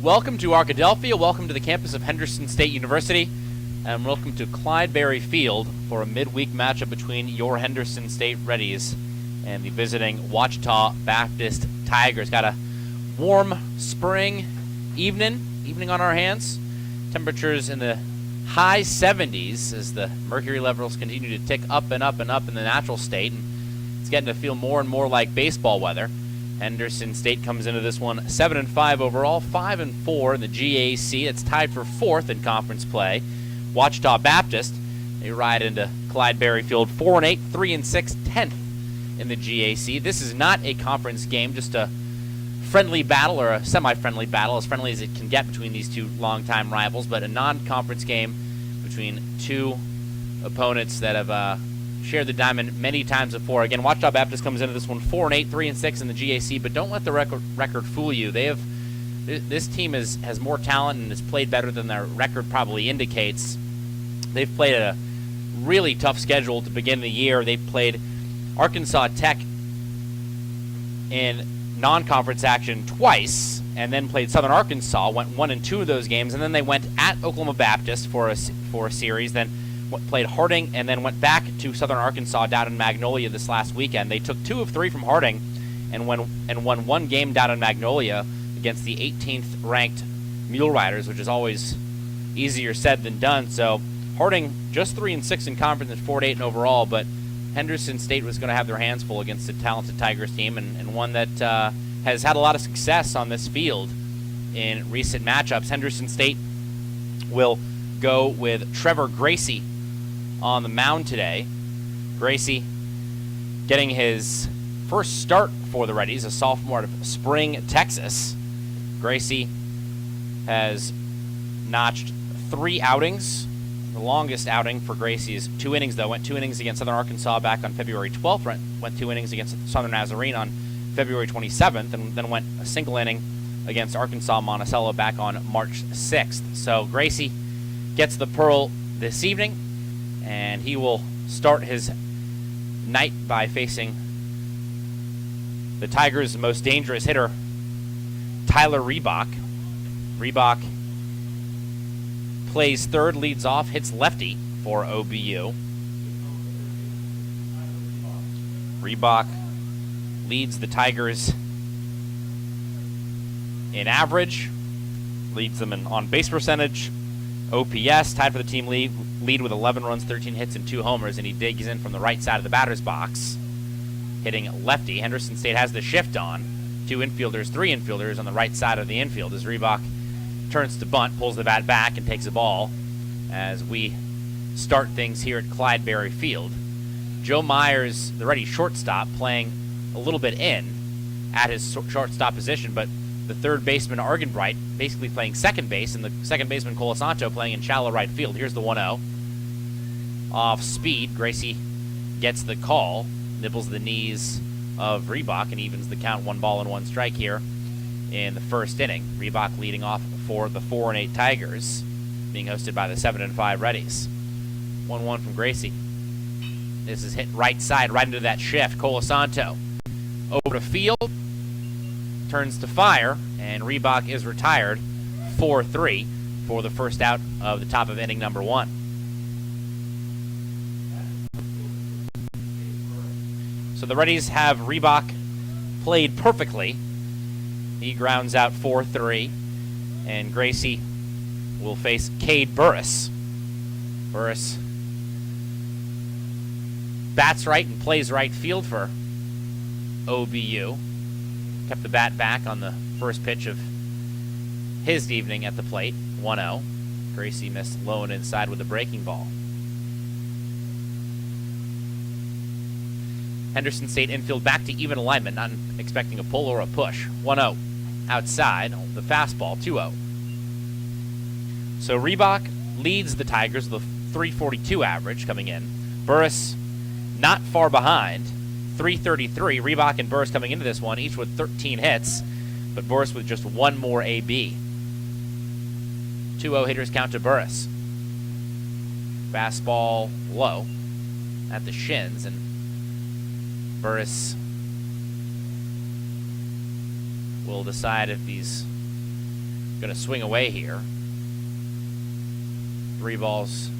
Welcome to Arkadelphia, welcome to the campus of Henderson State University, and welcome to Clydeberry Field for a midweek matchup between your Henderson State Reddies and the visiting Ouachita Baptist Tigers. Got a warm spring evening on our hands. Temperatures in the high 70s as the mercury levels continue to tick up and up and up in the natural state, and it's getting to feel more and more like baseball weather. Henderson State comes into this one 7-5 overall, 5-4 in the GAC. It's tied for 4th in conference play. Ouachita Baptist, they ride into Clydeberry Field 4-8, 3-6, 10th in the GAC. This is not a conference game, just a friendly battle or a semi-friendly battle, as friendly as it can get between these two longtime rivals, but a non-conference game between two opponents that have shared the diamond many times before. Again, Ouachita Baptist comes into this one 4-8, 3-6 in the GAC, but don't let the record fool you. This team has more talent and has played better than their record probably indicates. They've played a really tough schedule to begin the year. They've played Arkansas Tech in non-conference action twice, and then played Southern Arkansas, went 1-2 of those games, and then they went at Oklahoma Baptist for a series, then played Harding, and then went back to Southern Arkansas down in Magnolia this last weekend. They took 2 of 3 from Harding and won one game down in Magnolia against the 18th ranked Mule Riders, which is always easier said than done. So Harding just 3-6 in conference and 4-8 overall, but Henderson State was going to have their hands full against a talented Tigers team, and one that has had a lot of success on this field in recent matchups. Henderson State will go with Trevor Gracie on the mound today. Gracie getting his first start for the Reddies, a sophomore out of Spring, Texas. Gracie has notched 3 outings. The longest outing for Gracie is 2 innings, though. Went 2 innings against Southern Arkansas back on February 12th. Went 2 innings against Southern Nazarene on February 27th, and then went a single inning against Arkansas Monticello back on March 6th. So Gracie gets the Pearl this evening, and he will start his night by facing the Tigers' most dangerous hitter, Tyler Reebok. Reebok plays third, leads off, hits lefty for OBU. Reebok leads the Tigers in average, leads them in on-base percentage, OPS, tied for the team lead with 11 runs, 13 hits, and 2 homers, and he digs in from the right side of the batter's box, hitting lefty. Henderson State has the shift on. 3 infielders on the right side of the infield as Reebok turns to bunt, pulls the bat back, and takes a ball as we start things here at Clydeberry Field. Joe Myers, the Reddies shortstop, playing a little bit in at his shortstop position, but the third baseman, Argenbright, basically playing second base, and the second baseman, Colasanto, playing in shallow right field. Here's the 1-0. Off speed, Gracie gets the call, nibbles the knees of Reebok, and evens the count, 1 ball and 1 strike here in the first inning. Reebok leading off for the 4-8 Tigers, being hosted by the 7-5 Reddies. 1-1 from Gracie. This is hit right side, right into that shift. Colasanto over to field, turns to fire, and Reebok is retired 4-3 for the first out of the top of inning number 1. So the Reddies have Reebok played perfectly. He grounds out 4-3, and Gracie will face Cade Burris. Burris bats right and plays right field for OBU. Kept the bat back on the first pitch of his evening at the plate, 1-0. Gracie missed low and inside with a breaking ball. Henderson State infield back to even alignment, not expecting a pull or a push. 1-0 outside, the fastball, 2-0. So Reebok leads the Tigers with a 342 average coming in. Burris not far behind, 333. Reebok and Burris coming into this one, each with 13 hits, but Burris with just 1 more AB. 2-0 hitters count to Burris. Fastball low at the shins, and Burris will decide if he's Going to swing away here. 3 balls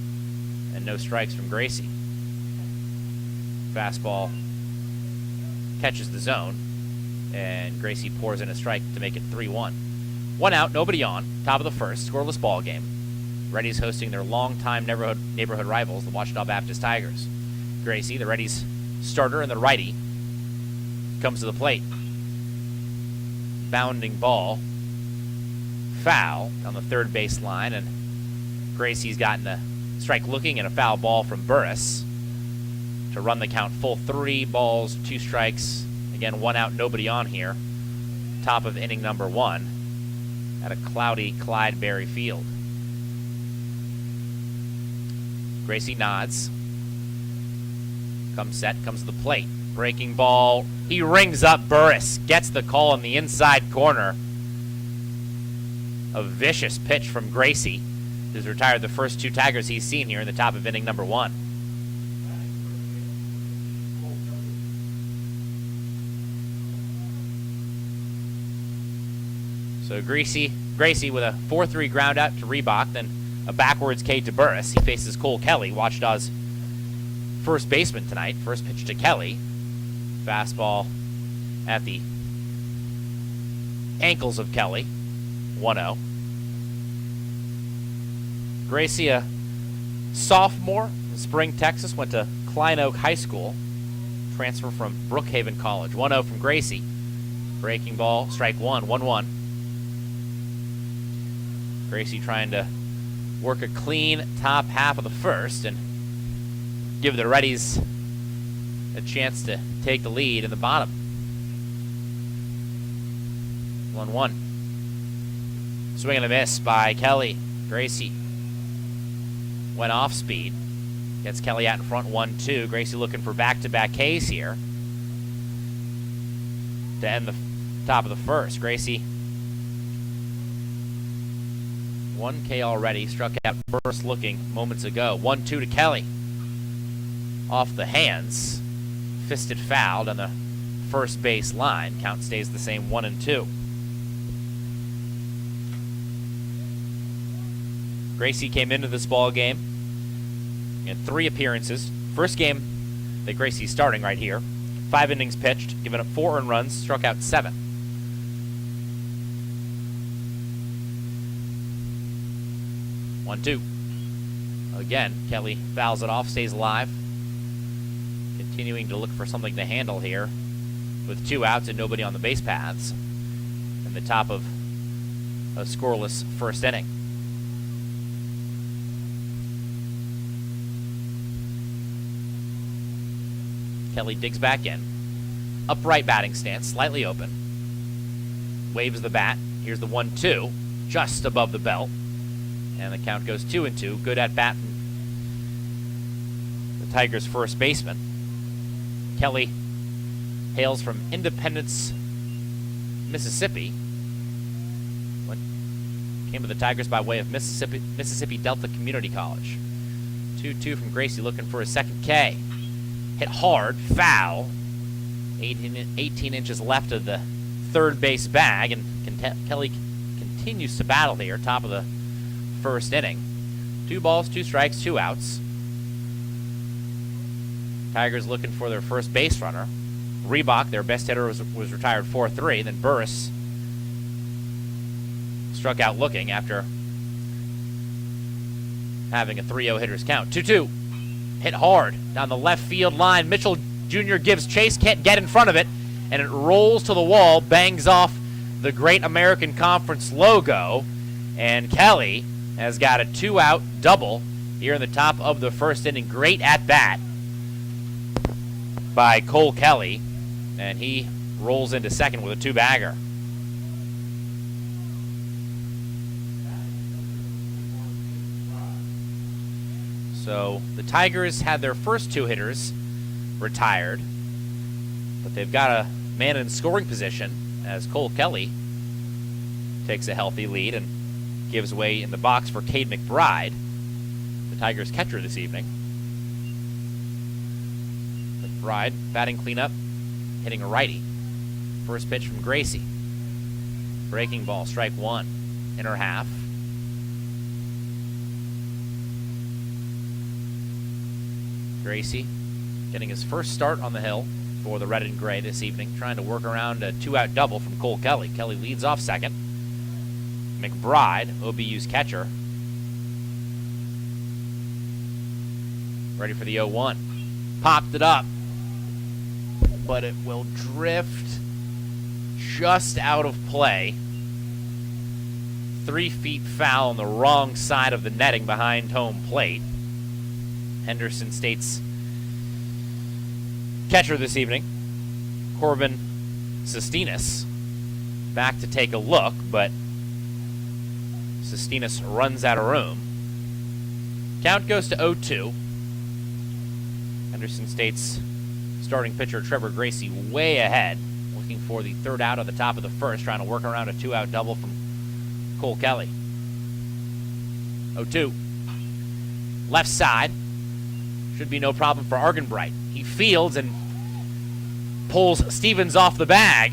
and no strikes from Gracie. Fastball catches the zone, and Gracie pours in a strike to make it 3-1. 1 out, nobody on, top of the first, scoreless ball game. Reddies hosting their longtime neighborhood rivals, the Ouachita Baptist Tigers. Gracie, the Reddies starter and the righty, comes to the plate. Bounding ball, foul on the third base line, and Gracie's gotten a strike looking and a foul ball from Burris to run the count full 3 balls, 2 strikes. Again, 1 out, nobody on here. Top of inning number 1 at a cloudy Clydeberry Field. Gracie nods. Comes set, comes to the plate. Breaking ball. He rings up Burris. Gets the call in the inside corner. A vicious pitch from Gracie, who's retired the first 2 Tigers he's seen here in the top of inning number 1. So Gracie with a 4-3 ground out to Reebok, then a backwards K to Burris. He faces Cole Kelly, Ouachita's first baseman tonight. First pitch to Kelly. Fastball at the ankles of Kelly. 1-0. Gracie, a sophomore in Spring, Texas, went to Klein Oak High School. Transfer from Brookhaven College. 1-0 from Gracie. Breaking ball, strike 1, 1-1. Gracie trying to work a clean top half of the first and give the Reddies a chance to take the lead in the bottom. 1-1. Swing and a miss by Kelly. Gracie went off speed. Gets Kelly out in front 1-2. Gracie looking for back-to-back Ks here to end the top of the first. Gracie 1K already. Struck out first looking moments ago. 1-2 to Kelly. Off the hands. Fisted fouled on the first base line. Count stays the same, 1-2. Gracie came into this ball game in 3 appearances. First game that Gracie's starting right here. 5 innings pitched, given up 4 earned runs, struck out 7. One, 2. Again, Kelly fouls it off, stays alive. Continuing to look for something to handle here with 2 outs and nobody on the base paths in the top of a scoreless first inning. Kelly digs back in. Upright batting stance, slightly open. Waves the bat. Here's the 1-2, just above the belt. And the count goes 2-2. Good at bat from the Tigers' first baseman. Kelly hails from Independence, Mississippi. Came to the Tigers by way of Mississippi Delta Community College. 2-2 from Gracie, looking for his second K. Hit hard, foul. 18 inches left of the third base bag, and Kelly continues to battle here, top of the first inning. 2 balls, 2 strikes, 2 outs. Tigers looking for their first base runner. Reebok, their best hitter, was retired 4-3. Then Burris struck out looking after having a 3-0 hitter's count. 2-2. Hit hard down the left field line. Mitchell Jr. gives chase, can't get in front of it, and it rolls to the wall, bangs off the Great American Conference logo, and Kelly has got a 2-out double here in the top of the first inning. Great at-bat by Cole Kelly, and he rolls into second with a 2-bagger. So the Tigers had their first 2 hitters retired, but they've got a man in scoring position as Cole Kelly takes a healthy lead and gives way in the box for Cade McBride, the Tigers catcher this evening. McBride batting cleanup, hitting a righty. First pitch from Gracie. Breaking ball, strike 1. in her half. Gracie getting his first start on the hill for the red and gray this evening, trying to work around a 2-out double from Cole Kelly. Kelly leads off second. McBride, OBU's catcher, ready for the 0-1. Popped it up, but it will drift just out of play. 3 feet foul on the wrong side of the netting behind home plate. Henderson State's catcher this evening, Corbin Sestinas, back to take a look, but Sestinas runs out of room. Count goes to 0-2. Henderson State's starting pitcher Trevor Gracie way ahead, looking for the 3rd out at the top of the 1st, trying to work around a 2-out double from Cole Kelly. 0-2. Left side. Should be no problem for Argenbright. He fields and pulls Stevens off the bag.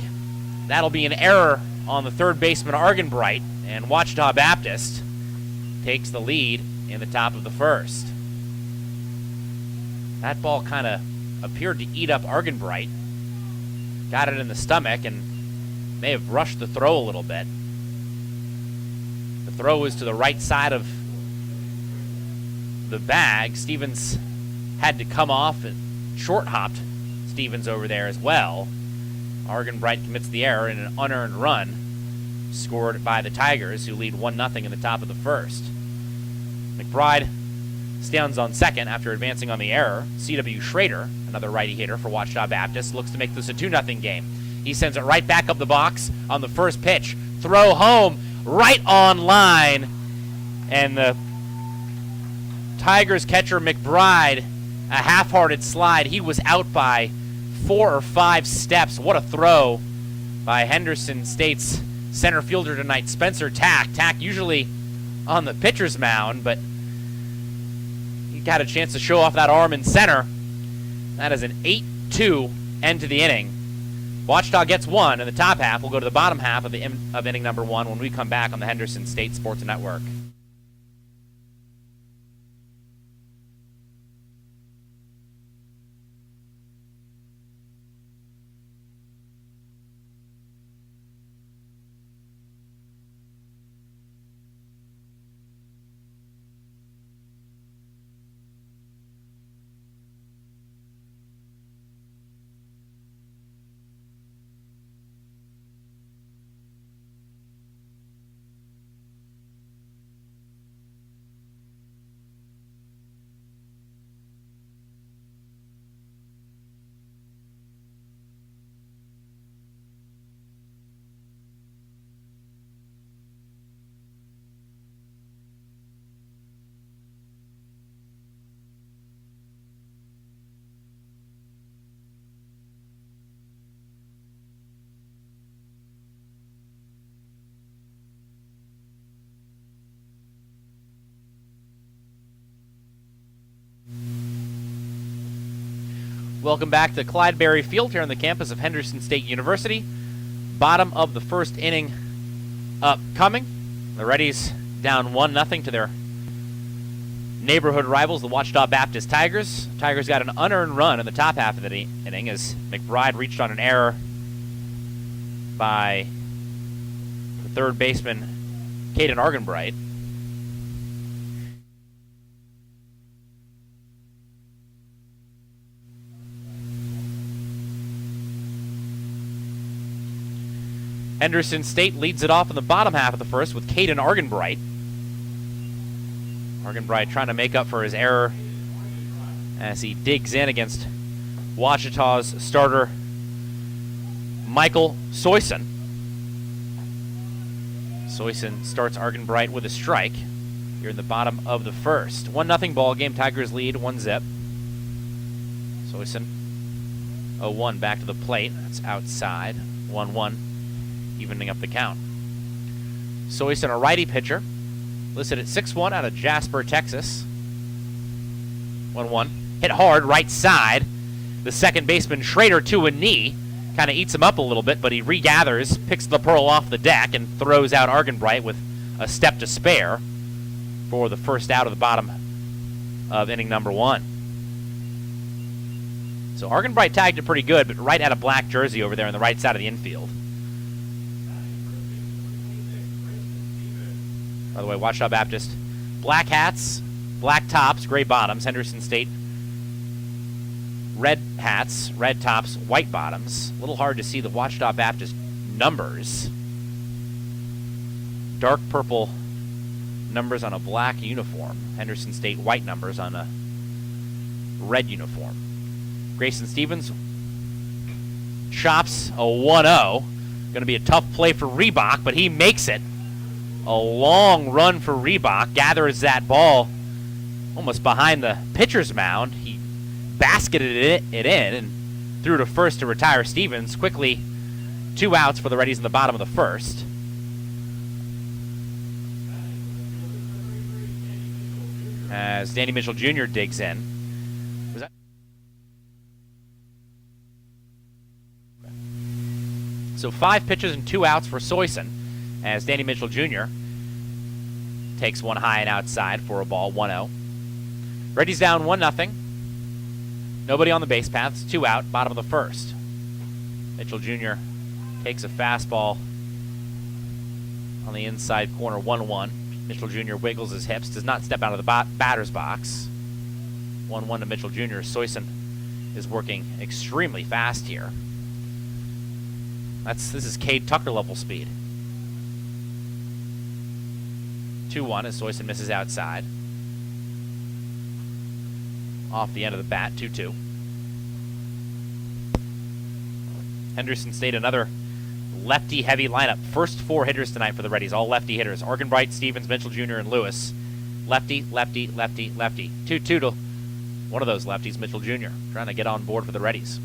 That'll be an error on the 3rd baseman Argenbright, and Ouachita Baptist takes the lead in the top of the 1st. That ball kind of appeared to eat up Argenbright. Got it in the stomach and may have rushed the throw a little bit. The throw was to the right side of the bag. Stevens had to come off and short-hopped Stevens over there as well. Argenbright commits the error in an unearned run scored by the Tigers, who lead 1-0 in the top of the 1st. McBride stands on second after advancing on the error. C.W. Schrader, another righty hitter for Ouachita Baptist, looks to make this a 2-0 game. He sends it right back up the box on the first pitch. Throw home, right on line. And the Tigers catcher McBride, a half-hearted slide. He was out by 4 or 5 steps. What a throw by Henderson State's center fielder tonight, Spencer Tack. Tack usually on the pitcher's mound, but he got a chance to show off that arm in center. That is an 8-2 end to the inning. Ouachita gets 1 in the top half. We'll go to the bottom half of inning number 1 when we come back on the Henderson State Sports Network. Welcome back to Clydeberry Field here on the campus of Henderson State University. Bottom of the 1st inning upcoming. The Reddies down 1-0 to their neighborhood rivals, the Ouachita Baptist Tigers. Tigers got an unearned run in the top half of the inning as McBride reached on an error by the 3rd baseman, Caden Argenbright. Henderson State leads it off in the bottom half of the 1st with Caden Argenbright. Argenbright trying to make up for his error as he digs in against Ouachita's starter, Michael Soyson. Soyson starts Argenbright with a strike here in the bottom of the 1st. 1-0 ball game. Tigers lead 1-0. Soyson 0-1 back to the plate. That's outside. 1-1. Evening up the count. Soyson, a righty pitcher, listed at 6'1", out of Jasper, Texas. 1-1. Hit hard, right side. The second baseman, Schrader, to a knee. Kind of eats him up a little bit, but he regathers, picks the pearl off the deck, and throws out Argenbright with a step to spare for the first out of the bottom of inning number 1. So Argenbright tagged it pretty good, but right at a black jersey over there on the right side of the infield. By the way, Ouachita Baptist, black hats, black tops, gray bottoms. Henderson State, red hats, red tops, white bottoms. A little hard to see the Ouachita Baptist numbers. Dark purple numbers on a black uniform. Henderson State white numbers on a red uniform. Grayson Stevens chops a 1-0. Going to be a tough play for Reebok, but he makes it. A long run for Reebok. Gathers that ball almost behind the pitcher's mound. He basketed it in and threw to first to retire Stevens. Quickly, 2 outs for the Reddies in the bottom of the first. As Danny Mitchell Jr. digs in. So 5 pitches and 2 outs for Soyson as Danny Mitchell Jr. takes one high and outside for a ball, 1-0. Reddies down 1-0. Nobody on the base paths, 2 out, bottom of the first. Mitchell Jr. takes a fastball on the inside corner, 1-1. Mitchell Jr. wiggles his hips, does not step out of the batter's box. 1-1 to Mitchell Jr. Soyson is working extremely fast here. This is Cade Tucker level speed. 2-1 as Soyson misses outside. Off the end of the bat, 2-2. Henderson State, another lefty-heavy lineup. First 4 hitters tonight for the Reddies, all lefty hitters. Argenbright, Stevens, Mitchell Jr., and Lewis. Lefty, lefty, lefty, lefty. 2-2 to one of those lefties, Mitchell Jr., trying to get on board for the Reddies.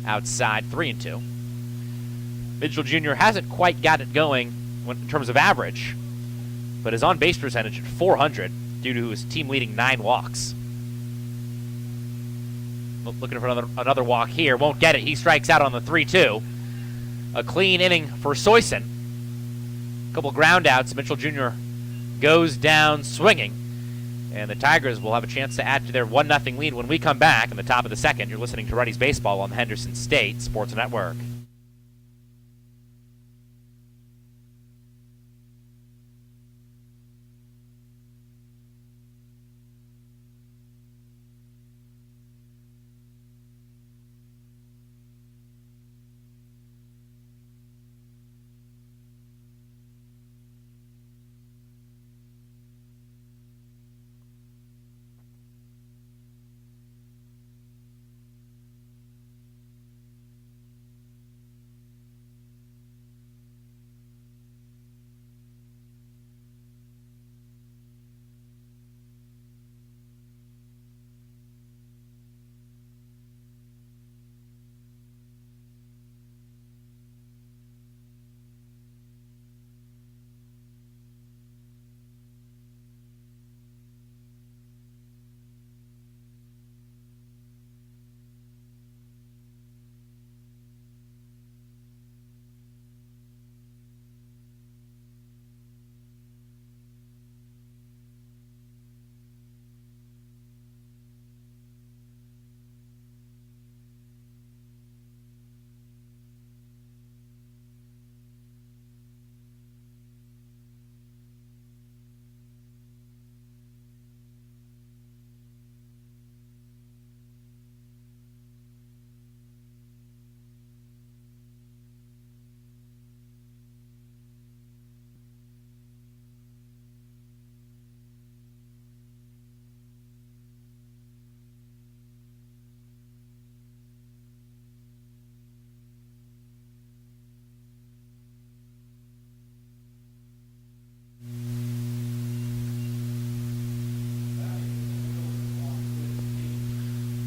Outside, 3-2. Mitchell Jr. hasn't quite got it going in terms of average, but his on-base percentage at .400 due to his team-leading 9 walks. Looking for another walk here. Won't get it. He strikes out on the 3-2. A clean inning for Soyson. A couple ground outs. Mitchell Jr. goes down swinging. And the Tigers will have a chance to add to their 1-0 lead when we come back in the top of the second. You're listening to Reddies Baseball on the Henderson State Sports Network.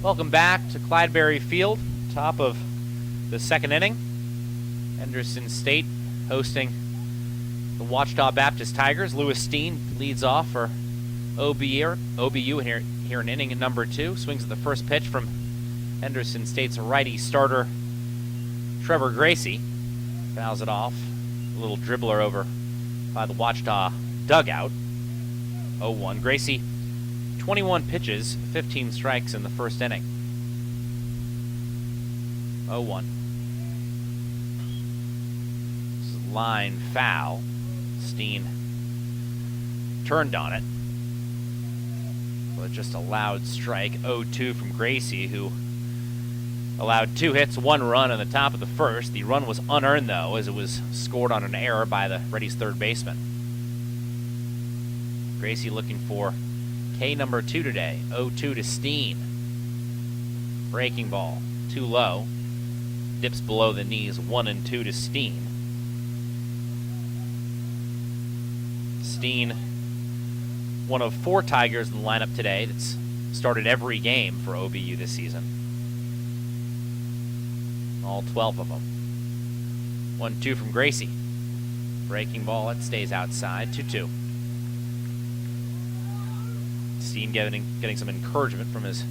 Welcome back to Clydeberry Field, top of the second inning. Henderson State hosting the Ouachita Baptist Tigers. Lewis Steen leads off for OBU here in inning number 2. Swings at the first pitch from Henderson State's righty starter, Trevor Gracie. Fouls it off. A little dribbler over by the Ouachita dugout. 0-1. Gracie, 21 pitches, 15 strikes in the first inning. 0-1. This is line foul. Steen turned on it. But just a loud strike. 0-2 from Gracie, who allowed 2 hits, 1 run in the top of the first. The run was unearned, though, as it was scored on an error by the Reddies' third baseman. Gracie looking for K number 2 today. 0-2 to Steen. Breaking ball. Too low. Dips below the knees. 1-2 to Steen. Steen, one of 4 Tigers in the lineup today that's started every game for OBU this season. All 12 of them. 1-2 from Gracie. Breaking ball, it stays outside. 2-2. Steen getting some encouragement from his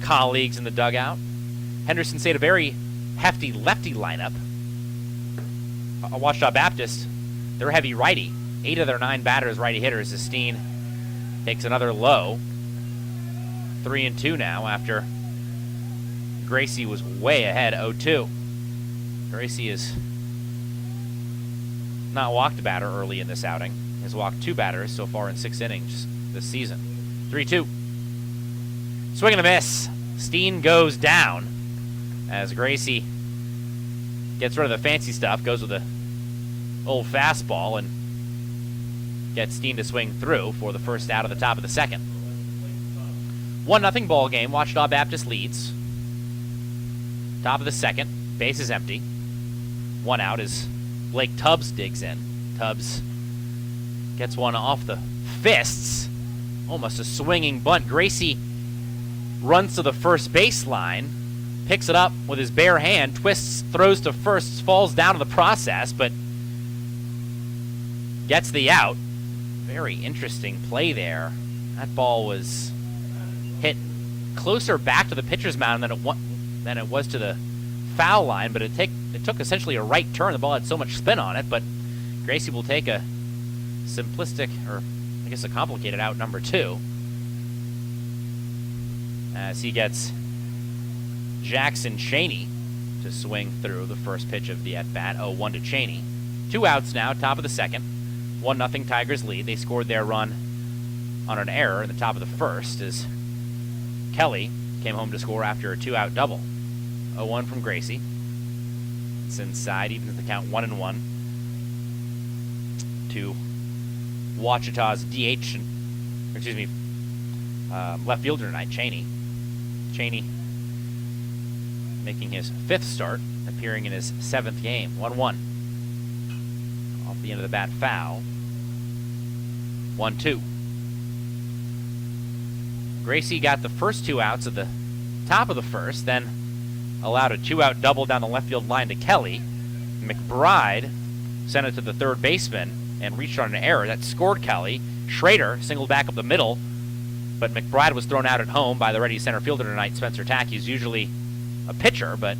colleagues in the dugout. Henderson State, a very hefty lefty lineup. Ouachita Baptist, they're heavy righty. 8 of their 9 batters righty hitters. As Steen takes another low. 3-2 now after Gracie was way ahead. 0-2. Gracie has not walked a batter early in this outing. Has walked 2 batters so far in 6 innings this season. 3-2. Swing and a miss. Steen goes down as Gracie gets rid of the fancy stuff, goes with the old fastball, and gets Steen to swing through for the first out of the top of the second. 1-0 ball game. Ouachita Baptist leads. Top of the second. Base is empty. 1 out as Blake Tubbs digs in. Tubbs gets one off the fists. Almost a swinging bunt. Gracie runs to the first baseline, picks it up with his bare hand, twists, throws to first, falls down in the process, but gets the out. Very interesting play there. That ball was hit closer back to the pitcher's mound than it was to the foul line, but it took essentially a right turn. The ball had so much spin on it, but Gracie will take a simplistic, or I guess a complicated out number 2, as he gets Jackson Cheney to swing through the first pitch of the at-bat. 0-1 to Cheney. 2 outs now, top of the second. 1-0 Tigers lead. They scored their run on an error in the top of the first as Kelly came home to score after a 2-out double. 0-1 from Gracie. It's inside, evens the count 1-1 to Ouachita's DH, left fielder tonight, Cheney. Cheney making his 5th start, appearing in his 7th game. 1-1. Off the end of the bat, foul. 1-2. Gracie got the first 2 outs at the top of the first, then allowed a 2-out double down the left field line to Kelly. McBride sent it to the third baseman and reached on an error that scored Kelly. Schrader singled back up the middle, but McBride was thrown out at home by the Reddies center fielder tonight, Spencer Tack. He's usually a pitcher, but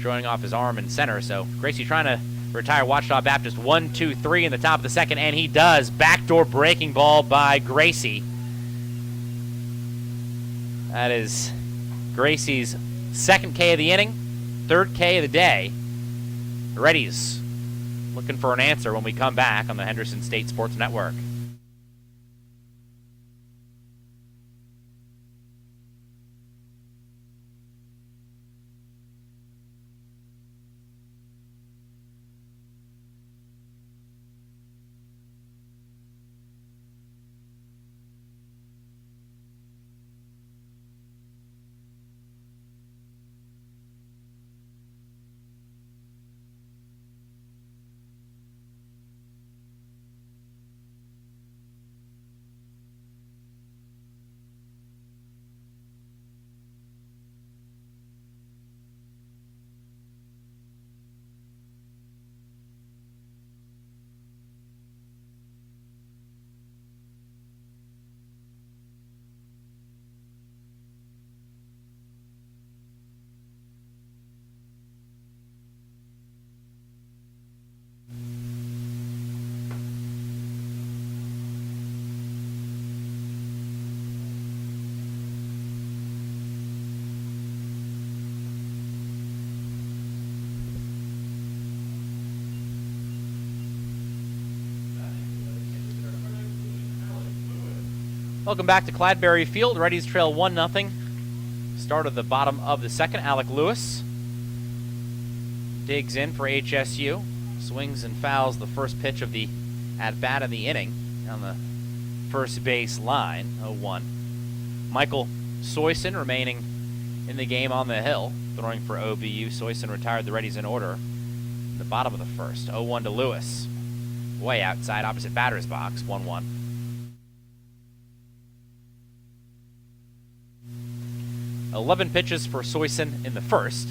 showing off his arm in center. So Gracie trying to retire Ouachita Baptist. 1-2-3 in the top of the second, and he does. Backdoor breaking ball by Gracie. That is Gracie's 2nd K of the inning, 3rd K of the day. The Reddies looking for an answer when we come back on the Henderson State Sports Network. Welcome back to Cladberry Field. Reddies trail 1-0. Start of the bottom of the second. Alec Lewis digs in for HSU. Swings and fouls the first pitch of the at-bat in the inning on the first base line, 0-1. Michael Soyson remaining in the game on the hill, throwing for OBU. Soyson retired the Reddies in order. The bottom of the first, 0-1 to Lewis. Way outside, opposite batter's box, 1-1. "11 pitches for Soyson in the first,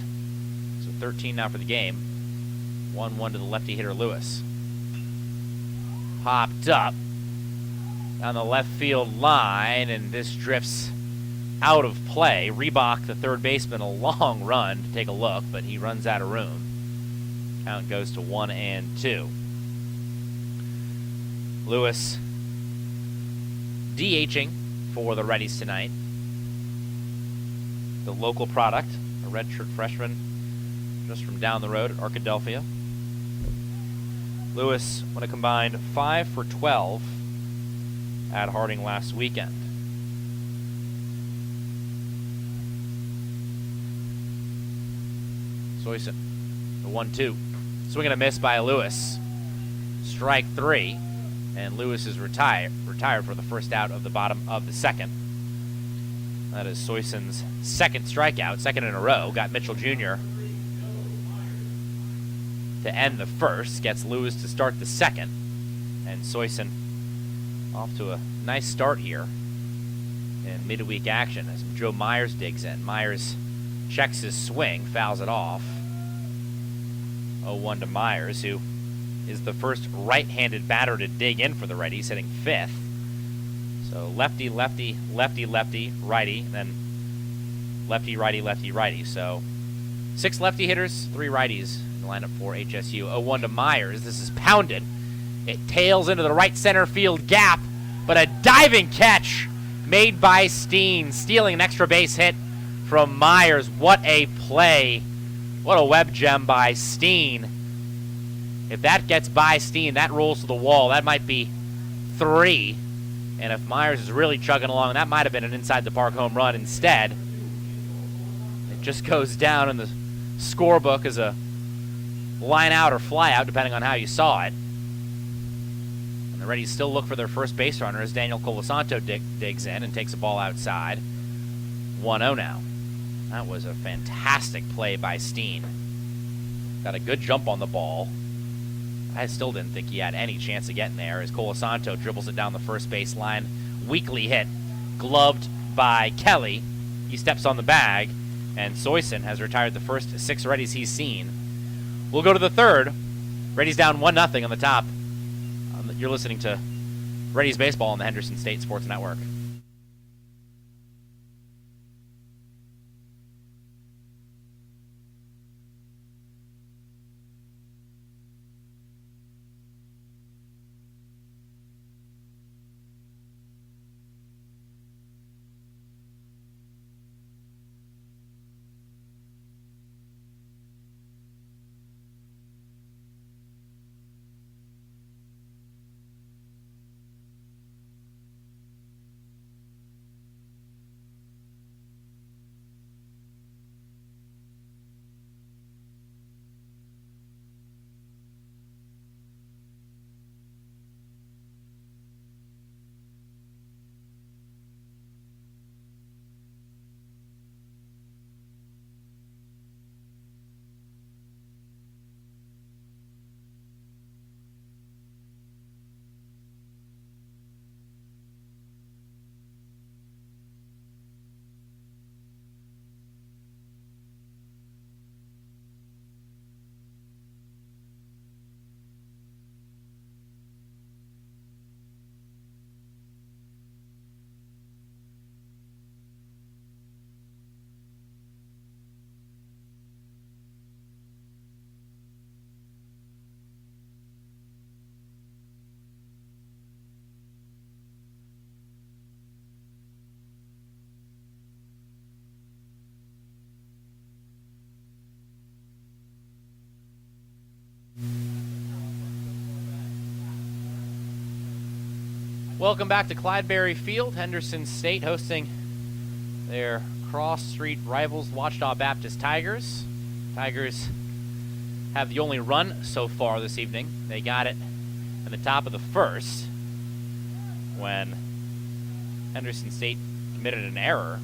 so 13 now for the game. 1-1 to the lefty hitter Lewis. Popped up on the left field line, and this drifts out of play. Reebok, the third baseman, a long run to take a look, but he runs out of room. Count goes to 1-2. Lewis DHing for the Reddies tonight. The local product, a redshirt freshman just from down the road at Arkadelphia. Lewis went a combined 5 for 12 at Harding last weekend. Soyson, the 1-2. Swing and a miss by Lewis. Strike 3, and Lewis is retired for the first out of the bottom of the second. That is Soyson's second strikeout, second in a row. Got Mitchell Jr. to end the first, gets Lewis to start the second, and Soyson off to a nice start here in midweek action as Joe Myers digs in. Myers checks his swing, fouls it off. 0-1 to Myers, who is the first right-handed batter to dig in for the Reddies, hitting fifth. So lefty, lefty, lefty, lefty, righty, and then lefty, righty, lefty, righty. So 6 lefty hitters, 3 righties in the lineup for HSU. 0-1 to Myers. This is pounded. It tails into the right center field gap, but a diving catch made by Steen, stealing an extra base hit from Myers. What a play. What a web gem by Steen. If that gets by Steen, that rolls to the wall. That might be 3. And if Myers is really chugging along, that might have been an inside-the-park home run. Instead, it just goes down in the scorebook as a line out or fly out, depending on how you saw it. And the Reddies still look for their first base runner as Daniel Colasanto digs in and takes a ball outside. 1-0 now. That was a fantastic play by Steen. Got a good jump on the ball. I still didn't think he had any chance of getting there as Colasanto dribbles it down the first base line. Weakly hit, gloved by Kelly. He steps on the bag, and Soyson has retired the first 6 Reddies he's seen. We'll go to the third. Reddies down 1-0 on the top. You're listening to Reddies Baseball on the Henderson State Sports Network. Welcome back to Clydeberry Field. Henderson State hosting their cross-street rivals, Ouachita Baptist Tigers. Tigers have the only run so far this evening. They got it in the top of the first when Henderson State committed an error.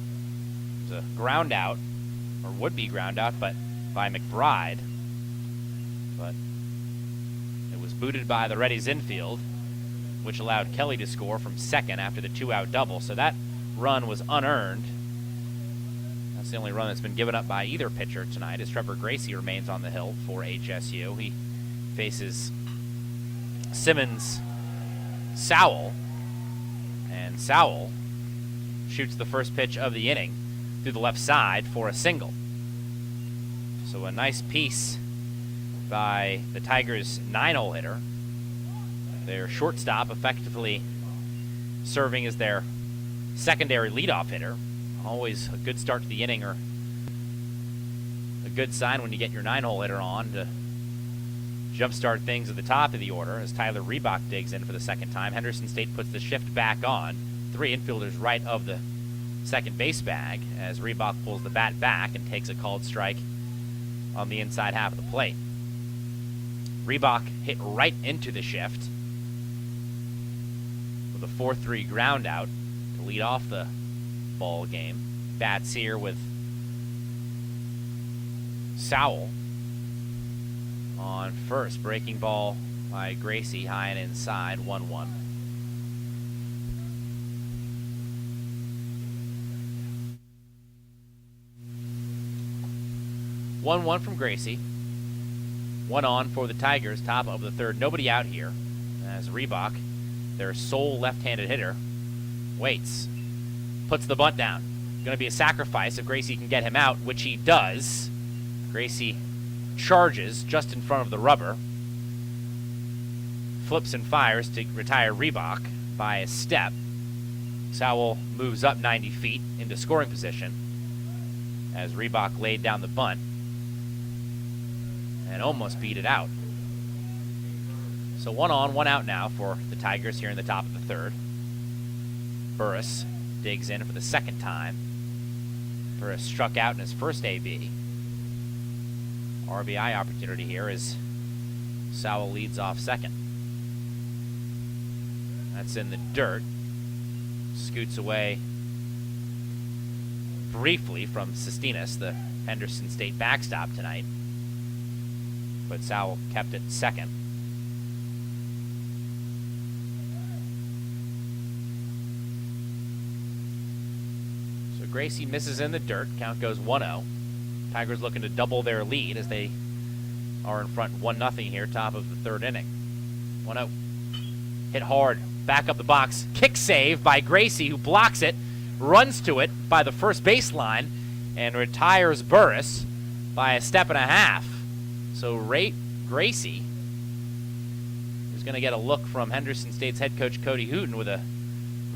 It was a ground out, or would-be ground out, but by McBride. But it was booted by the Reddies infield, which allowed Kelly to score from second after the two-out double. So that run was unearned. That's the only run that's been given up by either pitcher tonight, as Trevor Gracie remains on the hill for HSU. He faces Simmons Sowell, and Sowell shoots the first pitch of the inning through the left side for a single. So a nice piece by the Tigers' 9-hole hitter. Their shortstop effectively serving as their secondary leadoff hitter. Always a good start to the inning, or a good sign when you get your 9-hole hitter on to jumpstart things at the top of the order as Tyler Reebok digs in for the second time. Henderson State puts the shift back on. 3 infielders right of the second base bag as Reebok pulls the bat back and takes a called strike on the inside half of the plate. Reebok hit right into the shift with a 4-3 ground out to lead off the ball game. Bats here with Sowell on first. Breaking ball by Gracie, high and inside, 1-1. One from Gracie. 1 on for the Tigers, top of the third. Nobody out here as Reebok, their sole left-handed hitter, waits. Puts the bunt down. Going to be a sacrifice if Gracie can get him out, which he does. Gracie charges just in front of the rubber. Flips and fires to retire Reebok by a step. Sowell moves up 90 feet into scoring position as Reebok laid down the bunt and almost beat it out. So 1 on, 1 out now for the Tigers here in the top of the third. Burris digs in for the second time. Burris struck out in his first AB. RBI opportunity here as Sowell leads off second. That's in the dirt. Scoots away briefly from Sestinas, the Henderson State backstop tonight. But Sowell kept it second. So Gracie misses in the dirt. Count goes 1-0. Tigers looking to double their lead as they are in front 1-0 here, top of the third inning. 1-0. Hit hard. Back up the box. Kick save by Gracie, who blocks it, runs to it by the first baseline, and retires Burris by a step and a half. So Gracie is going to get a look from Henderson State's head coach Cody Hooten with a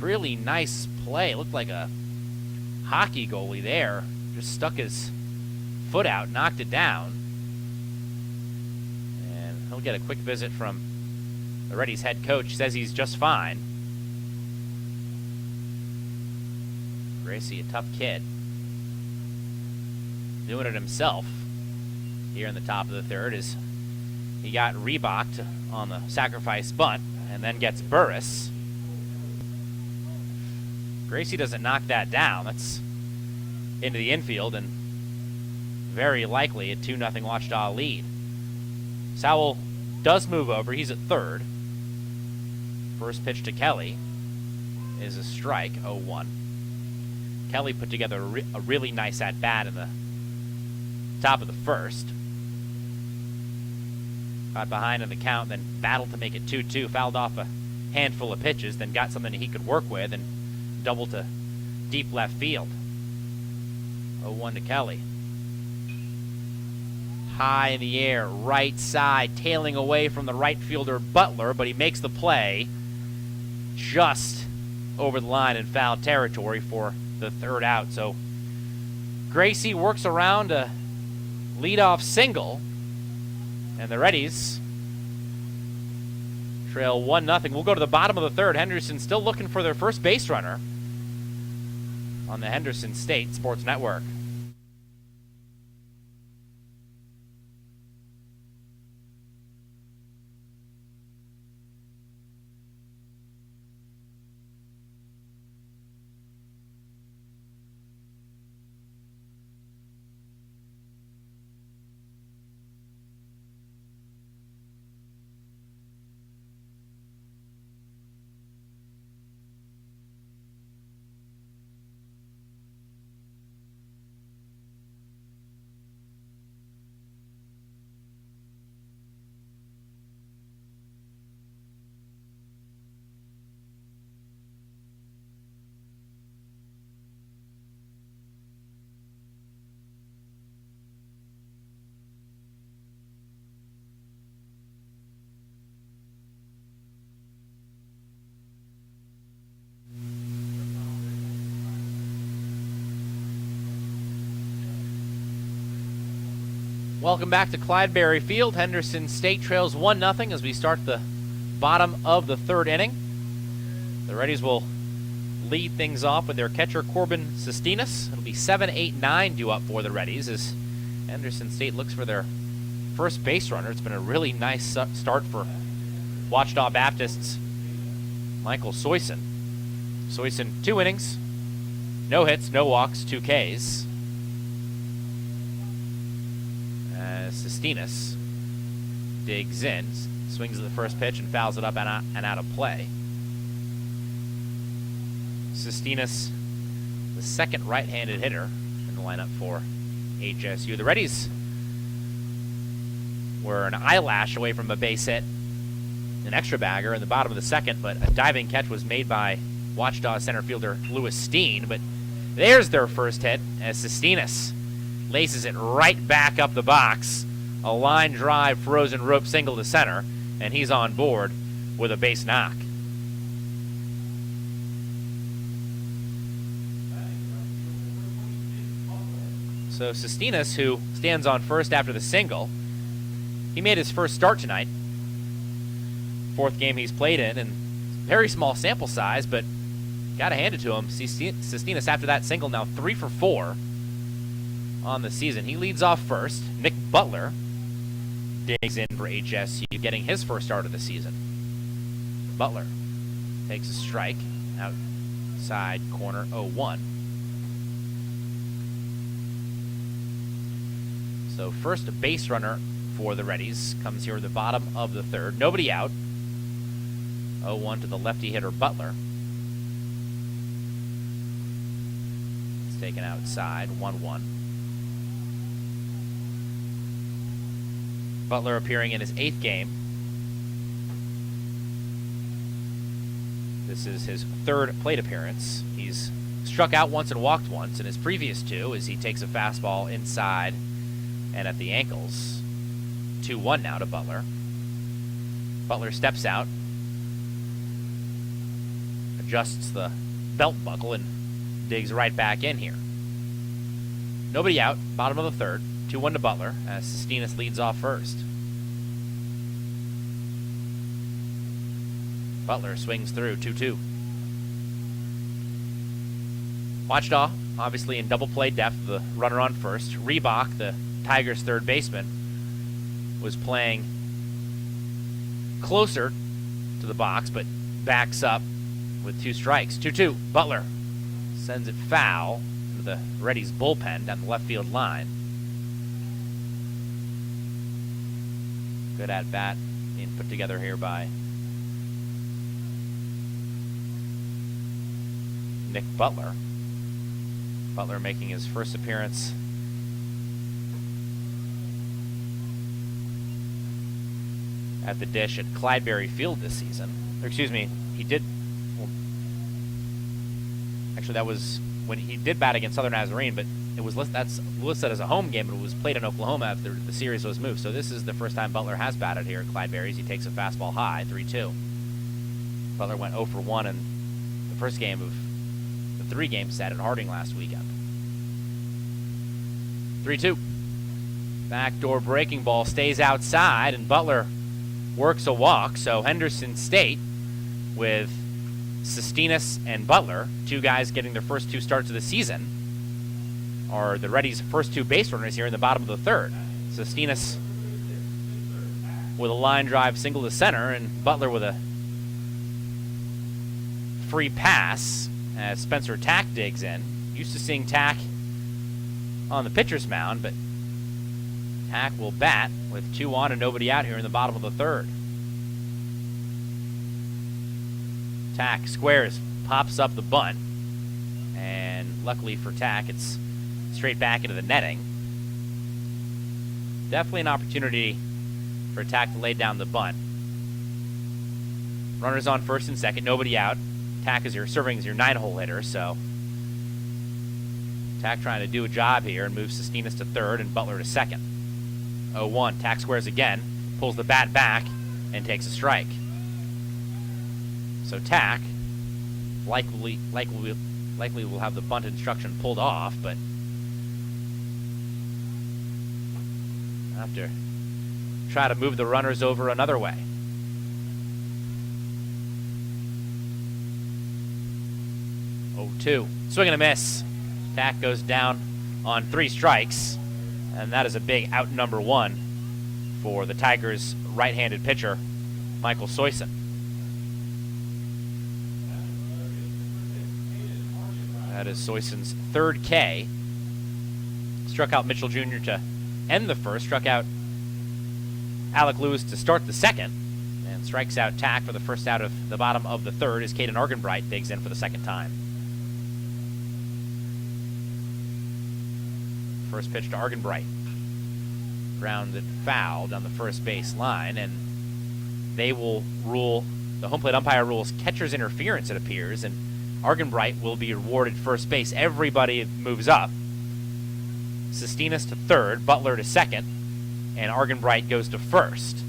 really nice play. It looked like a hockey goalie there. Just stuck his foot out, knocked it down. And he'll get a quick visit from the Reddies head coach. Says he's just fine. Gracie, a tough kid, doing it himself here in the top of the third as he got Reebok on the sacrifice bunt and then gets Burris. Gracie doesn't knock that down. That's into the infield and very likely a 2-0 Ouachita lead. Sowell does move over. He's at third. First pitch to Kelly is a strike, 0-1. Kelly put together a really nice at-bat in the top of the first. Got behind in the count, then battled to make it 2-2. Fouled off a handful of pitches, then got something he could work with and doubled to deep left field. 0-1 to Kelly. High in the air, right side, tailing away from the right fielder Butler, but he makes the play just over the line in foul territory for the third out. So Gracie works around a leadoff single, and the Reddies trail 1-0. We'll go to the bottom of the third. Henderson still looking for their first base runner on the Henderson State Sports Network. Welcome back to Clydeberry Field. Henderson State trails 1-0 as we start the bottom of the third inning. The Reddies will lead things off with their catcher Corbin Sestinas. It'll be 7, 8, 9 due up for the Reddies as Henderson State looks for their first base runner. It's been a really nice start for Ouachita Baptist's Michael Soyson. Soyson, 2 innings, no hits, no walks, 2 Ks. Sestinas digs in, swings at the first pitch and fouls it up and out of play. Sestinas, the second right-handed hitter in the lineup for HSU. The Reddies were an eyelash away from a base hit, an extra bagger in the bottom of the second, but a diving catch was made by Ouachita center fielder Lewis Steen. But there's their first hit as Sestinas laces it right back up the box. A line drive, frozen rope single to center, and he's on board with a base knock. So Sestinas, who stands on first after the single, he made his first start tonight. 4th game he's played in, and very small sample size, but gotta hand it to him. Sestinas, after that single, now 3 for 4 on the season. He leads off first. Nick Butler digs in for HSU, getting his first start of the season. Butler takes a strike, outside corner 0-1. So first a base runner for the Reddies comes here at the bottom of the third. Nobody out. 0-1 to the lefty hitter Butler. It's taken outside, 1-1. Butler appearing in his 8th game. This is his 3rd plate appearance. He's struck out once and walked once in his previous 2 as he takes a fastball inside and at the ankles. 2-1 now to Butler. Butler steps out, adjusts the belt buckle, and digs right back in here. Nobody out, bottom of the 3rd. 2-1 to Butler as Sestinas leads off first. Butler swings through, 2-2. Ouachita, obviously in double play depth, the runner on first. Reebok, the Tigers' 3rd baseman, was playing closer to the box, but backs up with 2 strikes. 2-2, Butler sends it foul into the Reddies' bullpen down the left field line. Good at bat being put together here by Nick Butler. Butler making his first appearance at the dish at Clydeberry Field this season. Or, excuse me, he did. Well, actually, that was when he did bat against Southern Nazarene, but it was that's listed as a home game, but it was played in Oklahoma after the series was moved. So this is the first time Butler has batted here at Clydeberry's. He takes a fastball high, 3-2. Butler went 0 for 1 in the first game of the 3-game set at Harding last weekend. 3-2. Backdoor breaking ball stays outside, and Butler works a walk. So Henderson State with Sestinas and Butler, two guys getting their first 2 starts of the season, are the Reddies' first 2 base runners here in the bottom of the 3rd. Sestinas with a line drive single to center, and Butler with a free pass as Spencer Tack digs in. Used to seeing Tack on the pitcher's mound, but Tack will bat with 2 on and nobody out here in the bottom of the 3rd. Tack squares, pops up the bunt, and luckily for Tack, it's straight back into the netting. Definitely an opportunity for Tack to lay down the bunt. Runners on first and second, nobody out. Tack is serving as your 9-hole hitter, so Tack trying to do a job here and moves Sestinas to 3rd and Butler to 2nd. 0-1, Tack squares again, pulls the bat back, and takes a strike. So Tack likely will have the bunt instruction pulled off, but have to try to move the runners over another way. 0-2, swing and a miss. Tack goes down on 3 strikes, and that is a big out number 1 for the Tigers' right-handed pitcher, Michael Soyson. That is Soyson's 3rd K. Struck out Mitchell Jr. to end the 1st, struck out Alec Lewis to start the 2nd, and strikes out Tack for the 1st out of the bottom of the 3rd as Caden Argenbright digs in for the 2nd time. First pitch to Argenbright. Grounded foul down the first base line, and they will rule, the home plate umpire rules catcher's interference, it appears, and Argenbright will be awarded first base. Everybody moves up. Sestinas to 3rd, Butler to 2nd, and Argenbright goes to 1st.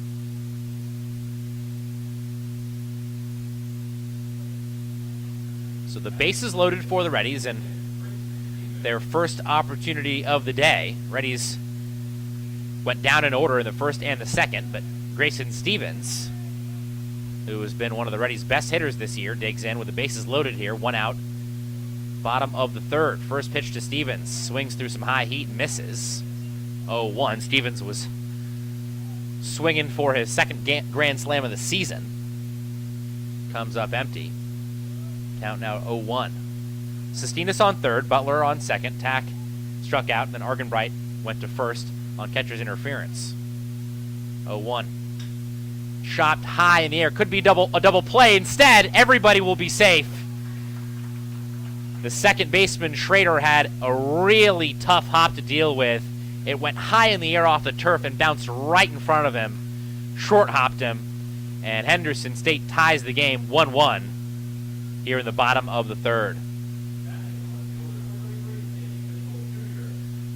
So the base is loaded for the Reddies, and their first opportunity of the day. Reddies went down in order in the 1st and the 2nd, but Grayson Stevens, who has been one of the Reddies' best hitters this year, digs in with the bases loaded here, 1 out, bottom of the 3rd. First pitch to Stevens, swings through some high heat, misses. 0-1. Stevens was swinging for his 2nd grand slam of the season. Comes up empty. Count now 0-1. Sestinas on 3rd, Butler on 2nd. Tack struck out, and then Argenbright went to 1st on catcher's interference. 0-1. Shot high in the air. Could be a double play. Instead, everybody will be safe. The second baseman, Schrader, had a really tough hop to deal with. It went high in the air off the turf and bounced right in front of him. Short hopped him. And Henderson State ties the game 1-1 here in the bottom of the 3rd.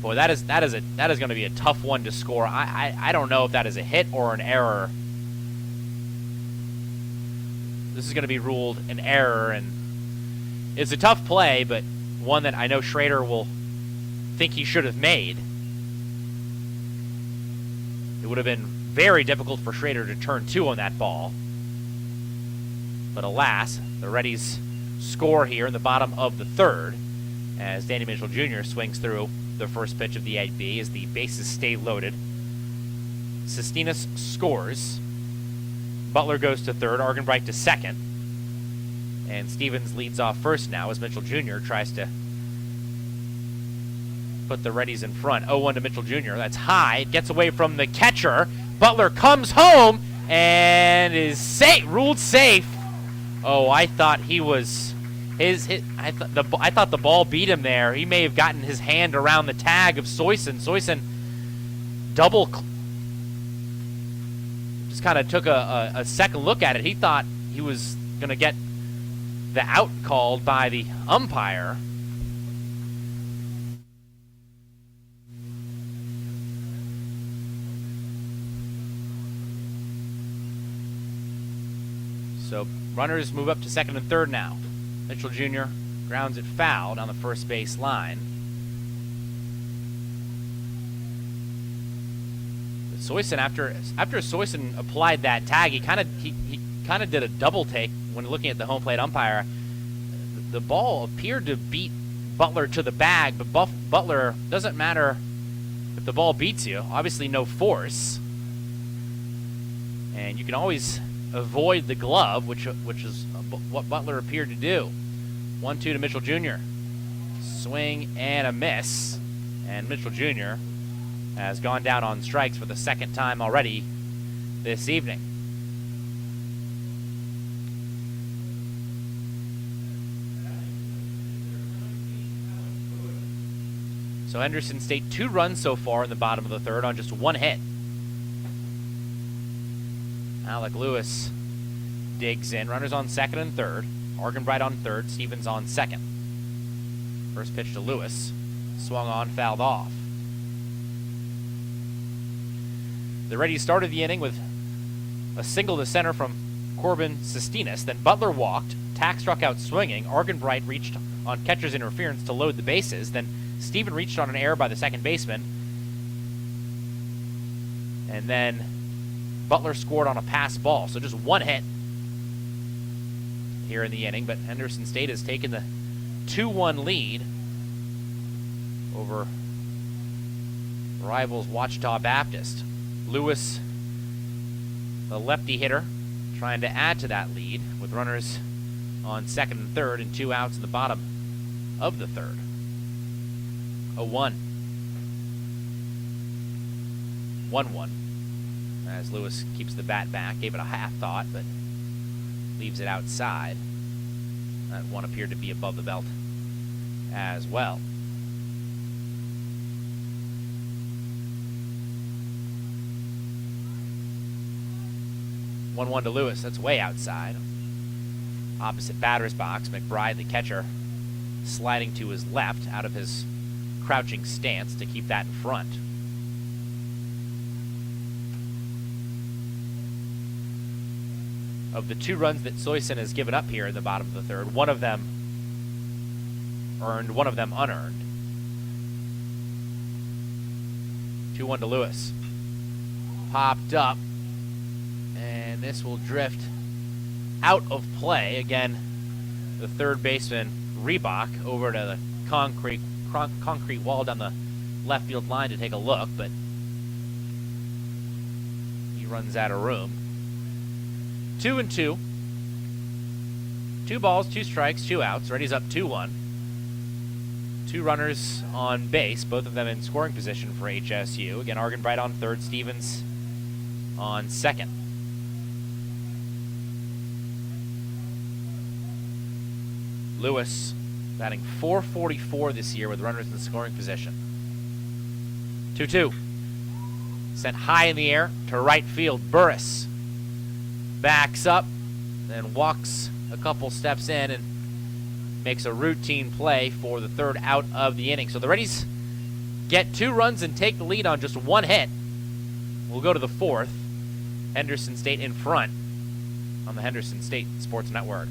Boy, that is going to be a tough one to score. I don't know if that is a hit or an error. This is going to be ruled an error, and it's a tough play, but one that I know Schrader will think he should have made. It would have been very difficult for Schrader to turn 2 on that ball. But alas, the Reddies score here in the bottom of the 3rd as Danny Mitchell Jr. swings through the first pitch of the AB as the bases stay loaded. Sestinas scores. Butler goes to 3rd, Argenbright to 2nd. And Stevens leads off 1st now as Mitchell Jr. tries to put the Reddies in front. 0-1 to Mitchell Jr. That's high. It gets away from the catcher. Butler comes home and is ruled safe. Oh, I thought he was... I thought the ball beat him there. He may have gotten his hand around the tag of Soyson. Soyson just kind of took a second look at it. He thought he was going to get the out called by the umpire. So runners move up to 2nd and 3rd now. Mitchell Jr. grounds it foul down the first base line. The Soyson, after Soyson applied that tag, he kind of did a double take when looking at the home plate umpire. The ball appeared to beat Butler to the bag, but Butler, doesn't matter if the ball beats you. Obviously, no force, and you can always avoid the glove, which is what Butler appeared to do. 1-2 to Mitchell Jr. Swing and a miss, and Mitchell Jr. has gone down on strikes for the second time already this evening. So Henderson State 2 runs so far in the bottom of the third on just 1 hit. Alec Lewis digs in. Runners on second and third. Argenbright on third. Stevens on second. First pitch to Lewis. Swung on, fouled off. The Reddies started the inning with a single to center from Corbin Sestinas. Then Butler walked. Tack struck out swinging. Argenbright reached on catcher's interference to load the bases. Then Steven reached on an error by the second baseman. And then Butler scored on a pass ball. So just 1 hit here in the inning. But Henderson State has taken the 2-1 lead over rivals Ouachita Baptist. Lewis, the lefty hitter, trying to add to that lead with runners on second and third and 2 outs in the bottom of the third. 0-1. 1-1. As Lewis keeps the bat back, gave it a half thought, but leaves it outside. That one appeared to be above the belt as well. One to Lewis. That's way outside. Opposite batter's box. McBride, the catcher, sliding to his left out of his crouching stance to keep that in front. Of the 2 runs that Soyson has given up here in the bottom of the third, one of them earned, one of them unearned. 2-1 to Lewis. Popped up, and this will drift out of play. Again, the third baseman, Reebok, over to the concrete wall down the left field line to take a look, but he runs out of room. 2-2. 2 balls, 2 strikes, 2 outs. Reddies up 2-1. 2 runners on base, both of them in scoring position for HSU. Again, Argenbright on third, Stevens on second. Lewis batting .444 this year with runners in scoring position. 2-2. Sent high in the air to right field. Burris backs up, then walks a couple steps in and makes a routine play for the third out of the inning. So the Reddies get 2 runs and take the lead on just 1 hit. We'll go to the 4th. Henderson State in front on the Henderson State Sports Network.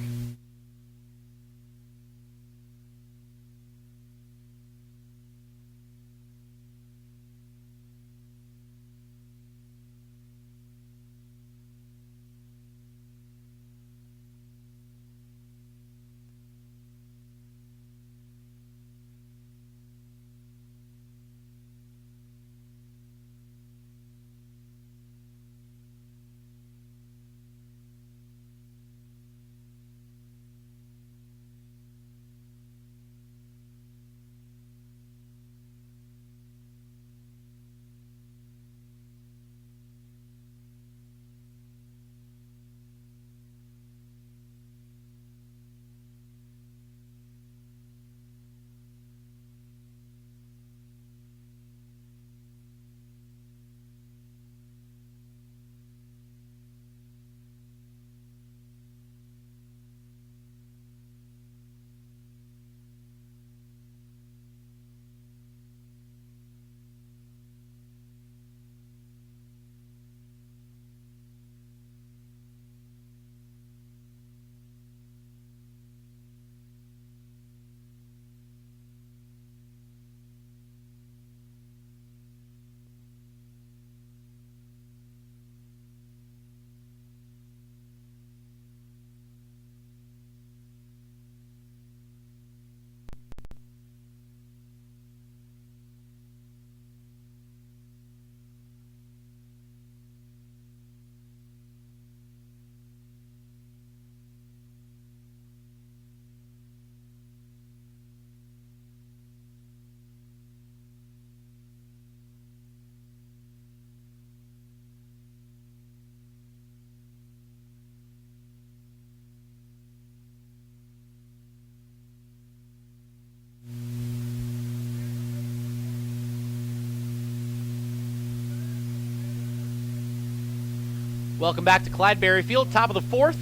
Welcome back to Clydeberry Field, top of the fourth.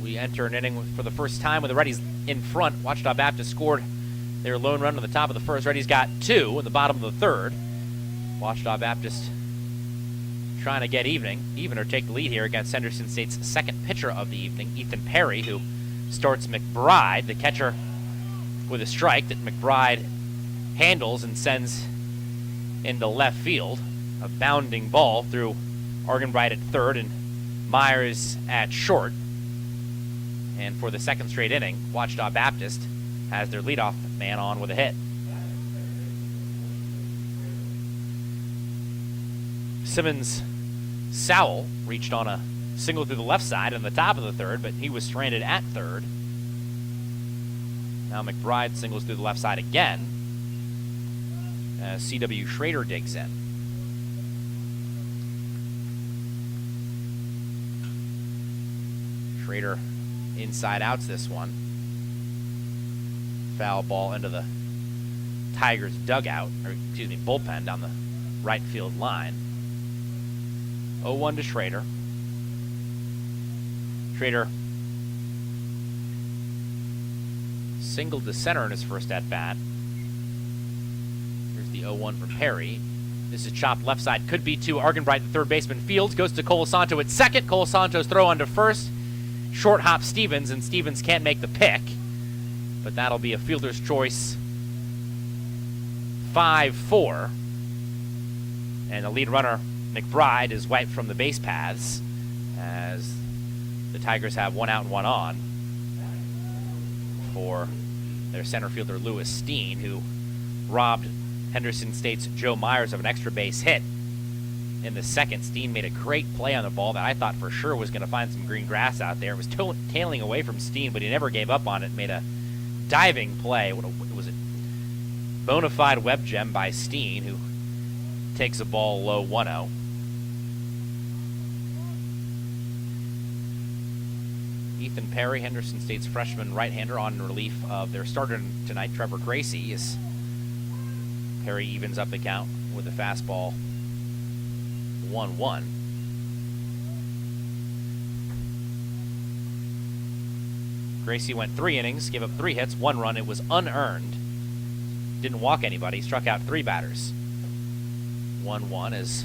We enter an inning for the first time with the Reddies in front. Ouachita Baptist scored their lone run at the top of the first. Reddies got 2 at the bottom of the third. Ouachita Baptist trying to get even or take the lead here against Henderson State's second pitcher of the evening, Ethan Perry, who starts McBride, the catcher, with a strike that McBride handles and sends into left field. A bounding ball through Argenbright at third and Myers at short. And for the second straight inning, Ouachita Baptist has their leadoff man on with a hit. Simmons Sowell reached on a single through the left side in the top of the third, but he was stranded at third. Now McBride singles through the left side again as C.W. Schrader digs in. Schrader inside outs this one. Foul ball into the Tigers dugout, or excuse me, bullpen down the right field line. 0-1 to Schrader. Schrader singled to center in his first at-bat. Here's the 0-1 from Perry. This is chopped left side. Could be to Argenbright, the third baseman. Fields goes to Colasanto at second. Colasanto's throw onto first. Short hop Stevens, and Stevens can't make the pick. But that'll be a fielder's choice. 5-4. And the lead runner, McBride, is wiped from the base paths as the Tigers have 1 out and 1 on for their center fielder, Lewis Steen, who robbed Henderson State's Joe Myers of an extra base hit in the second. Steen made a great play on the ball that I thought for sure was going to find some green grass out there. It was tailing away from Steen, but he never gave up on it. Made a diving play. It was a bona fide web gem by Steen, who takes a ball low 1-0. Ethan Perry, Henderson State's freshman right-hander, on relief of their starter tonight, Trevor Gracie, as Perry evens up the count with a fastball 1-1. Gracie went 3 innings, gave up 3 hits, 1 run. It was unearned. Didn't walk anybody, struck out 3 batters. 1-1 as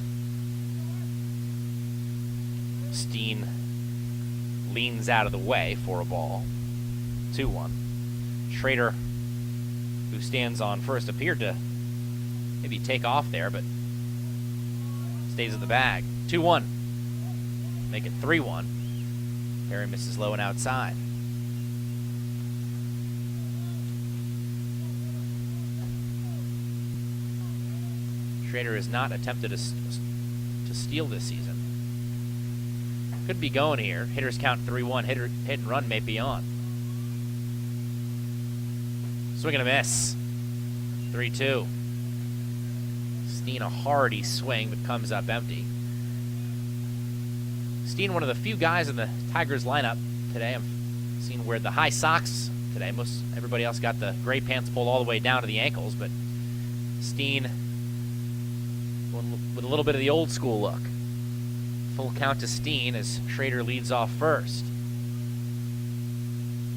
Steen leans out of the way for a ball. 2-1. Schrader, who stands on first, appeared to maybe take off there, but stays at the bag. 2-1. Make it 3-1. Perry misses low and outside. Schrader has not attempted to steal this season. Could be going here. Hitters count 3-1. Hit and run may be on. Swing and a miss. 3-2. Steen a hardy swing, but comes up empty. Steen, one of the few guys in the Tigers lineup today. I've seen wear the high socks today. Everybody else got the gray pants pulled all the way down to the ankles, but Steen with a little bit of the old school look. Full count to Steen as Schrader leads off first.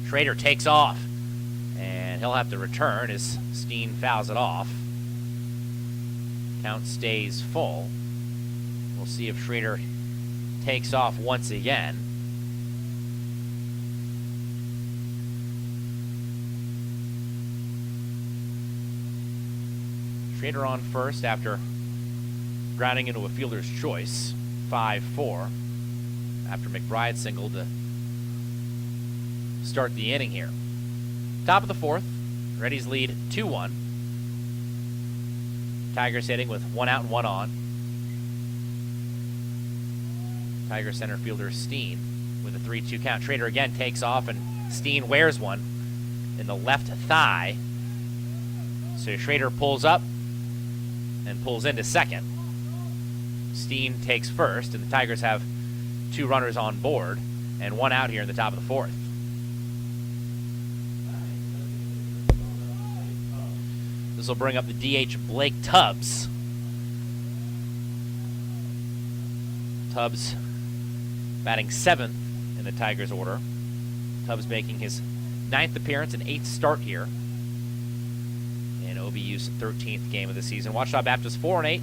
Schrader takes off, and he'll have to return as Steen fouls it off. Count stays full. We'll see if Schrader takes off once again. Schrader on first after grounding into a fielder's choice. 5-4 after McBride singled to start the inning here. Top of the fourth, Reddies lead 2-1. Tigers hitting with 1 out and 1 on. Tiger center fielder Steen with a 3-2 count. Schrader again takes off, and Steen wears one in the left thigh. So Schrader pulls up and pulls into second. Steen takes first, and the Tigers have 2 runners on board and 1 out here in the top of the fourth. This will bring up the DH Blake Tubbs. Tubbs batting 7th in the Tigers order. Tubbs making his 9th appearance and 8th start here in OBU's 13th game of the season. Ouachita Baptist 4-8,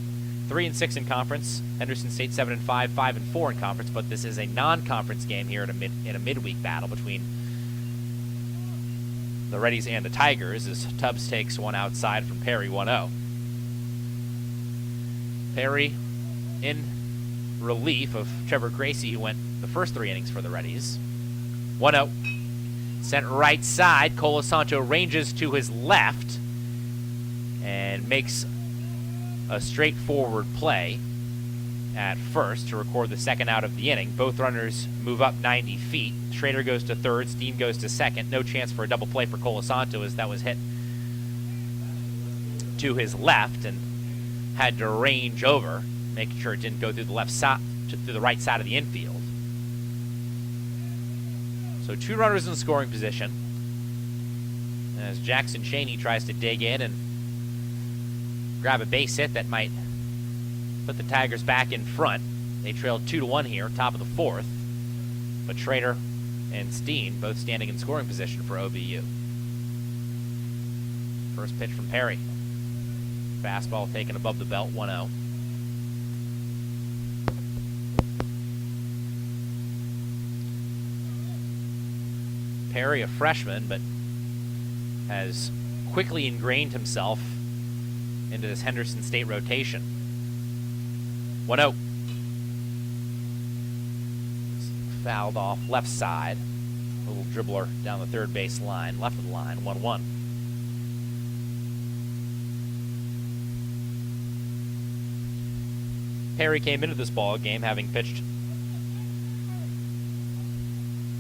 3-6 in conference. Henderson State 7-5, 5-4 in conference. But this is a non-conference game here in a midweek battle between the Reddies and the Tigers, as Tubbs takes one outside from Perry 1-0. Perry in relief of Trevor Gracie, who went the first 3 innings for the Reddies. 1-0. Sent right side. Colasanto ranges to his left and makes a straightforward play at first to record the second out of the inning. Both runners move up 90 feet. Schrader goes to third. Steen goes to second. No chance for a double play for Colasanto, as that was hit to his left and had to range over, making sure it didn't go through the left side, through the right side of the infield. So 2 runners in scoring position as Jackson Cheney tries to dig in and grab a base hit that might put the Tigers back in front. They trailed 2-1 here, top of the 4th. But Schrader and Steen both standing in scoring position for OBU. First pitch from Perry. Fastball taken above the belt, 1-0. Perry, a freshman, but has quickly ingrained himself into this Henderson State rotation. 1-0. Fouled off left side. A little dribbler down the third base line, left of the line, 1-1. Perry came into this ball game having pitched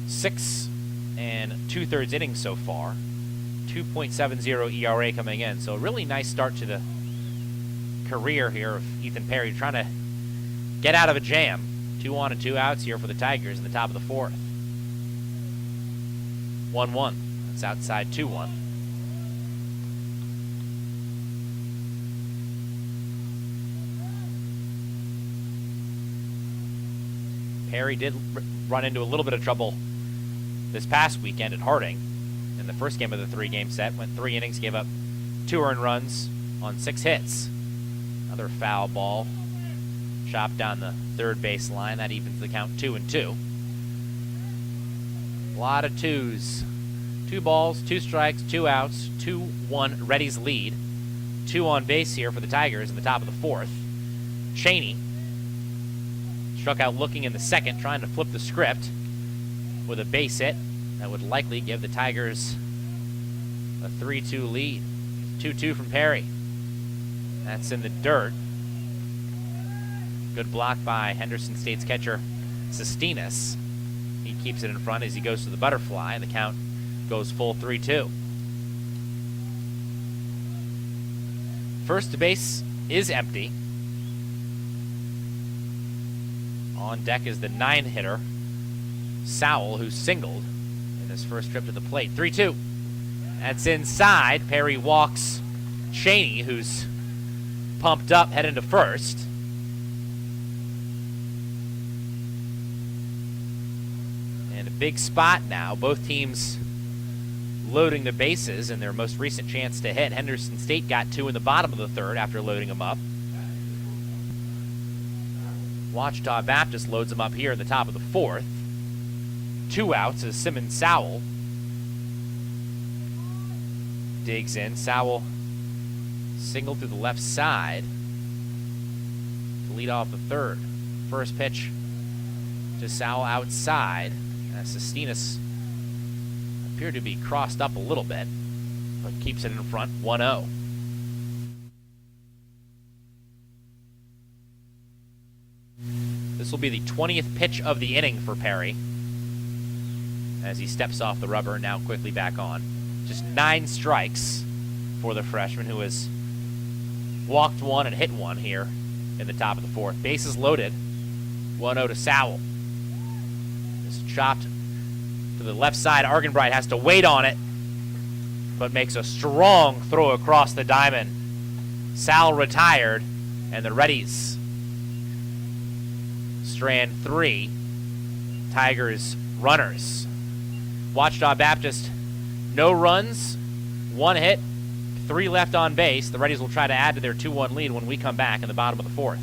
6 2/3 innings so far. 2.70 ERA coming in. So a really nice start to the career here of Ethan Perry, trying to get out of a jam. 2 on and 2 outs here for the Tigers in the top of the 4th. 1-1. That's outside 2-1. Perry did run into a little bit of trouble this past weekend at Harding. In the first game of the 3-game set, went 3 innings, gave up 2 earned runs on 6 hits. Another foul ball chopped down the third base line. That evens the count 2-2. A lot of 2s. 2 balls, 2 strikes, 2 outs, 2-1 Reddies lead. 2 on base here for the Tigers in the top of the 4th. Cheney struck out looking in the second, trying to flip the script with a base hit that would likely give the Tigers a 3-2 lead. 2-2 from Perry. That's in the dirt. Good block by Henderson State's catcher, Sestinas. He keeps it in front as he goes to the butterfly, and the count goes full 3-2. First base is empty. On deck is the 9-hitter, Sowell, who singled in his first trip to the plate. 3-2. That's inside. Perry walks Cheney, who's pumped up, heading to first. And a big spot now. Both teams loading the bases in their most recent chance to hit. Henderson State got 2 in the bottom of the 3rd after loading them up. Ouachita Baptist loads them up here in the top of the 4th. 2 outs as Simmons Sowell digs in. Sowell singled through the left side to lead off the 3rd. First pitch to Sowell outside. Sestinas appeared to be crossed up a little bit, but keeps it in front, 1-0. This will be the 20th pitch of the inning for Perry as he steps off the rubber, now quickly back on. Just 9 strikes for the freshman, who has walked 1 and hit 1 here in the top of the 4th. Bases loaded, 1-0 to Sowell. This chopped to the left side. Argenbright has to wait on it, but makes a strong throw across the diamond. Sowell retired, and the Reddies Strand 3. Tigers runners. Ouachita Baptist, no runs, 1 hit, 3 left on base. The Reddies will try to add to their 2-1 lead when we come back in the bottom of the 4th.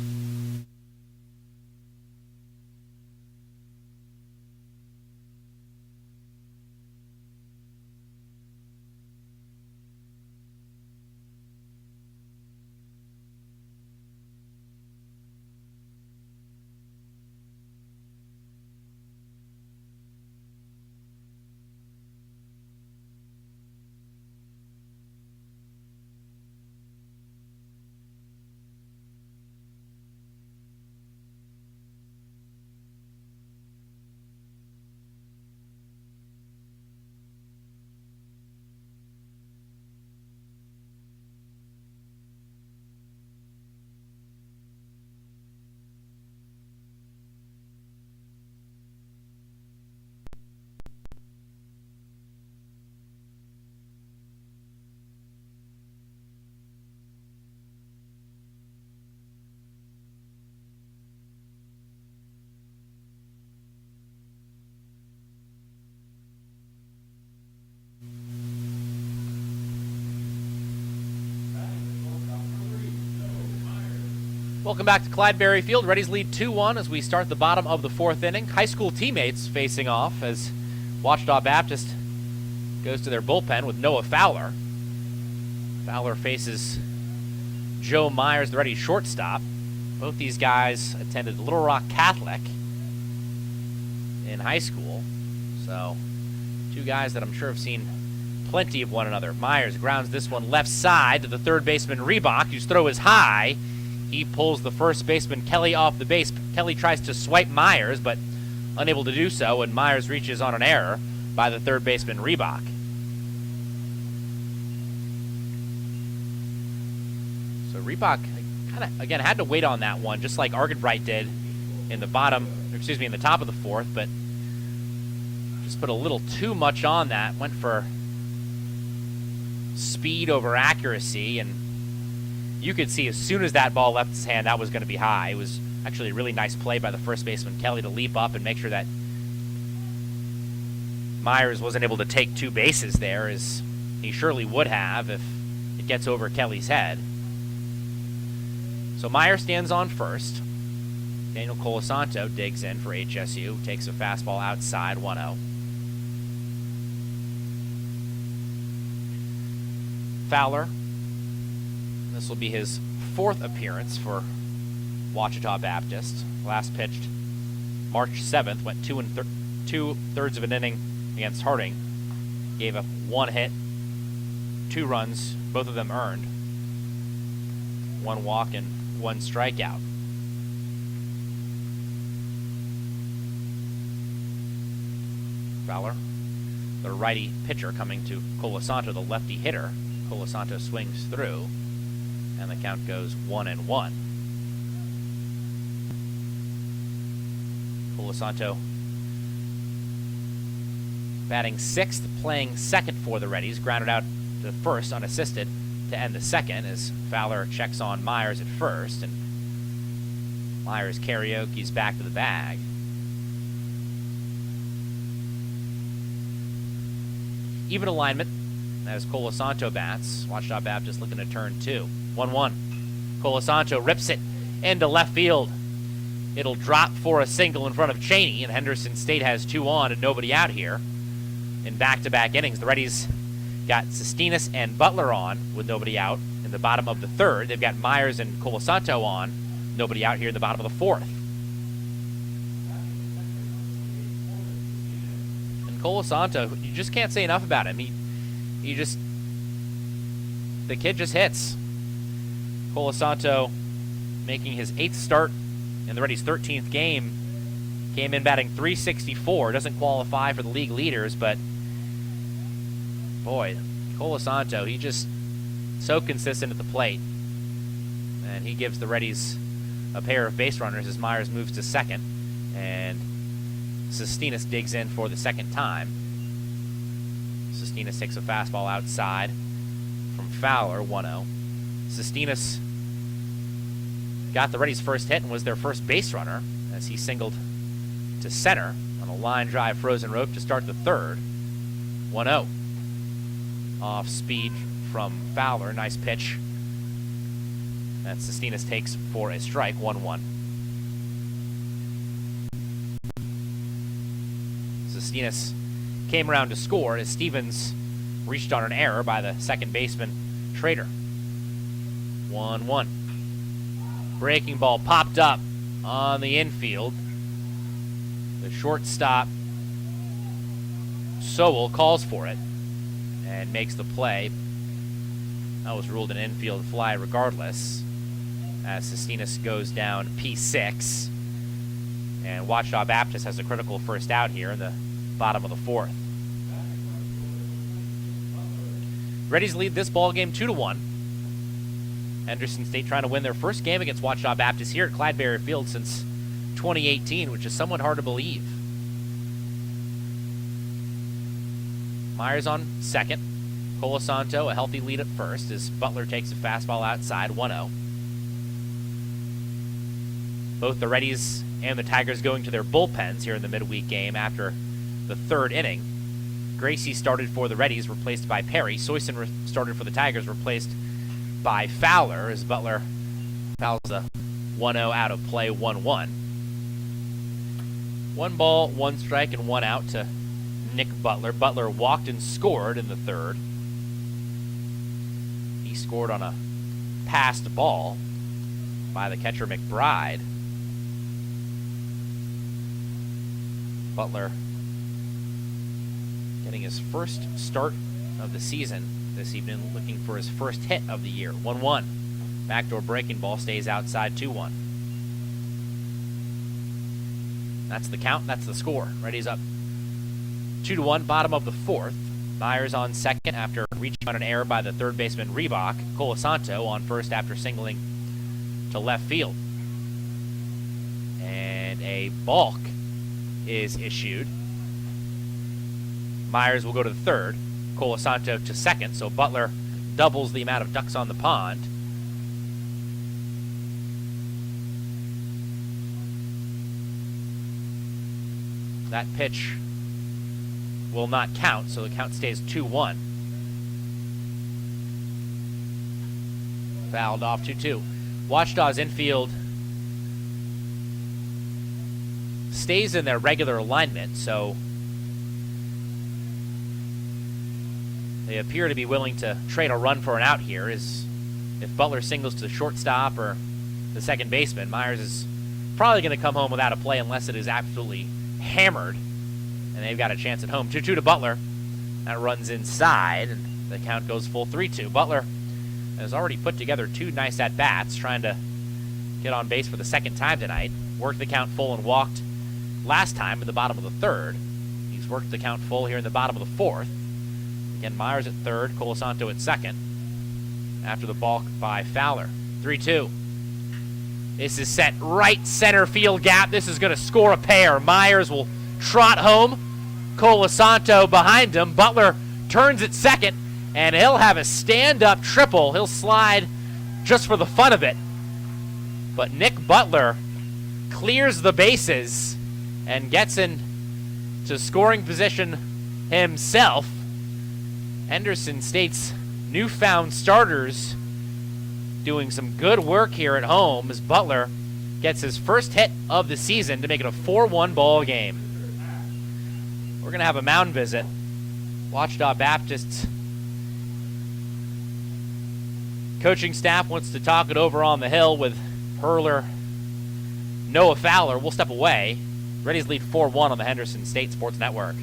Welcome back to Clydeberry Field. Reddies lead 2-1 as we start the bottom of the 4th inning. High school teammates facing off as Ouachita Baptist goes to their bullpen with Noah Fowler. Fowler faces Joe Myers, the Reddies shortstop. Both these guys attended Little Rock Catholic in high school. So, 2 guys that I'm sure have seen plenty of one another. Myers grounds this one left side to the third baseman Reebok, whose throw is high. He pulls the first baseman Kelly off the base. Kelly tries to swipe Myers, but unable to do so, and Myers reaches on an error by the third baseman Reebok. So Reebok kind of, again, had to wait on that one, just like Argenbright did in the in the top of the 4th, but just put a little too much on that. Went for speed over accuracy, and you could see as soon as that ball left his hand, that was going to be high. It was actually a really nice play by the first baseman Kelly to leap up and make sure that Myers wasn't able to take 2 bases there, as he surely would have if it gets over Kelly's head. So Myers stands on first. Daniel Colasanto digs in for HSU, takes a fastball outside, 1-0. Fowler. This will be his 4th appearance for Ouachita Baptist. Last pitched March 7th, went 2 2/3 of an inning against Harding. Gave up 1 hit, 2 runs, both of them earned. 1 walk and 1 strikeout. Fowler, the righty pitcher, coming to Colasanto, the lefty hitter. Colasanto swings through, and the count goes 1-1. Colasanto batting 6th, playing second for the Reddies. Grounded out to first unassisted to end the second as Fowler checks on Myers at first, and Myers karaoke's back to the bag. Even alignment as Colasanto bats. Ouachita Baptist looking to turn 2. 1-1. Colasanto rips it into left field. It'll drop for a single in front of Cheney, and Henderson State has 2 on and nobody out here. In back-to-back innings, the Reddies got Sestinas and Butler on with nobody out in the bottom of the 3rd. They've got Myers and Colasanto on, nobody out here in the bottom of the 4th. And Colasanto, you just can't say enough about him. The kid just hits. Colasanto making his 8th start in the Reddies' 13th game. Came in batting .364. Doesn't qualify for the league leaders, but boy, Colasanto, he just so consistent at the plate. And he gives the Reddies a pair of base runners as Myers moves to second. And Sestinas digs in for the second time. Sestinas takes a fastball outside from Fowler, 1-0. Sestinas got the Reddies' first hit and was their first base runner as he singled to center on a line drive frozen rope to start the third. 1-0. Off speed from Fowler. Nice pitch that Sestinas takes for a strike. 1-1. Sestinas came around to score as Stevens reached on an error by the second baseman, Trader. 1-1. Breaking ball popped up on the infield. The shortstop, Sowell, calls for it and makes the play. That was ruled an infield fly regardless, as Sestinas goes down P6. And Ouachita Baptist has a critical first out here in the bottom of the fourth. Reddies lead this ball game 2-1. Henderson State trying to win their first game against Ouachita Baptist here at Clydeberry Field since 2018, which is somewhat hard to believe. Myers on second. Colasanto a healthy lead at first as Butler takes a fastball outside. 1-0. Both the Reddies and the Tigers going to their bullpens here in the midweek game after the third inning. Gracie started for the Reddies, replaced by Perry. Soyson started for the Tigers, replaced by Fowler, as Butler fouls a 1-0 out of play. 1-1. 1 ball, 1 strike, and 1 out to Nick Butler. Butler walked and scored in the third. He scored on a passed ball by the catcher McBride. Butler getting his first start of the season this evening, looking for his first hit of the year. 1-1. Backdoor breaking ball stays outside. 2-1. That's the count. That's the score. Reddies up 2-1, bottom of the fourth. Myers on second after reaching on an error by the third baseman Reebok. Colasanto on first after singling to left field. And a balk is issued. Myers will go to the third. Colasanto to second, so Butler doubles the amount of ducks on the pond. That pitch will not count, so the count stays 2-1. Fouled off 2-2. Ouachita's infield stays in their regular alignment, so they appear to be willing to trade a run for an out here. As if Butler singles to the shortstop or the second baseman, Myers is probably going to come home without a play unless it is absolutely hammered, and they've got a chance at home. 2-2 to Butler. That runs inside, and the count goes full. 3-2. Butler has already put together 2 nice at-bats, trying to get on base for the second time tonight. Worked the count full and walked last time in the bottom of the third. He's worked the count full here in the bottom of the fourth. Again, Myers at third, Colasanto at second after the balk by Fowler. 3-2. This is set right center field gap. This is going to score a pair. Myers will trot home. Colasanto behind him. Butler turns at second, and he'll have a stand-up triple. He'll slide just for the fun of it. But Nick Butler clears the bases and gets into scoring position himself. Henderson State's newfound starters doing some good work here at home as Butler gets his first hit of the season to make it a 4-1 ball game. We're going to have a mound visit. Ouachita Baptist's coaching staff wants to talk it over on the hill with hurler Noah Fowler. We'll step away. Reddies lead 4-1 on the Henderson State Sports Network.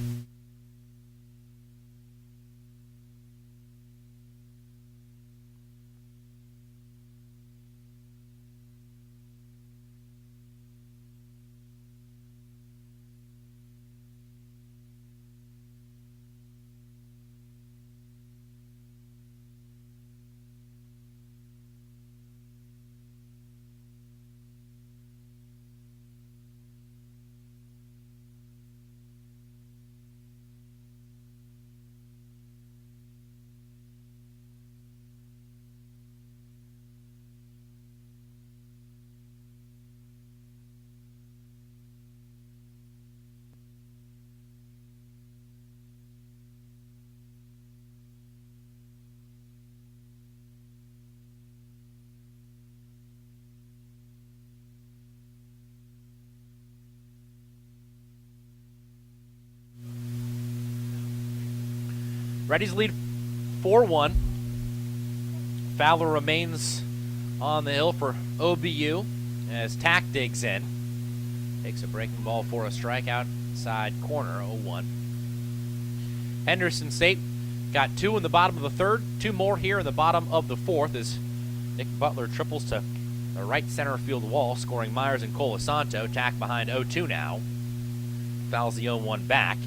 Reddies lead 4-1. Fowler remains on the hill for OBU as Tack digs in. Takes a breaking ball for a strikeout, side corner, 0-1. Henderson State got 2 in the bottom of the third, 2 more here in the bottom of the fourth as Nick Butler triples to the right center field wall, scoring Myers and Colasanto. Tack behind 0-2 now. Fouls the 0-1 back.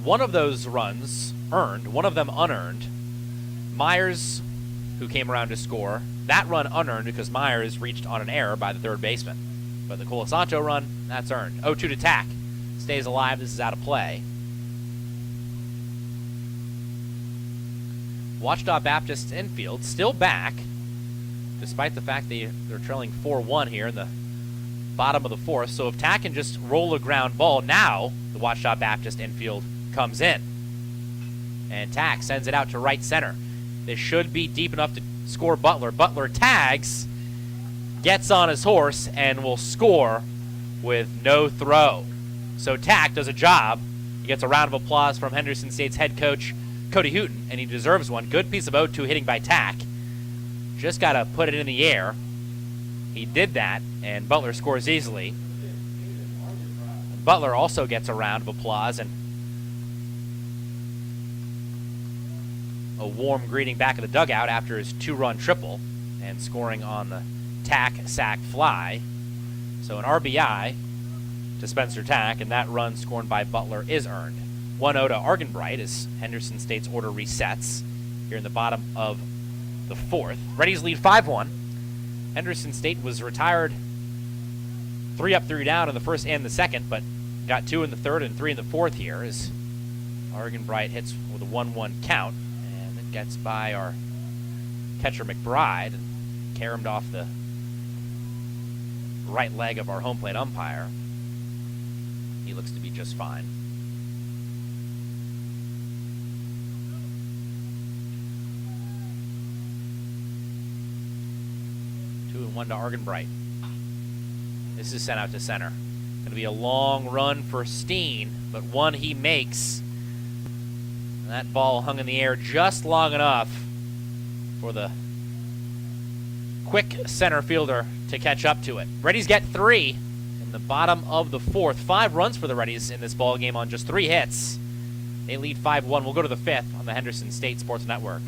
One of those runs earned, one of them unearned. Myers, who came around to score, that run unearned because Myers reached on an error by the third baseman. But the Colasanto run, that's earned. 0-2 to Tack. Stays alive. This is out of play. Ouachita Baptist infield still back, despite the fact they're trailing 4-1 here in the bottom of the fourth. So if Tack can just roll a ground ball, now the Ouachita Baptist infield comes in. And Tack sends it out to right center. This should be deep enough to score Butler. Butler tags, gets on his horse, and will score with no throw. So Tack does a job. He gets a round of applause from Henderson State's head coach, Cody Hooten, and he deserves one. Good piece of 0-2 hitting by Tack. Just got to put it in the air. He did that, and Butler scores easily. Butler also gets a round of applause and a warm greeting back of the dugout after his 2-run triple and scoring on the Tack sac fly. So an RBI to Spencer Tack, and that run scored by Butler is earned. 1-0 to Argenbright as Henderson State's order resets here in the bottom of the fourth. Reddies lead 5-1. Henderson State was retired 3 up, 3 down in the first and the second, but got 2 in the third and 3 in the fourth here as Argenbright hits with a 1-1 count, and it gets by our catcher McBride and caromed off the right leg of our home plate umpire. He looks to be just fine. 2-1 to Argenbright. This is sent out to center. Going to be a long run for Steen, but one he makes. And that ball hung in the air just long enough for the quick center fielder to catch up to it. Reddies get 3 in the bottom of the fourth. 5 runs for the Reddies in this ball game on just 3 hits. They lead 5-1. We'll go to the 5th on the Henderson State Sports Network.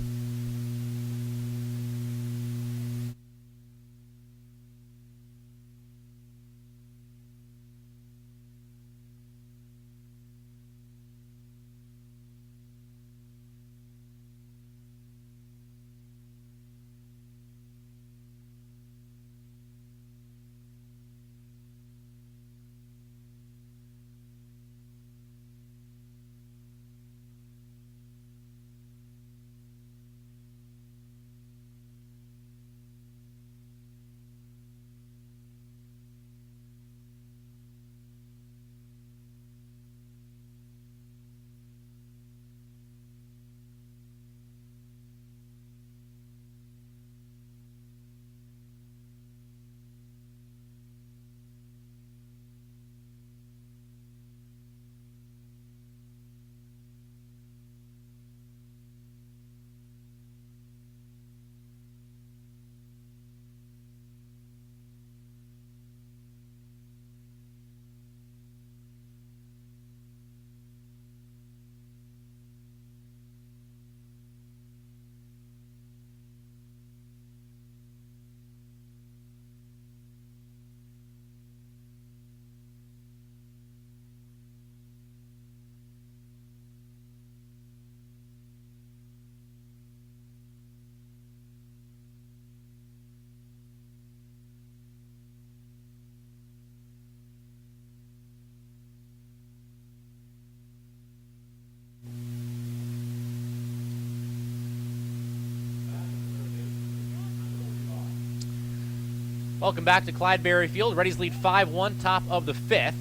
Welcome back to Clyde-Berry Field. Reddies lead 5-1, top of the 5th.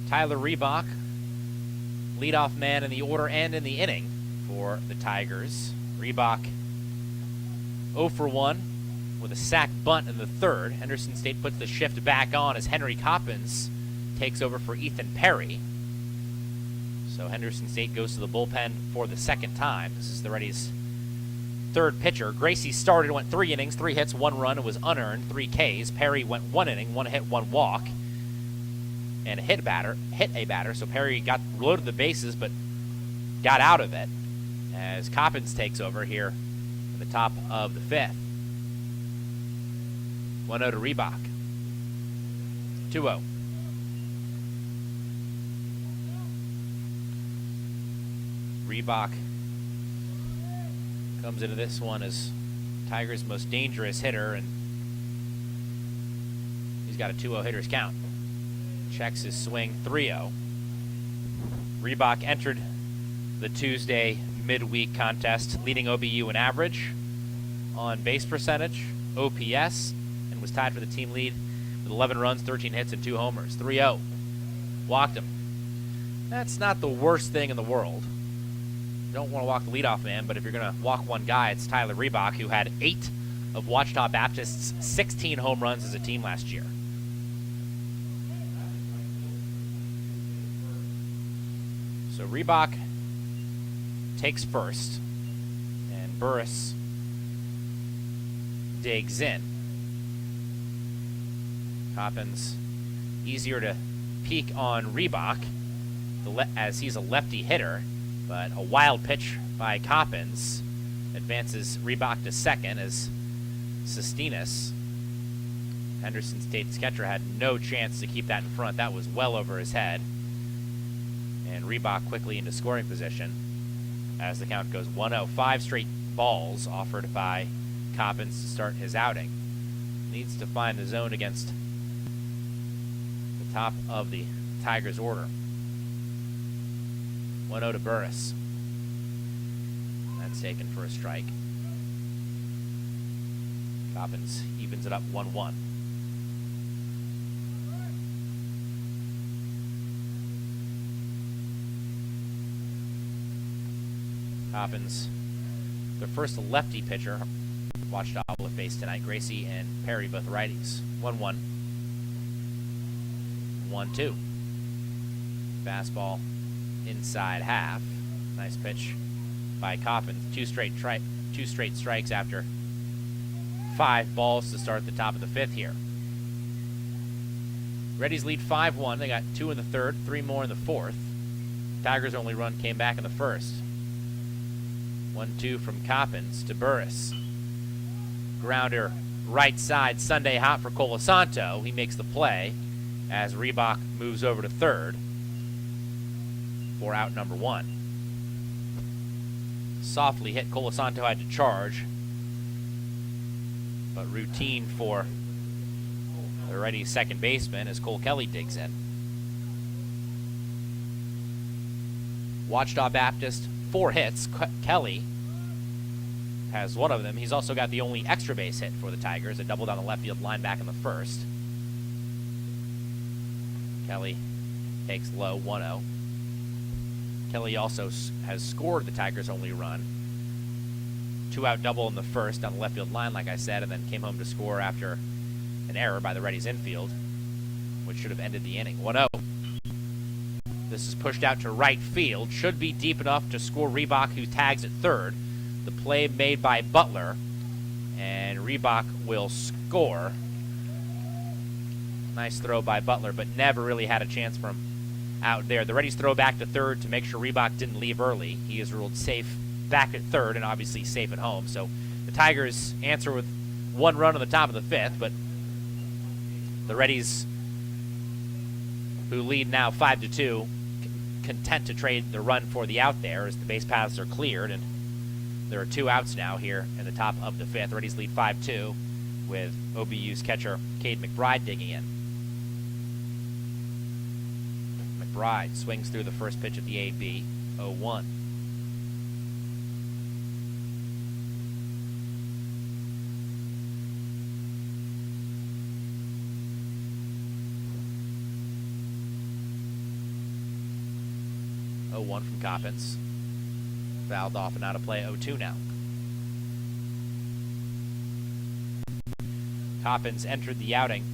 Tyler Reebok, leadoff man in the order and in the inning for the Tigers. Reebok 0 for 1 with a sac bunt in the third. Henderson State puts the shift back on as Henry Coppins takes over for Ethan Perry. So Henderson State goes to the bullpen for the second time. This is the Reddies' third pitcher. Gracie started, went 3 innings, 3 hits, 1 run. It was unearned, 3 Ks. Perry went 1 inning, 1 hit, 1 walk, and hit a batter. So Perry loaded the bases, but got out of it as Coppins takes over here at the top of the 5th. 1-0 to Reebok. 2-0. Reebok comes into this one as Tigers' most dangerous hitter, and he's got a 2-0 hitter's count. Checks his swing, 3-0. Reebok entered the Tuesday midweek contest leading OBU in average, on base percentage, OPS, and was tied for the team lead with 11 runs, 13 hits, and 2 homers. 3-0. Walked him. That's not the worst thing in the world. You don't want to walk the leadoff man, but if you're going to walk one guy, it's Tyler Reebok, who had 8 of Ouachita Baptist's 16 home runs as a team last year. So Reebok takes first, and Burris digs in. Coppins easier to peak on Reebok as he's a lefty hitter, but a wild pitch by Coppins advances Reebok to second as Sestinas, Henderson State's catcher, had no chance to keep that in front. That was well over his head. And Reebok quickly into scoring position as the count goes 1-0. 5 straight balls offered by Coppins to start his outing. Needs to find the zone against the top of the Tigers order. 1-0 to Burris. That's taken for a strike. Coppins evens it up 1-1. Coppins, their first lefty pitcher, Ouachita will face tonight. Gracie and Perry, both righties. 1-1. 1-2. Fastball inside half. Nice pitch by Coppins. Two straight strikes after 5 balls to start the top of the 5th here. Reddies lead 5-1. They got 2 in the 3rd, 3 more in the 4th. Tigers' only run came back in the 1st. 1-2 from Coppins to Burris. Grounder right side, Sunday hot for Colasanto. He makes the play as Reebok moves over to 3rd for out number 1. Softly hit, Colasanto had to charge, but routine for the Reddies' second baseman as Cole Kelly digs in. Ouachita Baptist, 4 hits. Kelly has 1 of them. He's also got the only extra base hit for the Tigers, a double down the left field line back in the 1st. Kelly takes low, 1-0. Kelly also has scored the Tigers' only run. 2-out double in the 1st down the left field line, like I said, and then came home to score after an error by the Reddies infield, which should have ended the inning. 1-0. This is pushed out to right field. Should be deep enough to score Reebok, who tags at 3rd. The play made by Butler, and Reebok will score. Nice throw by Butler, but never really had a chance from out there. The Reddies throw back to 3rd to make sure Reebok didn't leave early. He is ruled safe back at 3rd and obviously safe at home. So the Tigers answer with 1 run on the top of the 5th, but the Reddies, who lead now 5-2, content to trade the run for the out there as the base paths are cleared, and there are 2 outs now here in the top of the 5th. Reddies lead 5-2 with OBU's catcher Cade McBride digging in. McBride swings through the first pitch at the AB, 0-1. One from Coppins. Fouled off and out of play, 0-2 now. Coppins entered the outing.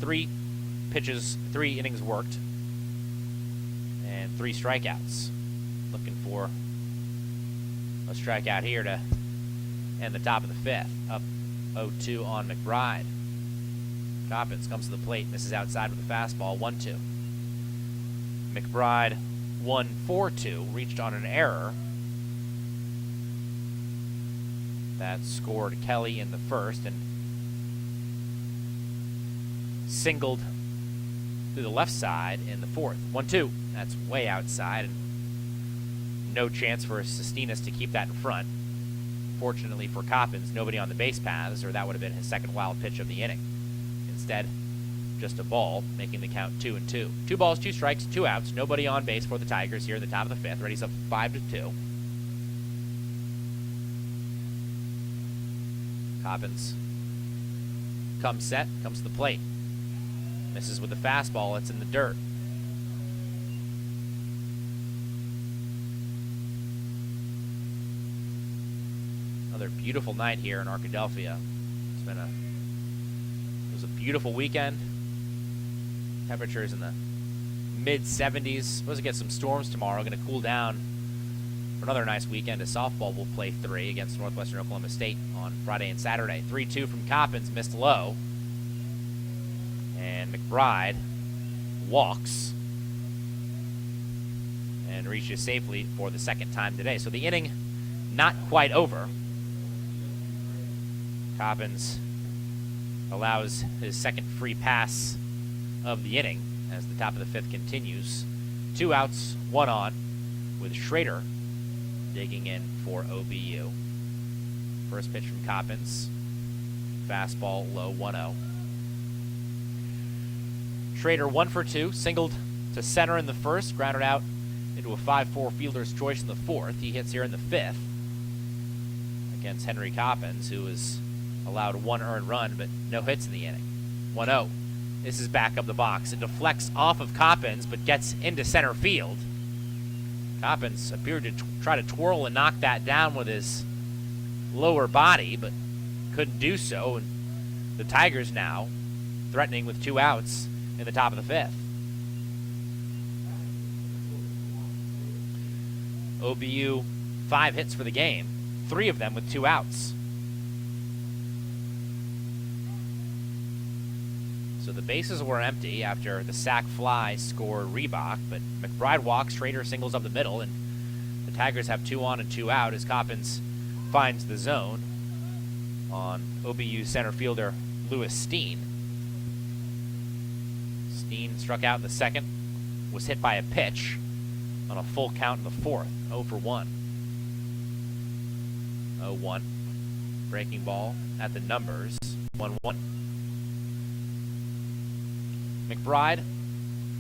3 pitches, 3 innings worked. and 3 strikeouts. Looking for a strikeout here to end the top of the 5th. Up 0-2 on McBride. Coppins comes to the plate, misses outside with a fastball, 1-2. McBride 1-4-2, reached on an error. That scored Kelly in the first and singled through the left side in the 4th. 1-2. That's way outside. No chance for Sestinas to keep that in front. Fortunately for Coppins, nobody on the base paths, or that would have been his second wild pitch of the inning. Instead, just a ball, making the count 2-2. 2 balls, 2 strikes, 2 outs. Nobody on base for the Tigers here in the top of the 5th. Reddies up 5-2. Coppins comes set, comes to the plate. Misses with the fastball. It's in the dirt. Another beautiful night here in Arkadelphia. It was a beautiful weekend. Temperatures in the mid-70s. Supposed to get some storms tomorrow. Going to cool down for another nice weekend as softball will play 3 against Northwestern Oklahoma State on Friday and Saturday. 3-2 from Coppins, missed low. And McBride walks and reaches safely for the second time today. So the inning not quite over. Coppins allows his second free pass of the inning as the top of the 5th continues. 2 outs, 1 on, with Schrader digging in for OBU. First pitch from Coppins. Fastball low, 1-0. Schrader 1 for 2, singled to center in the first, grounded out into a 5-4 fielder's choice in the 4th. He hits here in the 5th against Henry Coppins, who was allowed 1 earned run, but no hits in the inning. 1-0. This is back up the box. It deflects off of Coppins, but gets into center field. Coppins appeared to try to twirl and knock that down with his lower body, but couldn't do so. And the Tigers now threatening with 2 outs in the top of the 5th. OBU 5 hits for the game, 3 of them with 2 outs. So the bases were empty after the sac fly scored Reebok, but McBride walks, Schrader singles up the middle, and the Tigers have 2 on and 2 out as Coppins finds the zone on OBU center fielder Lewis Steen. Steen struck out in the 2nd, was hit by a pitch on a full count in the 4th, 0 for 1. 0-1. Breaking ball at the numbers, 1-1. McBride,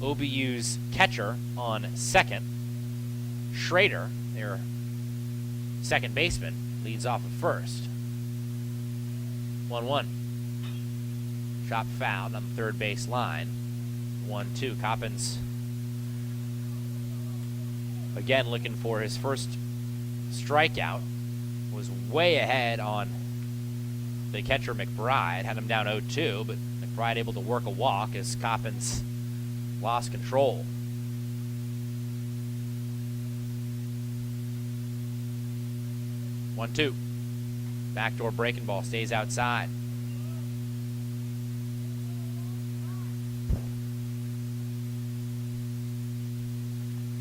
OBU's catcher, on 2nd. Schrader, their second baseman, leads off at 1st. 1-1. Chop fouled on the 3rd base line. 1-2. Coppins again looking for his first strikeout. Was way ahead on the catcher McBride. Had him down 0-2, but McBride able to work a walk as Coppins lost control. One, 2. Backdoor breaking ball stays outside.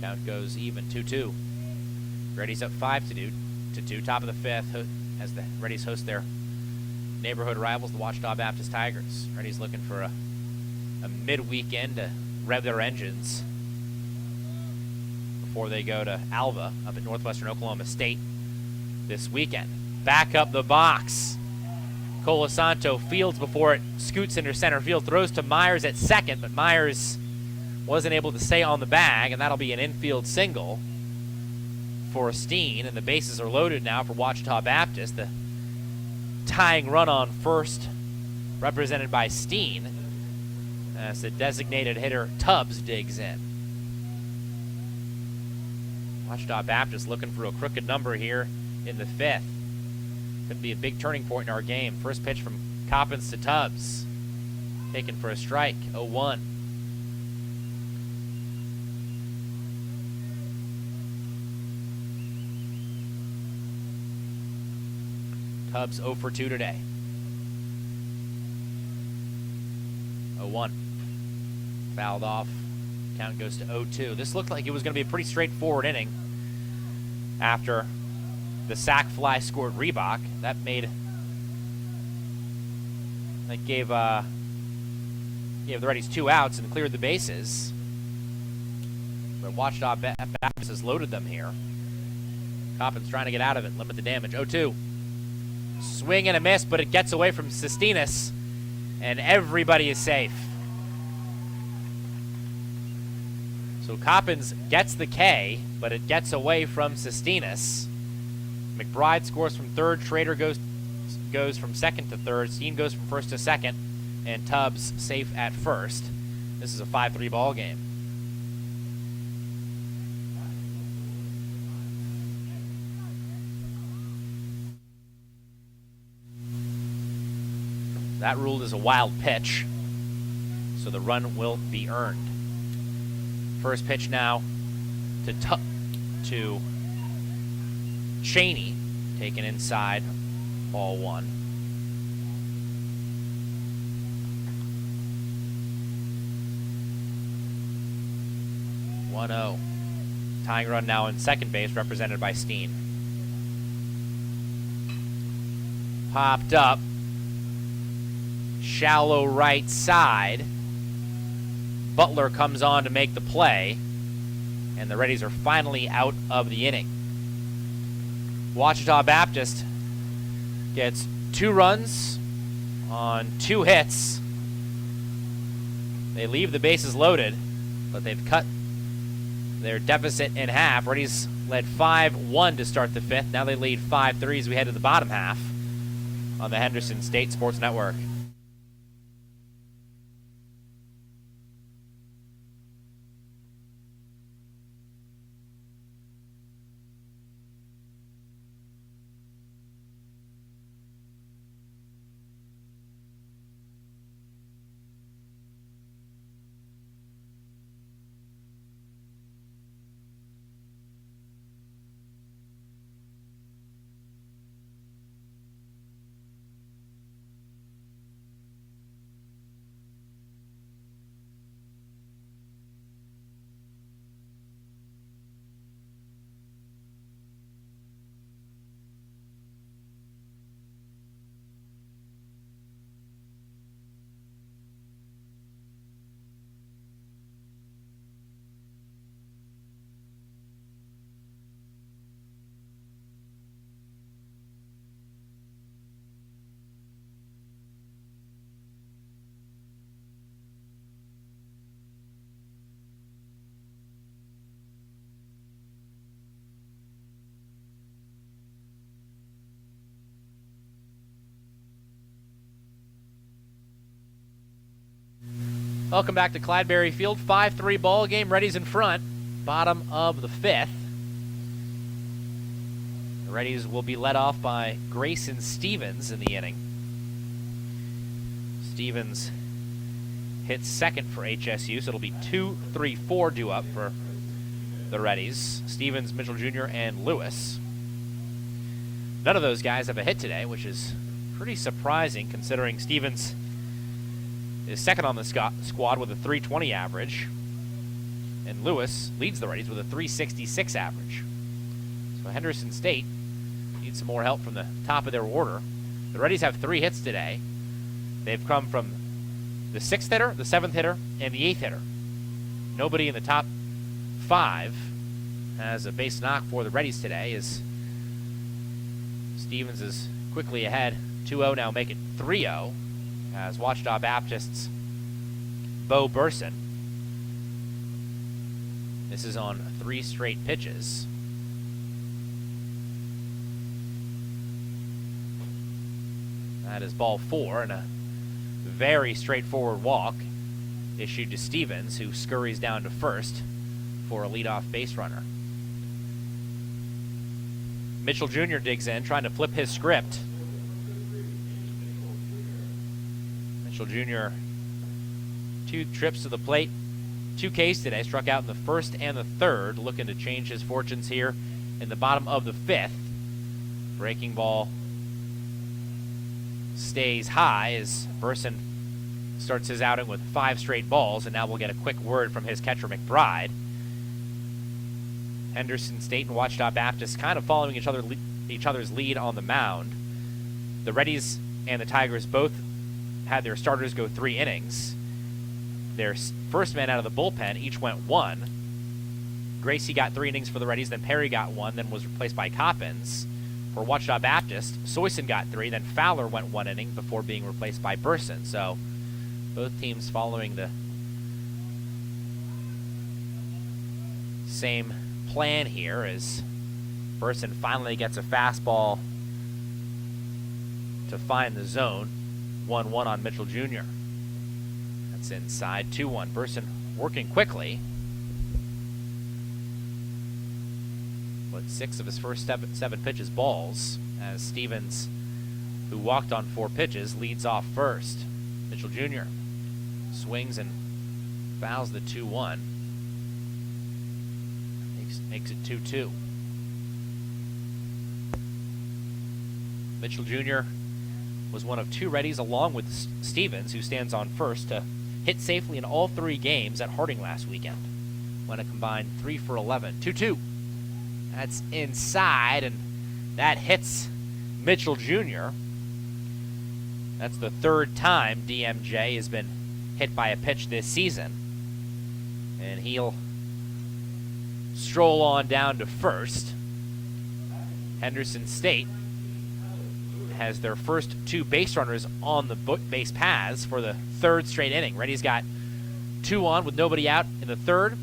Count goes even, 2-2. Reddies up 5-2, top of the 5th, as the Reddies host their neighborhood rivals, the Ouachita Baptist Tigers. Reddies looking for a mid-weekend to rev their engines before they go to Alva up at Northwestern Oklahoma State this weekend. Back up the box. Colasanto fields before it scoots into center field, throws to Myers at 2nd, but Myers wasn't able to stay on the bag, and that'll be an infield single for Steen, and the bases are loaded now for Ouachita Baptist. The tying run on 1st, represented by Steen, as the designated hitter Tubbs digs in. Ouachita Baptist looking for a crooked number here in the 5th. Could be a big turning point in our game. First pitch from Coppins to Tubbs, taken for a strike, 0-1. Cubs 0 for 2 today. 0-1. Fouled off. Count goes to 0-2. This looked like it was going to be a pretty straightforward inning after the sac fly scored Reebok. That gave the Reddies 2 outs and cleared the bases. But Ouachita Baptist has loaded them here. Coppin's trying to get out of it, limit the damage. 0-2. Swing and a miss, but it gets away from Sestinas, and everybody is safe. So Coppins gets the K, but it gets away from Sestinas. McBride scores from third. Schrader goes from second to third. Steen goes from first to second, and Tubbs safe at first. This is a 5-3 ball game. That ruled as a wild pitch, so the run will be earned. First pitch now to Cheney, taken inside, ball 1. (1-0). Tying run now in second base, represented by Steen. Popped up. Shallow right side. Butler comes on to make the play, and the Reddies are finally out of the inning. Ouachita Baptist gets 2 runs on 2 hits. They leave the bases loaded, but they've cut their deficit in half. Reddies led 5-1 to start the 5th. Now they lead 5-3 as we head to the bottom half on the Henderson State Sports Network. Welcome back to Clydeberry Field. 5-3 ball game. Reddies in front. Bottom of the 5th. The Reddies will be led off by Grayson Stevens in the inning. Stevens hits second for HSU, so it'll be 2-3-4 due up for the Reddies. Stevens, Mitchell Jr., and Lewis. None of those guys have a hit today, which is pretty surprising considering Stevens is second on the squad with a .320 average, and Lewis leads the Reddies with a .366 average. So Henderson State needs some more help from the top of their order. The Reddies have 3 hits today. They've come from the 6th hitter, the 7th hitter, and the 8th hitter. Nobody in the top 5 has a base knock for the Reddies today, as Stevens is quickly ahead. 2-0 now, make it 3-0. As Ouachita Baptist's Bo Burson. This is on 3 straight pitches. That is ball 4, and a very straightforward walk issued to Stevens, who scurries down to first for a leadoff base runner. Mitchell Jr. digs in, trying to flip his script. Mitchell Jr., 2 trips to the plate, 2 Ks today, struck out in the 1st and the 3rd, looking to change his fortunes here in the bottom of the 5th. Breaking ball stays high as Burson starts his outing with 5 straight balls, and now we'll get a quick word from his catcher, McBride. Henderson State and Ouachita Baptist kind of following each other's lead on the mound. The Reddies and the Tigers both had their starters go 3 innings. Their first man out of the bullpen each went 1. Gracie got 3 innings for the Reddies, then Perry got 1, then was replaced by Coppins. For Ouachita Baptist, Soyson got 3, then Fowler went 1 inning before being replaced by Burson. So both teams following the same plan here as Burson finally gets a fastball to find the zone. 1-1 on Mitchell Jr. That's inside. 2-1. Burson working quickly. But 6 of his first 7 pitches balls, as Stevens, who walked on 4 pitches, leads off first. Mitchell Jr. swings and fouls the 2-1. Makes it 2-2. Mitchell Jr. was one of 2 Reddies along with Stevens, who stands on first, to hit safely in all 3 games at Harding last weekend. Went a combined 3 for 11. 2-2. That's inside, and that hits Mitchell Jr. That's the 3rd time DMJ has been hit by a pitch this season. And he'll stroll on down to first. Henderson State has their first 2 base runners on the base paths for the 3rd straight inning. Reddy's got 2 on with nobody out in the 3rd,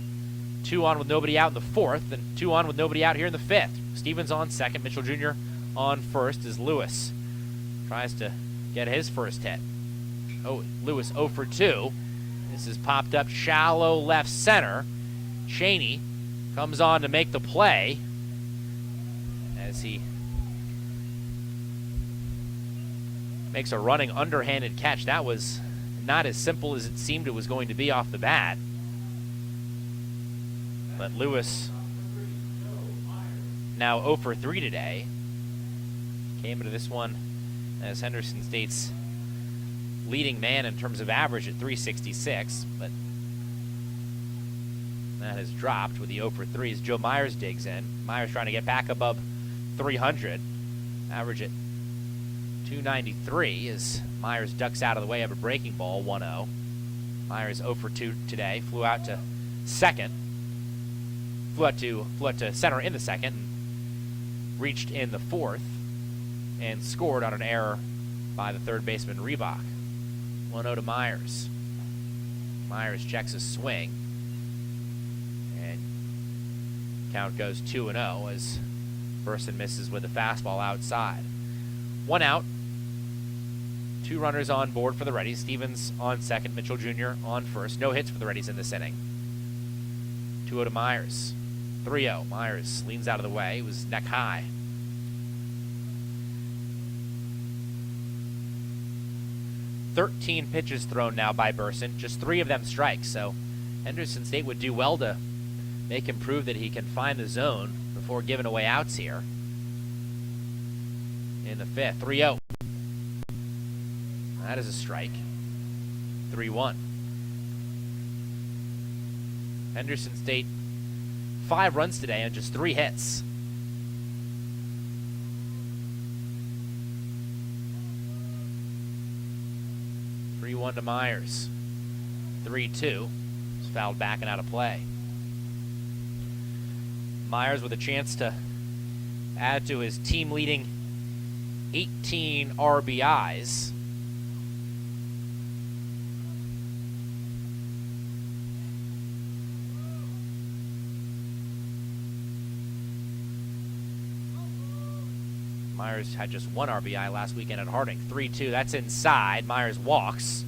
2 on with nobody out in the 4th, and 2 on with nobody out here in the 5th. Stevens on second, Mitchell Jr. on first as Lewis tries to get his first hit. Oh, Lewis 0 for 2. This is popped up shallow left center. Cheney comes on to make the play as he makes a running underhanded catch. That was not as simple as it seemed it was going to be off the bat. But Lewis, now 0 for 3 today, came into this one as Henderson State's leading man in terms of average at 366, but that has dropped with the 0 for 3 as Joe Myers digs in. Myers trying to get back above 300, average at 293 as Myers ducks out of the way of a breaking ball. 1-0. Myers 0 for 2 today, flew out to second, flew out to center in the second, and reached in the 4th, and scored on an error by the 3rd baseman Reebok. 1-0 to Myers. Myers checks a swing, and count goes 2-0 as Burson misses with a fastball outside. 1 out, 2 runners on board for the Reddies. Stevens on second, Mitchell Jr. on first. No hits for the Reddies in this inning. 2-0 to Myers. 3-0. Myers leans out of the way. He was neck high. "13 pitches thrown now by Burson, just 3 of them strikes, so Henderson State would do well to make him prove that he can find the zone before giving away outs here. In the 5th, 3-0. That is a strike. 3-1. Henderson State, 5 runs today on just 3 hits. "3-1 to Myers. 3-2. It's fouled back and out of play. Myers with a chance to add to his team-leading 18 RBIs. Myers had just 1 RBI last weekend at Harding. 3-2, that's inside. Myers walks,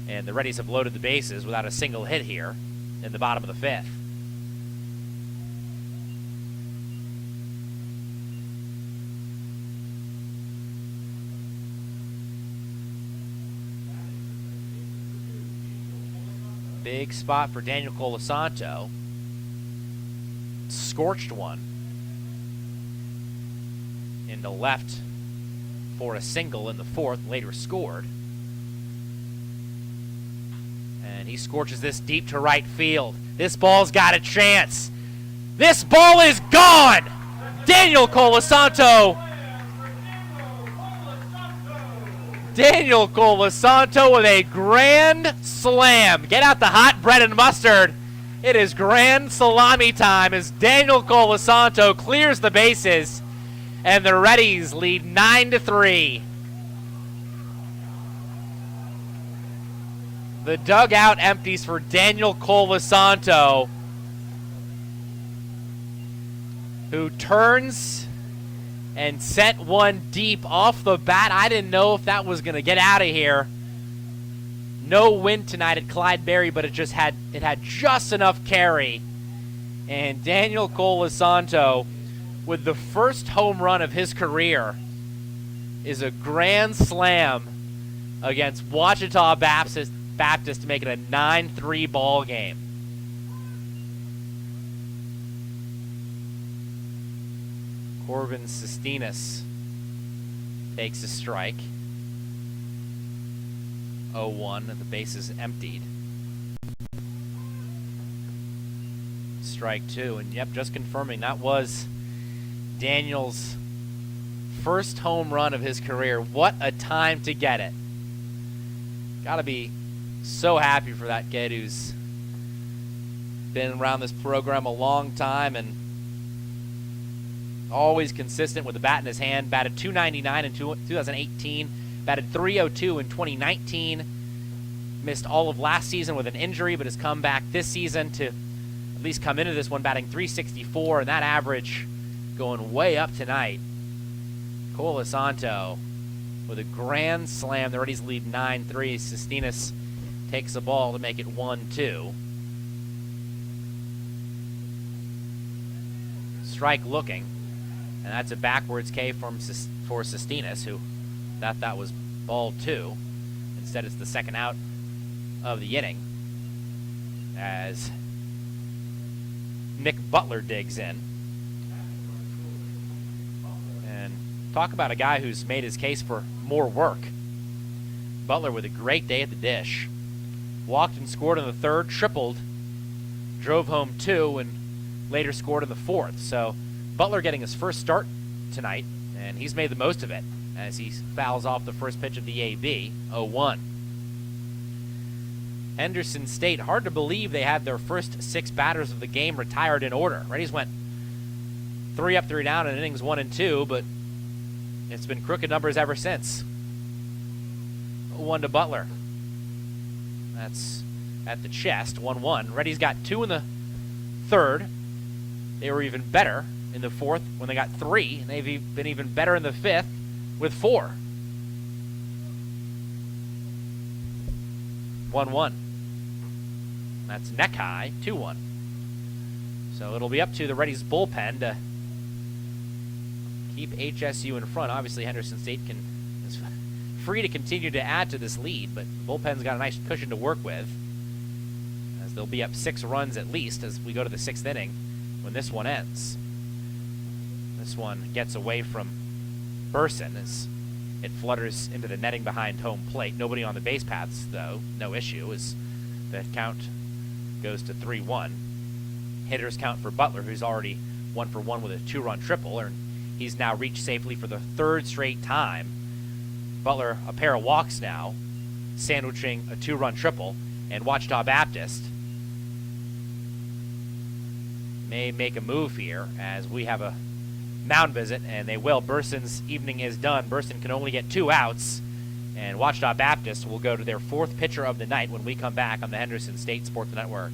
and the Reddies have loaded the bases without a single hit here in the bottom of the 5th. Big spot for Daniel Colasanto. Scorched one into left for a single in the fourth, later scored. And he scorches this deep to right field. This ball's got a chance. This ball is gone! Daniel Colasanto. Daniel Colasanto with a grand slam. Get out the hot bread and mustard. It is grand salami time as Daniel Colasanto clears the bases, and the Reddies lead 9-3. The dugout empties for Daniel Colasanto, who turns and sent one deep off the bat. I didn't know if that was going to get out of here. No wind tonight at Clydeberry, but it had just enough carry. And Daniel Colasanto, with the first home run of his career, is a grand slam against Ouachita Baptist to make it a 9-3 ball game. Corbin Sestinas takes a strike. 0-1, and the base is emptied. Strike two, and yep, just confirming that was Daniel's first home run of his career. What a time to get it. Gotta be so happy for that kid who's been around this program a long time and always consistent with the bat in his hand. Batted .299 in 2018, batted .302 in 2019. Missed all of last season with an injury, but has come back this season to at least come into this one batting .364, and that average going way up tonight. Colasanto with a grand slam. The Reddies lead 9-3. Sestinas takes the ball to make it 1-2. Strike looking, and that's a backwards K for Sestinas, who thought that was ball two. Instead, it's the second out of the inning as Nick Butler digs in. And talk about a guy who's made his case for more work. Butler with a great day at the dish. Walked and scored in the third, tripled, drove home two, and later scored in the fourth. So Butler getting his first start tonight, and he's made the most of it as he fouls off the first pitch of the AB, 0-1. Henderson State, hard to believe they had their first six batters of the game retired in order. Reddies went 3 up, 3 down in innings 1 and 2, but it's been crooked numbers ever since. 0-1 to Butler. That's at the chest, 1-1. Reddies got 2 in the third. They were even better in the fourth when they got 3, and they've been even better in the fifth with 4. 1-1. That's neck high, 2-1. So it'll be up to the Reddies bullpen to keep HSU in front. Obviously, Henderson State is free to continue to add to this lead, but the bullpen's got a nice cushion to work with, as they'll be up 6 runs at least as we go to the 6th inning when this one ends. This one gets away from Burson as it flutters into the netting behind home plate. Nobody on the base paths, though. No issue, as the count goes to 3-1. Hitters count for Butler, who's already 1 for 1 with a 2-run triple, and he's now reached safely for the 3rd straight time. Butler, a pair of walks now, sandwiching a 2-run triple, and Ouachita Baptist may make a move here as we have a mound visit, and they will. Burson's evening is done. Burson can only get 2 outs, and Ouachita Baptist will go to their 4th pitcher of the night when we come back on the Henderson State Sports Network.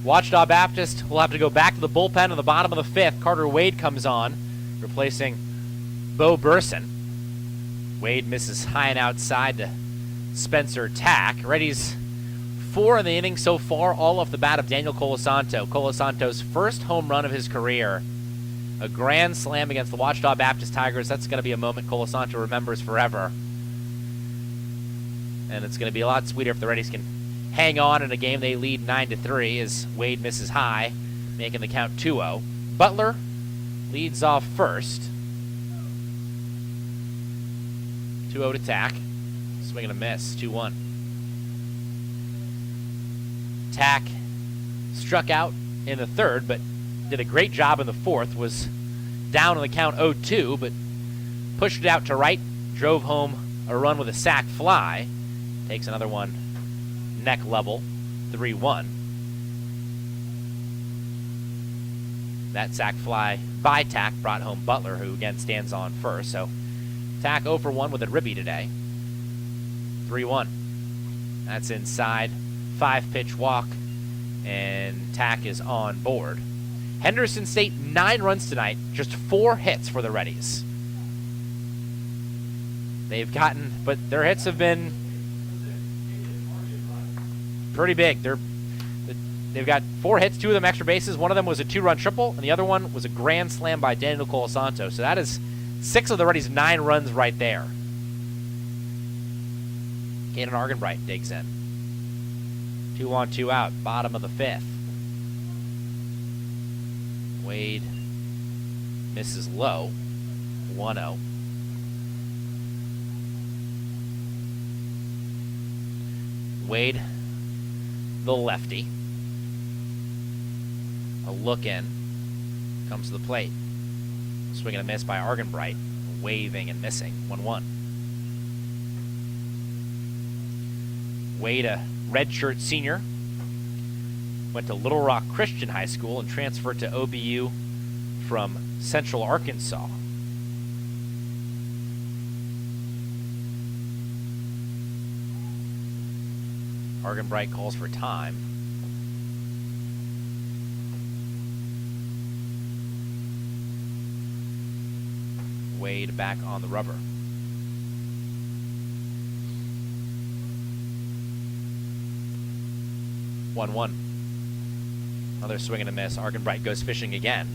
Ouachita Baptist will have to go back to the bullpen in the bottom of the fifth. Carter Wade comes on, replacing Bo Burson. Wade misses high and outside to Spencer Tack. Reddies 4 in the inning so far, all off the bat of Daniel Colasanto. Colasanto's first home run of his career. A grand slam against the Ouachita Baptist Tigers. That's going to be a moment Colasanto remembers forever. And it's going to be a lot sweeter if the Reddies can hang on in a game they lead 9-3 as Wade misses high, making the count 2-0. Butler leads off first. 2-0 to Tack. Swing and a miss, 2-1. Tack struck out in the third, but did a great job in the fourth. Was down on the count 0-2, but pushed it out to right, drove home a run with a sac fly. Takes another one neck level, 3-1. That sac fly by Tack brought home Butler, who again stands on first. So Tack 0 for 1 with a ribby today. 3-1. That's inside. 5-pitch walk, and Tack is on board. Henderson State 9 runs tonight, just 4 hits for the Reddies. They've gotten, but their hits have been pretty big. They've got 4 hits, 2 of them extra bases. One of them was a 2-run triple, and the other one was a grand slam by Daniel Colasanto. So that is 6 of the Reddies' 9 runs right there. Caden Argenbright digs in. 2 on, 2 out, bottom of the fifth. Wade misses low, 1-0. Wade, the lefty. A look in, comes to the plate. Swing and a miss by Argenbright, waving and missing, 1-1. Wade, a redshirt senior, went to Little Rock Christian High School and transferred to OBU from Central Arkansas. Argenbright calls for time. Wade back on the rubber. 1-1. Another swing and a miss. Argenbright goes fishing again.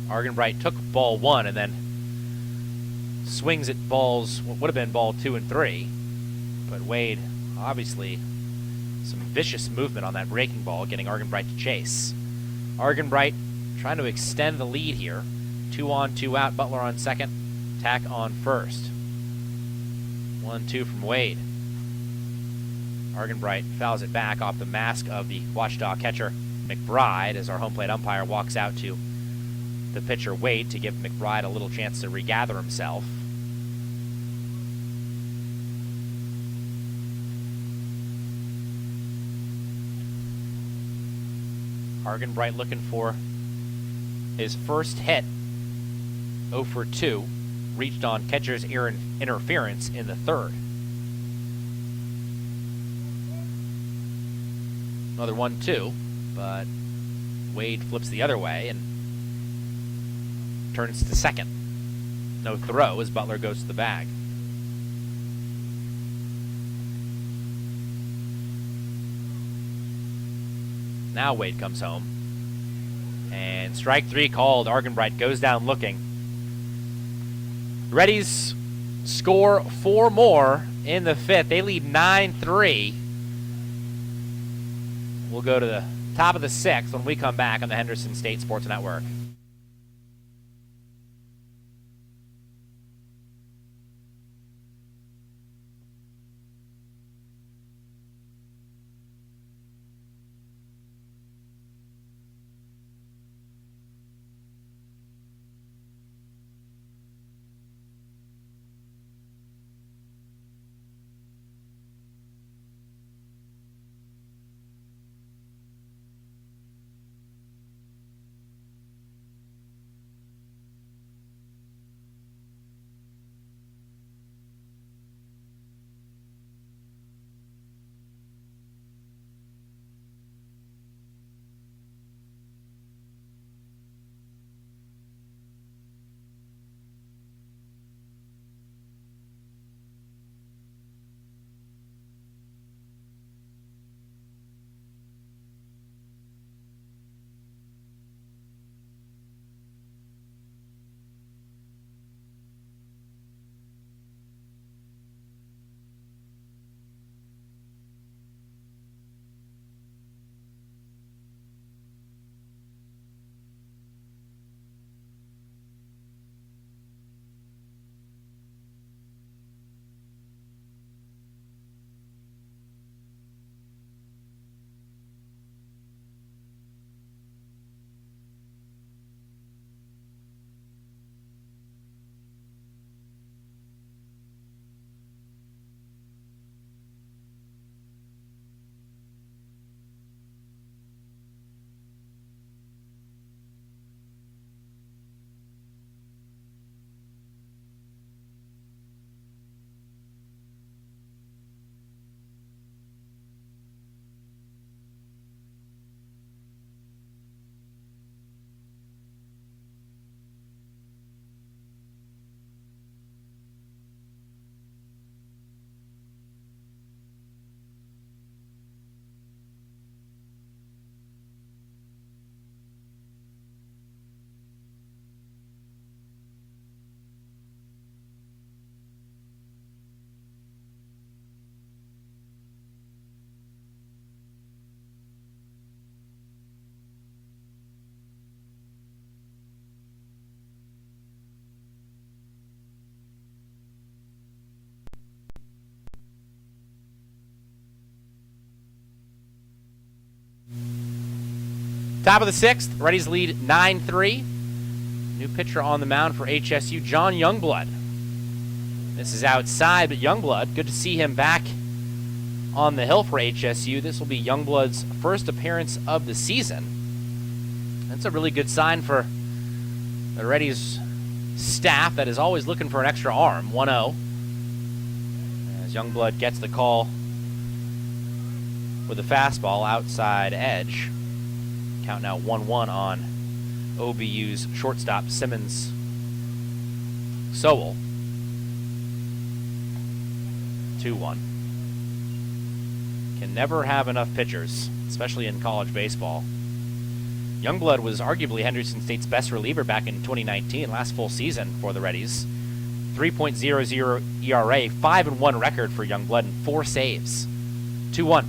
Argenbright took ball 1 and then swings at balls, what would have been ball 2 and 3. But Wade, obviously, some vicious movement on that breaking ball, getting Argenbright to chase. Argenbright trying to extend the lead here. 2 on, 2 out. Butler on second. Tack on first. 1-2 from Wade. Argenbright fouls it back off the mask of the Ouachita catcher, McBride, as our home plate umpire walks out to the pitcher, Wade, to give McBride a little chance to regather himself. Argenbright looking for his first hit. 0 for 2. Reached on catcher's interference in the third. Another 1-2, but Wade flips the other way and turns to second. No throw as Butler goes to the bag. Now Wade comes home. And strike 3 called. Argenbright goes down looking. Reddies score 4 more in the fifth. They lead 9-3. We'll go to the top of the sixth when we come back on the Henderson State Sports Network. Top of the 6th, Reddies lead 9-3. New pitcher on the mound for HSU, John Youngblood. This is outside, but Youngblood, good to see him back on the hill for HSU. This will be Youngblood's first appearance of the season. That's a really good sign for the Reddies staff that is always looking for an extra arm. 1-0. As Youngblood gets the call with a fastball outside edge. Count now 1-1 on OBU's shortstop, Simmons Sowell. 2-1. Can never have enough pitchers, especially in college baseball. Youngblood was arguably Henderson State's best reliever back in 2019, last full season for the Reddies. 3.00 ERA, 5-1 record for Youngblood, and 4 saves. 2-1.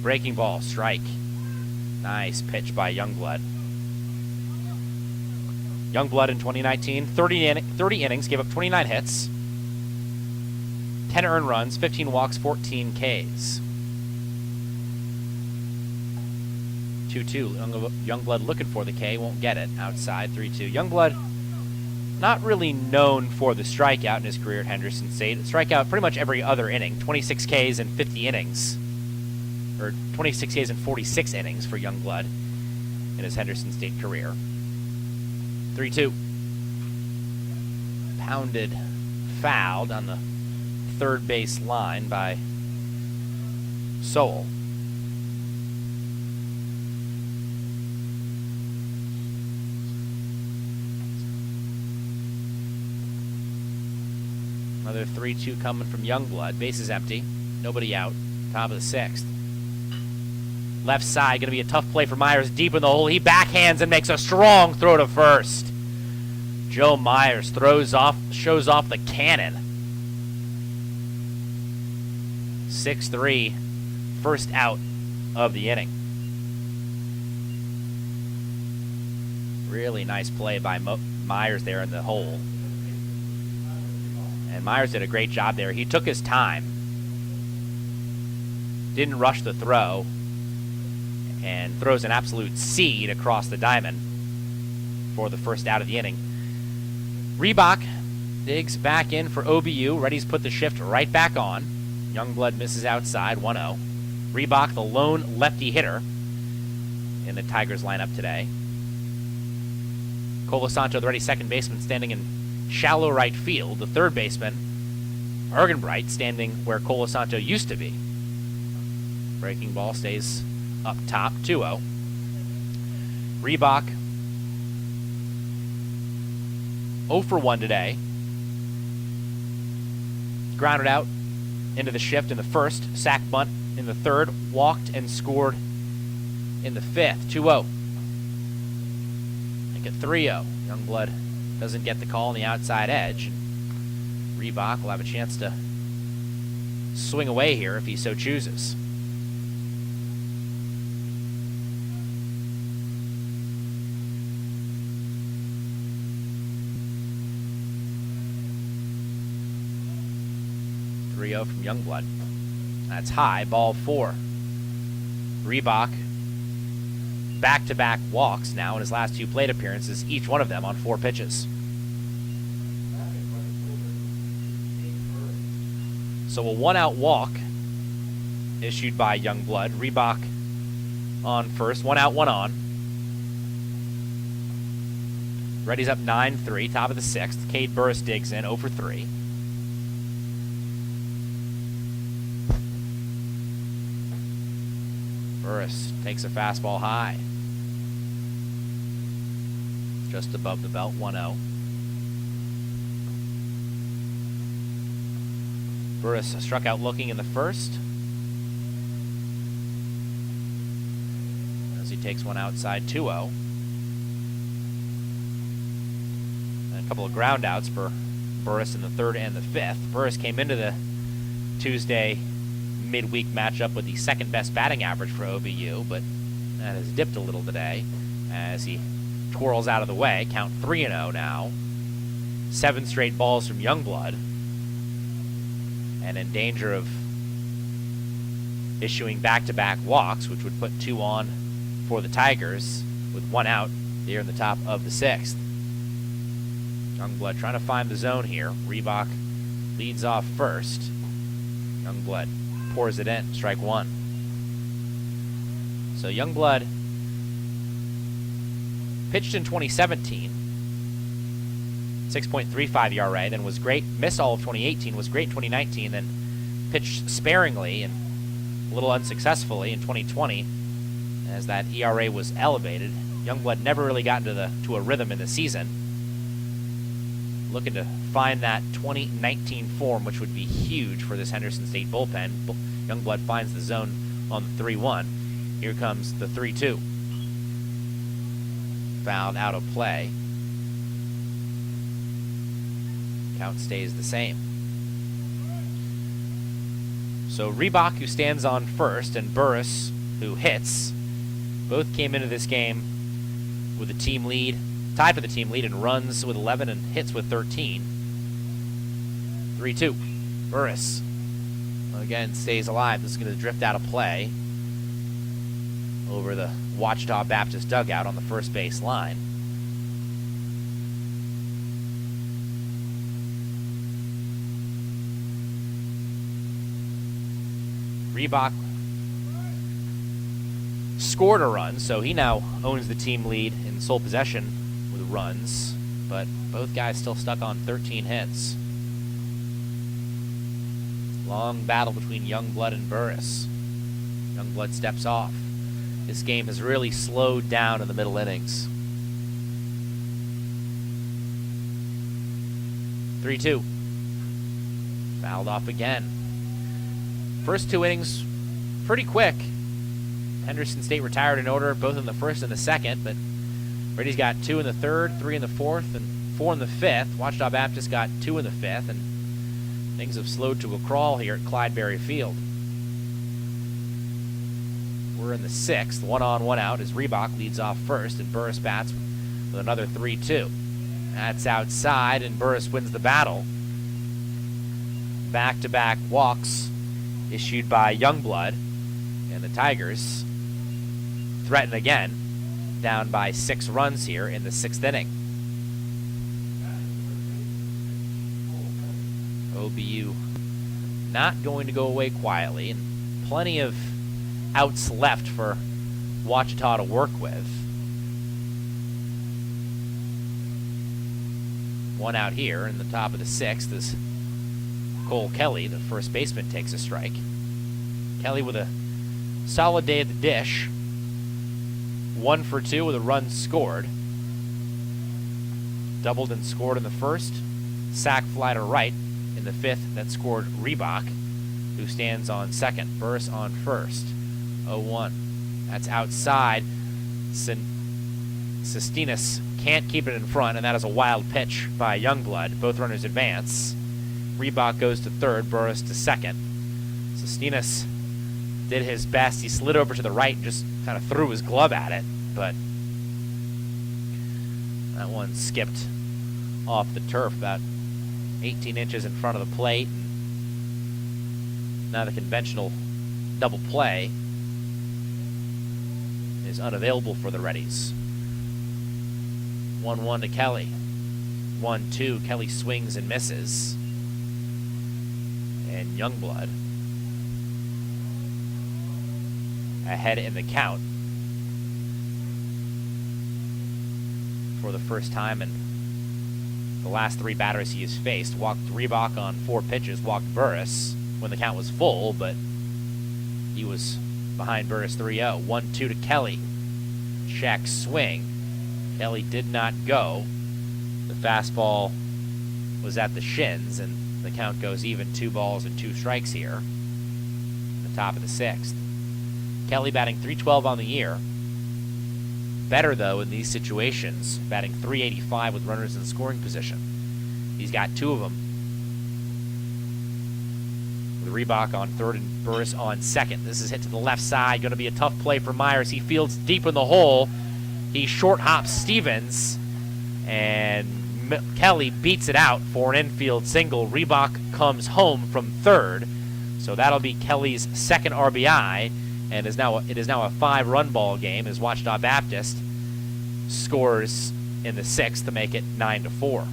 Breaking ball, strike. Nice pitch by Youngblood. Youngblood in 2019, 30 innings, gave up 29 hits, 10 earned runs, 15 walks, 14 Ks. 2-2. Youngblood looking for the K, won't get it. Outside, 3-2. Youngblood not really known for the strikeout in his career at Henderson State. Strikeout pretty much every other inning. 26 Ks in 50 innings. Or 26 Ks in 46 innings for Youngblood in his Henderson State career. 3-2. Pounded foul down the third base line by Sowell. Another 3-2 coming from Youngblood. Base is empty. Nobody out. Top of the 6th. Left side, going to be a tough play for Myers deep in the hole. He backhands and makes a strong throw to first. Joe Myers shows off the cannon. 6-3, first out of the inning. Really nice play by Myers there in the hole. And Myers did a great job there. He took his time, didn't rush the throw, and throws an absolute seed across the diamond for the first out of the inning. Reebok digs back in for OBU. Reddies put the shift right back on. Youngblood misses outside, 1-0. Reebok, the lone lefty hitter in the Tigers lineup today. Colasanto, the Reddies second baseman, standing in shallow right field. The third baseman, Argenbright, standing where Colasanto used to be. Breaking ball stays up top, 2-0. Reebok, 0 for 1 today. Grounded out into the shift in the first, sack bunt in the third, walked and scored in the fifth, 2-0. Make it 3-0. Youngblood doesn't get the call on the outside edge. Reebok will have a chance to swing away here if he so chooses. From Youngblood. That's high, ball 4. Reebok, back-to-back walks now in his last 2 plate appearances, each one of them on 4 pitches. So a 1-out walk issued by Youngblood. Reebok on first, 1 out, 1 on. Reddies up 9-3, top of the 6th. Cade Burris digs in, 0 for 3. Burris takes a fastball high. Just above the belt, 1-0. Burris struck out looking in the first. As he takes one outside, 2-0. And a couple of ground outs for Burris in the third and the fifth. Burris came into the Tuesday midweek matchup with the second best batting average for OBU, but that has dipped a little today as he twirls out of the way. Count 3-0 now. 7 straight balls from Youngblood, and in danger of issuing back-to-back walks, which would put 2 on for the Tigers with 1 out here in the top of the 6th. Youngblood trying to find the zone here. Reebok leads off first. Youngblood pours it in, strike 1. So Youngblood pitched in 2017, 6.35 ERA, then was great, missed all of 2018, was great in 2019, then pitched sparingly and a little unsuccessfully in 2020 as that ERA was elevated. Youngblood never really got to a rhythm in the season. Looking to find that 2019 form, which would be huge for this Henderson State bullpen. Youngblood finds the zone on the 3-1. Here comes the 3-2. Fouled out of play. Count stays the same. So Reebok, who stands on first, and Burris, who hits, both came into this game with a team lead, tied for the team lead in runs with 11 and hits with 13. 3-2. Burris, again, stays alive. This is going to drift out of play over the Ouachita Baptist dugout on the first base line. Reebok scored a run, so he now owns the team lead in sole possession with runs, but both guys still stuck on 13 hits. Long battle between Youngblood and Burris. Youngblood steps off. This game has really slowed down in the middle innings. 3-2. Fouled off again. First 2 innings, pretty quick. Henderson State retired in order, both in the first and the second, but Reddies got 2 in the third, 3 in the fourth, and 4 in the fifth. Ouachita Baptist got 2 in the fifth, and things have slowed to a crawl here at Clydeberry Field. We're in the 6th, 1 on, 1 out, as Reebok leads off first, and Burris bats with another 3-2. That's outside, and Burris wins the battle. Back-to-back walks issued by Youngblood, and the Tigers threaten again, down by 6 runs here in the 6th inning. OBU not going to go away quietly, and plenty of outs left for Ouachita to work with. 1 out here in the top of the 6th as Cole Kelly, the first baseman, takes a strike. Kelly with a solid day at the dish. 1 for 2 with a run scored. Doubled and scored in the first. Sac fly to right in the 5th that scored Reebok, who stands on second. Burris on first. 0-1. That's outside. Sestinas can't keep it in front, and that is a wild pitch by Youngblood. Both runners advance. Reebok goes to third, Burris to second. Sestinas did his best. He slid over to the right and just kind of threw his glove at it, but that one skipped off the turf about 18 inches in front of the plate. Now the conventional double play is unavailable for the Reddies. 1-1 to Kelly. 1-2, Kelly swings and misses. And Youngblood ahead in the count for the first time in the last 3 batters he has faced. Walked Reebok on 4 pitches, walked Burris when the count was full, but he was behind Burris 3-0. 1-2 to Kelly. Check swing. Kelly did not go. The fastball was at the shins, and the count goes even. 2 balls and 2 strikes here. The top of the 6th. Kelly batting .312 on the year. Better, though, in these situations, batting .385 with runners in scoring position. He's got 2 of them. With Reebok on third and Burris on second. This is hit to the left side. Going to be a tough play for Myers. He fields deep in the hole. He short hops Stevens, and Kelly beats it out for an infield single. Reebok comes home from third, so that'll be Kelly's 2nd RBI, and it is now a 5-run ball game as Ouachita Baptist scores in the 6th to make it 9-4.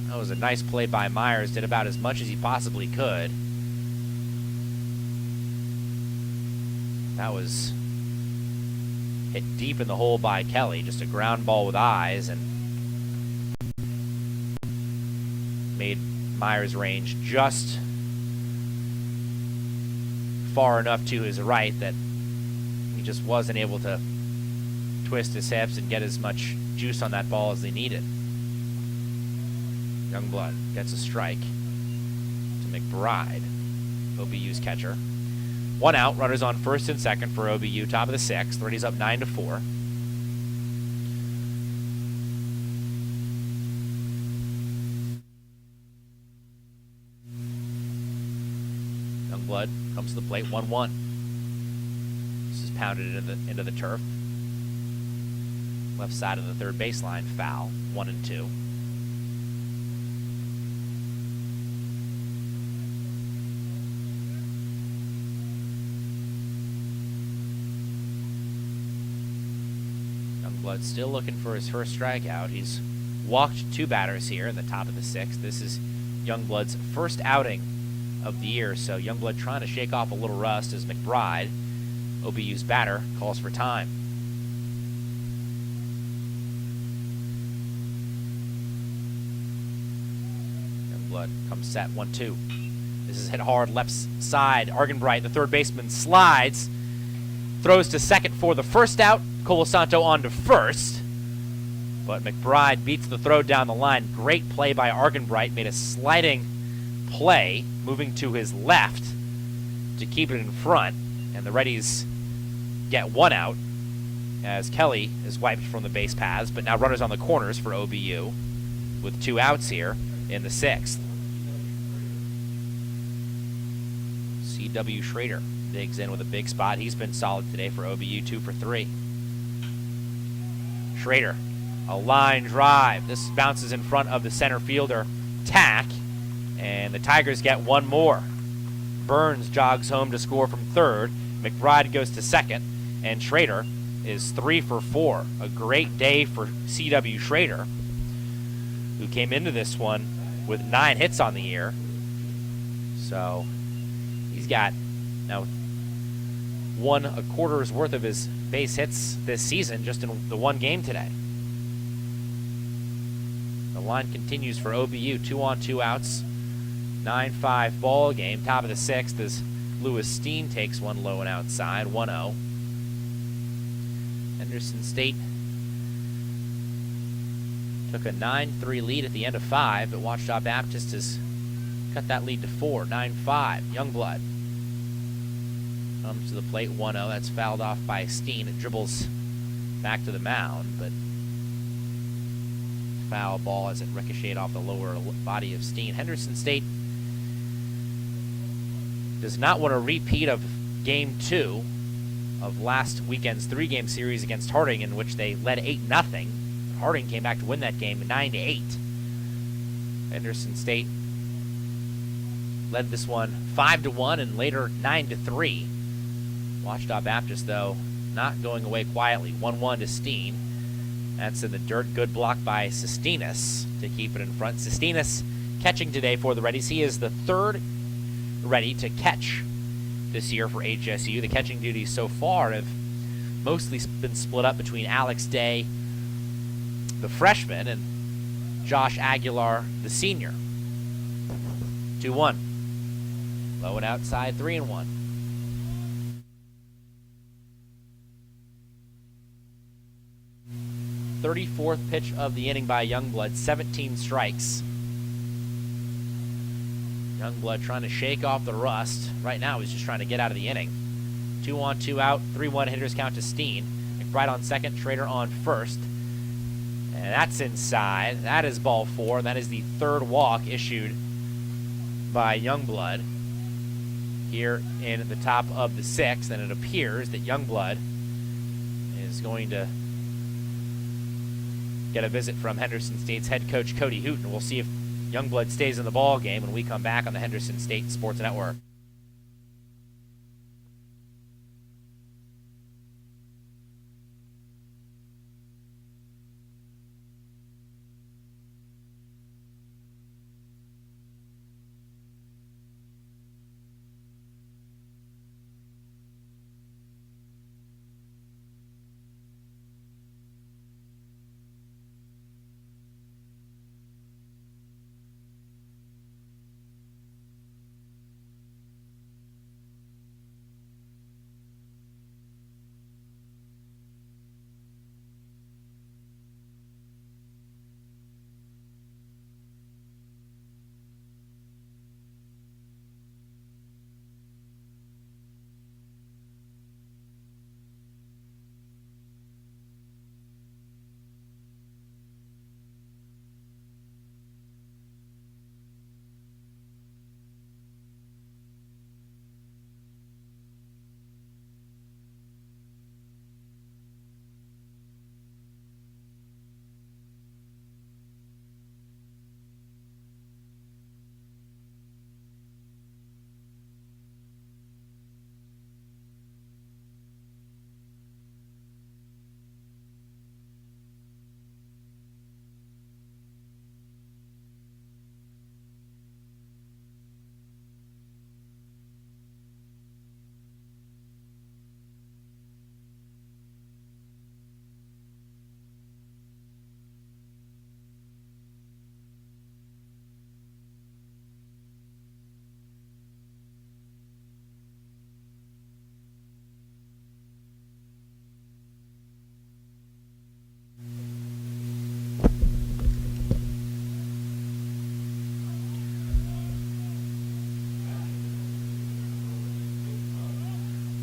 That was a nice play by Myers. Did about as much as he possibly could. That was hit deep in the hole by Kelly. Just a ground ball with eyes, and made Myers' range just far enough to his right that he just wasn't able to twist his hips and get as much juice on that ball as they needed. Youngblood gets a strike to McBride, OBU's catcher. 1 out, runners on first and second for OBU, top of the 6th. Reddies up 9-4. Youngblood comes to the plate, 1-1. This is pounded into the turf. Left side of the third baseline, foul, 1-2. Youngblood still looking for his first strikeout. He's walked 2 batters here in the top of the 6th. This is Youngblood's first outing of the year, so Youngblood trying to shake off a little rust as McBride, OBU's batter, calls for time. Youngblood comes set, 1-2. This is hit hard left side. Argenbright, the third baseman, slides, throws to second for the first out. Colasanto on to first, but McBride beats the throw down the line. Great play by Argenbright. Made a sliding play, moving to his left to keep it in front, and the Reddies get 1 out as Kelly is wiped from the base paths, but now runners on the corners for OBU with 2 outs here in the 6th. C.W. Schrader digs in with a big spot. He's been solid today for OBU, 2 for 3. Schrader, a line drive. This bounces in front of the center fielder, Tack, and the Tigers get 1 more. Burns jogs home to score from third. McBride goes to second, and Schrader is 3 for 4. A great day for C.W. Schrader, who came into this one with 9 hits on the year. So he's got now 1/4's worth of his base hits this season just in the 1 game today. The line continues for OBU, 2 on 2 outs, 9-5 ball game, top of the 6th as Lewis Steen takes one low and outside, 1-0. Henderson State took a 9-3 lead at the end of 5, but Ouachita Baptist has cut that lead to 4, 9-5. Youngblood comes to the plate, 1-0. That's fouled off by Steen. It dribbles back to the mound, but foul ball as it ricocheted off the lower body of Steen. Henderson State does not want a repeat of Game 2 of last weekend's 3-game series against Harding, in which they led 8-0. Harding came back to win that game 9-8. Henderson State led this one 5-1 and later 9-3. Ouachita Baptist, though, not going away quietly. 1-1 to Steen. That's in the dirt. Good block by Sestinas to keep it in front. Sestinas catching today for the Reddies. He is the 3rd Reddie to catch this year for HSU. The catching duties so far have mostly been split up between Alex Day, the freshman, and Josh Aguilar, the senior. 2-1. Low and outside, 3-1. Thirty-fourth pitch of the inning by Youngblood, 17 strikes. Youngblood trying to shake off the rust. Right now he's just trying to get out of the inning. 2 on, 2 out, 3-1 hitters count to Steen. McBride on second, Schrader on first. And that's inside. That is ball 4. That is the 3rd walk issued by Youngblood here in the top of the 6th. And it appears that Youngblood is going to get a visit from Henderson State's head coach Cody Hooten. We'll see if Youngblood stays in the ball game when we come back on the Henderson State Sports Network.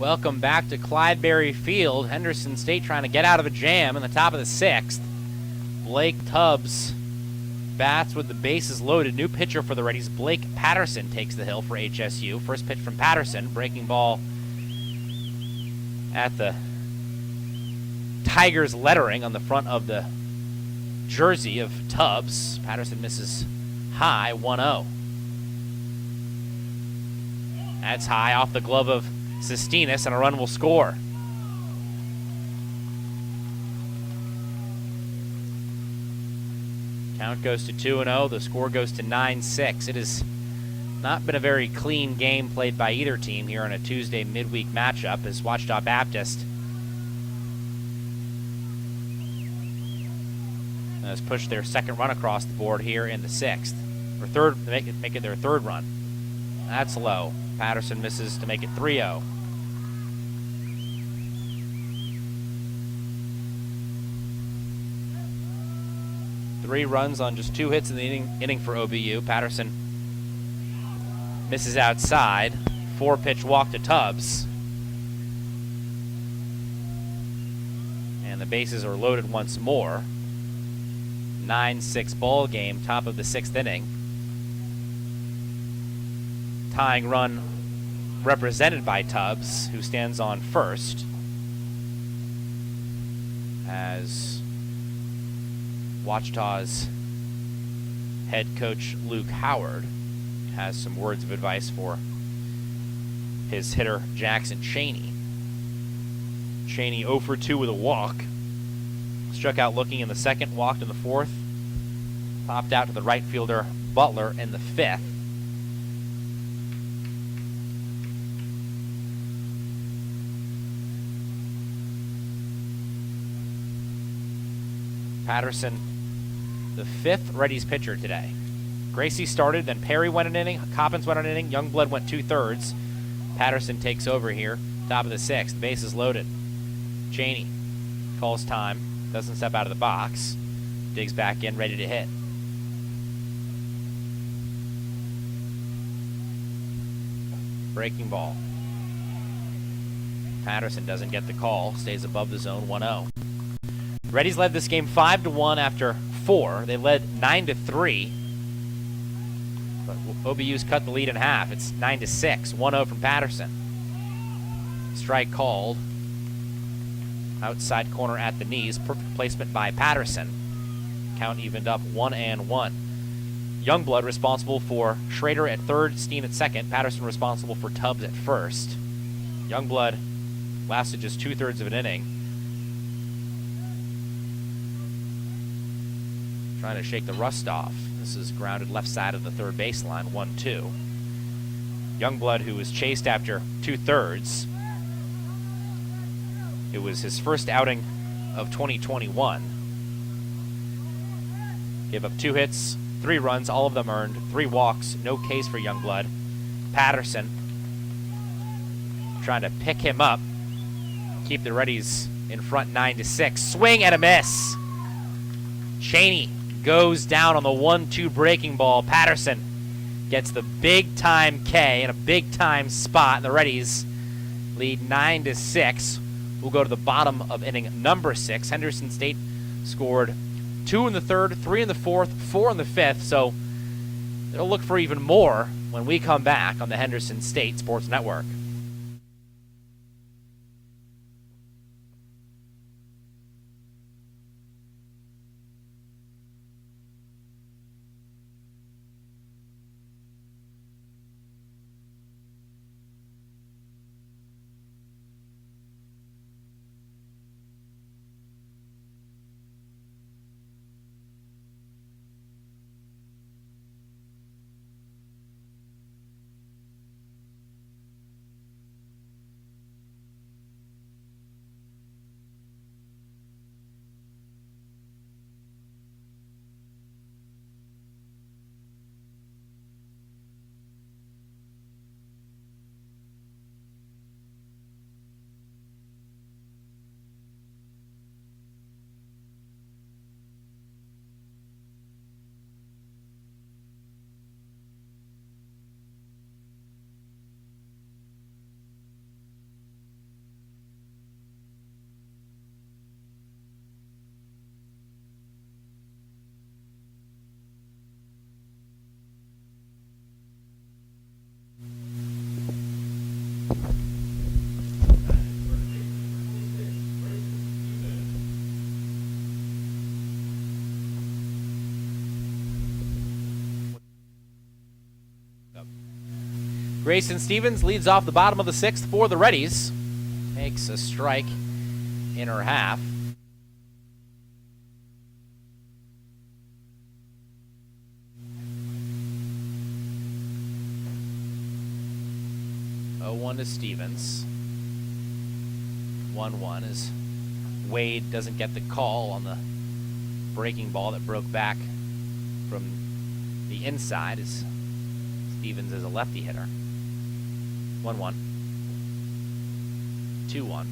Welcome back to Clydeberry Field. Henderson State trying to get out of a jam in the top of the 6th. Blake Tubbs bats with the bases loaded. New pitcher for the Reddies, Blake Patterson, takes the hill for HSU. First pitch from Patterson, breaking ball at the Tigers lettering on the front of the jersey of Tubbs. Patterson misses high, 1-0. That's high off the glove of Sestinas, and a run will score. Count goes to 2-0. The score goes to 9-6. It has not been a very clean game played by either team here on a Tuesday midweek matchup, as Ouachita Baptist has pushed their second run across the board here in the 6th. Or third, make it their third run. That's low. Patterson misses to make it 3-0. Three runs on just 2 hits in the inning for OBU. Patterson misses outside. 4-pitch walk to Tubbs. And the bases are loaded once more. 9-6 ball game, top of the 6th inning. Tying run represented by Tubbs, who stands on first, as Ouachita's head coach Luke Howard has some words of advice for his hitter Jackson Cheney. Cheney 0 for 2 with a walk. Struck out looking in the 2nd, walked in the 4th. Popped out to the right fielder Butler in the 5th. Patterson, the 5th Reddies pitcher today. Gracie started, then Perry went an inning, Coppins went an inning, Youngblood went 2/3. Patterson takes over here, top of the 6th, bases loaded. Cheney calls time, doesn't step out of the box, digs back in, ready to hit. Breaking ball. Patterson doesn't get the call, stays above the zone, 1-0. Reddies led this game 5-1 after 4. They led 9-3. But OBU's cut the lead in half. It's 9-6. 1-0 from Patterson. Strike called. Outside corner at the knees. Perfect placement by Patterson. Count evened up 1-1. Youngblood responsible for Schrader at 3rd, Steen at 2nd. Patterson responsible for Tubbs at 1st. Youngblood lasted just 2/3 of an inning. Trying to shake the rust off. This is grounded left side of the 3rd baseline, 1-2. Youngblood, who was chased after 2/3. It was his first outing of 2021. Gave up 2 hits, 3 runs, all of them earned, 3 walks, no Ks for Youngblood. Patterson trying to pick him up, keep the Reddies in front 9-6. Swing and a miss. Cheney goes down on the 1-2 breaking ball. Patterson gets the big-time K in a big-time spot, and the Reddies lead 9-6. We'll go to the bottom of inning number 6. Henderson State scored 2 in the 3rd, 3 in the 4th, 4 in the 5th, so they'll look for even more when we come back on the Henderson State Sports Network. Grayson Stevens leads off the bottom of the 6th for the Reddies. Takes a strike in her half. One to Stevens. 1-1 as Wade doesn't get the call on the breaking ball that broke back from the inside as Stevens is a lefty hitter. 1-1. 2-1.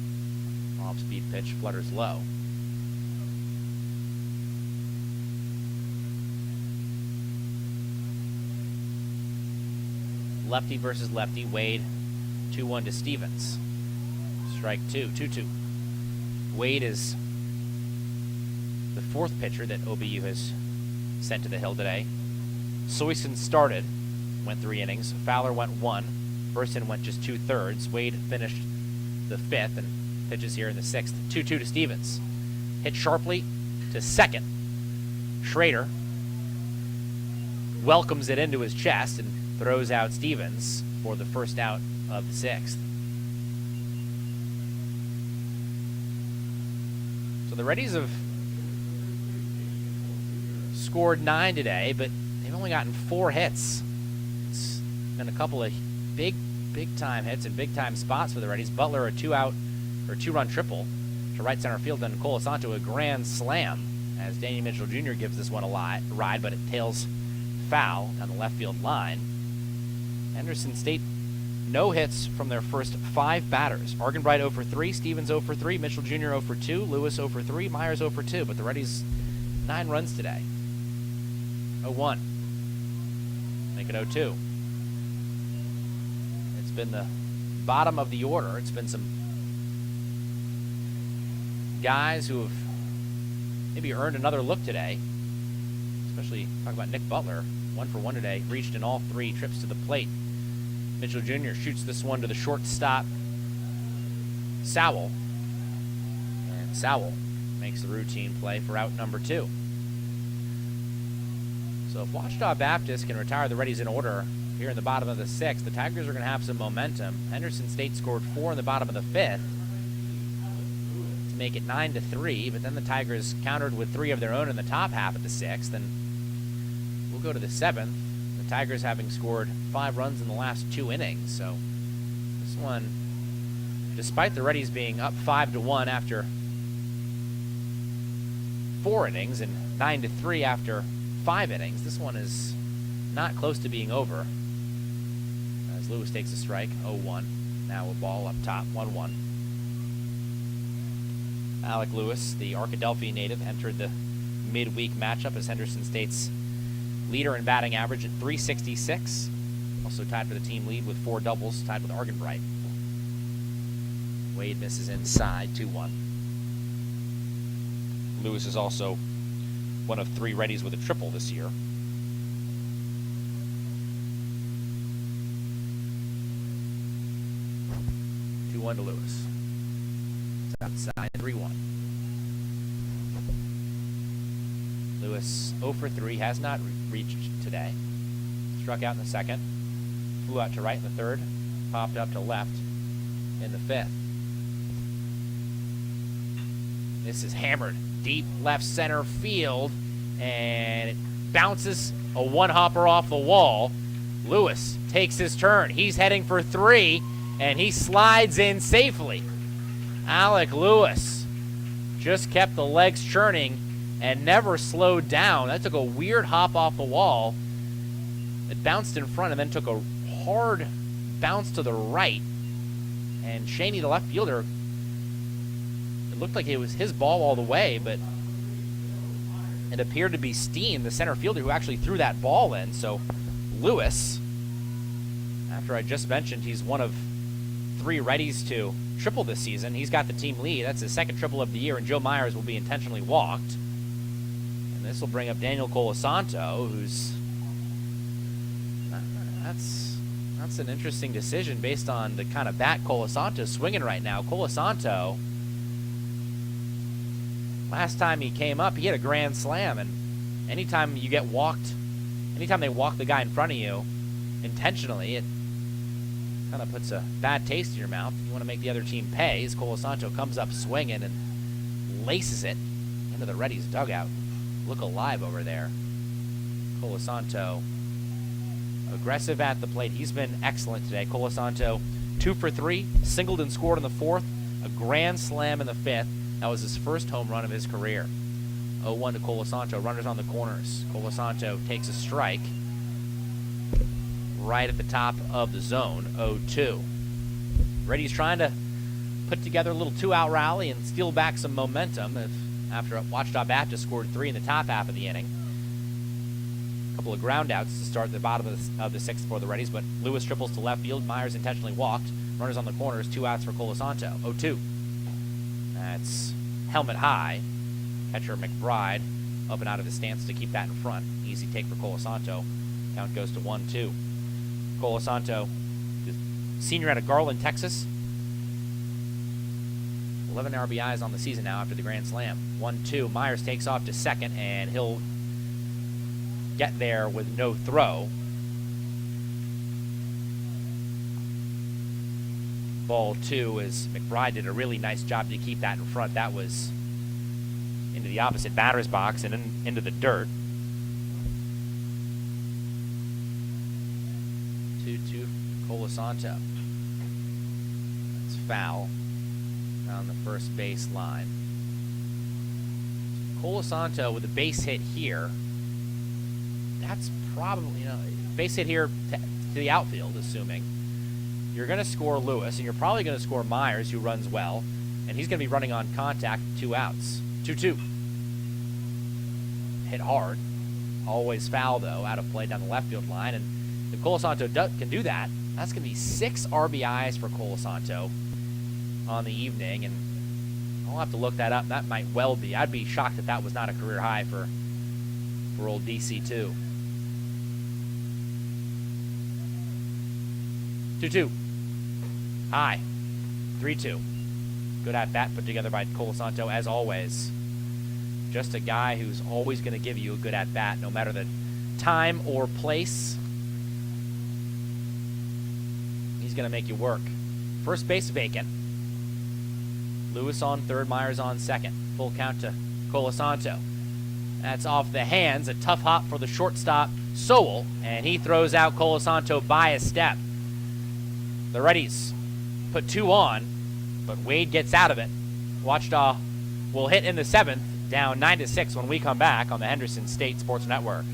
Off-speed pitch flutters low. Lefty versus lefty. Wade 2-1 to Stevens. Strike 2. 2-2. Wade is the 4th pitcher that OBU has sent to the hill today. Soyson started, went 3 innings. Fowler went 1. Burson went just 2/3. Wade finished the 5th and pitches here in the 6th. 2-2 to Stevens. Hit sharply to second. Schrader welcomes it into his chest and throws out Stevens for the first out of the 6th. So the Reddies have scored 9 today, but they've only gotten 4 hits. It's been a couple of big time hits and big time spots for the Reddies. Butler a 2-run triple to right center field, then Colasanto a grand slam as Danny Mitchell Jr. gives this one a ride, but it tails foul down the left field line. Henderson State, no hits from their first 5 batters. Argenbright 0 for 3, Stevens 0 for 3, Mitchell Jr. 0 for 2, Lewis 0 for 3, Myers 0 for 2. But the Reddies 9 runs today. 0-1. Make it 0-2. It's been the bottom of the order. It's been some guys who have maybe earned another look today. Especially talk about Nick Butler. 1 for 1 today. Reached in all 3 trips to the plate. Mitchell Jr. shoots this one to the shortstop, Sowell. And Sowell makes the routine play for out number 2. So if Ouachita Baptist can retire the Reddies in order here in the bottom of the 6th, the Tigers are going to have some momentum. Henderson State scored 4 in the bottom of the 5th to make it 9-3, but then the Tigers countered with 3 of their own in the top half of the 6th, and we'll go to the 7th. The Tigers having scored 5 runs in the last 2 innings. So this one, despite the Reddies being up 5-1 after 4 innings and 9-3 after 5 innings, this one is not close to being over. As Lewis takes a strike, 0-1. Now a ball up top, 1-1. Alec Lewis, the Arkadelphia native, entered the midweek matchup as Henderson State's leader in batting average at .366. Also tied for the team lead with 4 doubles, tied with Argenbright. Wade misses inside, 2-1. Lewis is also one of 3 Reddies with a triple this year. To Lewis. It's outside, 3-1. Lewis 0 for 3, has not reached today. Struck out in the 2nd, flew out to right in the 3rd, popped up to left in the 5th. This is hammered deep left center field, and it bounces a one-hopper off the wall. Lewis takes his turn. He's heading for 3, and he slides in safely. Alec Lewis just kept the legs churning and never slowed down. That took a weird hop off the wall. It bounced in front and then took a hard bounce to the right. And Shaney, the left fielder, it looked like it was his ball all the way, but it appeared to be Steen, the center fielder, who actually threw that ball in. So Lewis, after I just mentioned he's one of 3 Reddies to triple this season, he's got the team lead. That's his 2nd triple of the year, and Joe Myers will be intentionally walked. And this will bring up Daniel Colasanto, who's... That's an interesting decision based on the kind of bat Colasanto's swinging right now. Colasanto, last time he came up, he had a grand slam, and anytime you get walked, anytime they walk the guy in front of you intentionally, it kind of puts a bad taste in your mouth. You want to make the other team pay as Colasanto comes up swinging and laces it into the Reddies dugout. Look alive over there. Colasanto aggressive at the plate. He's been excellent today. Colasanto 2 for 3, singled and scored in the 4th, a grand slam in the 5th. That was his first home run of his career. 0-1 to Colasanto, runners on the corners. Colasanto takes a strike right at the top of the zone, 0-2. Reddy's trying to put together a little 2-out rally and steal back some momentum after Ouachita Baptist scored 3 in the top half of the inning. A couple of ground outs to start the bottom of the 6th for the Reddies, but Lewis triples to left field. Myers intentionally walked. Runners on the corners, 2 outs for Colasanto, 0-2. That's helmet high. Catcher McBride up and out of his stance to keep that in front. Easy take for Colasanto. Count goes to 1-2. Colasanto, senior out of Garland, Texas. 11 RBIs on the season now after the grand slam. 1-2. Myers takes off to second, and he'll get there with no throw. Ball 2 as McBride did a really nice job to keep that in front. That was into the opposite batter's box and into the dirt. 2-2 Colasanto. It's foul on the first base line. Colasanto with a base hit here. That's probably, base hit here to the outfield, assuming. You're going to score Lewis, and you're probably going to score Myers, who runs well, and he's going to be running on contact, 2 outs. 2-2. Hit hard. Always foul, though, out of play down the left field line, and if Colasanto can do that, that's going to be 6 RBIs for Colasanto on the evening, and I'll have to look that up. That might well be. I'd be shocked if that was not a career high for old DC2. 2-2. High. 3-2. Good at bat put together by Colasanto, as always. Just a guy who's always going to give you a good at bat, no matter the time or place. He's going to make you work. First base vacant. Lewis on third, Myers on second. Full count to Colasanto. That's off the hands. A tough hop for the shortstop, Sowell, and he throws out Colasanto by a step. The Reddies put 2 on, but Wade gets out of it. Ouachita will hit in the 7th, down 9-6 when we come back on the Henderson State Sports Network.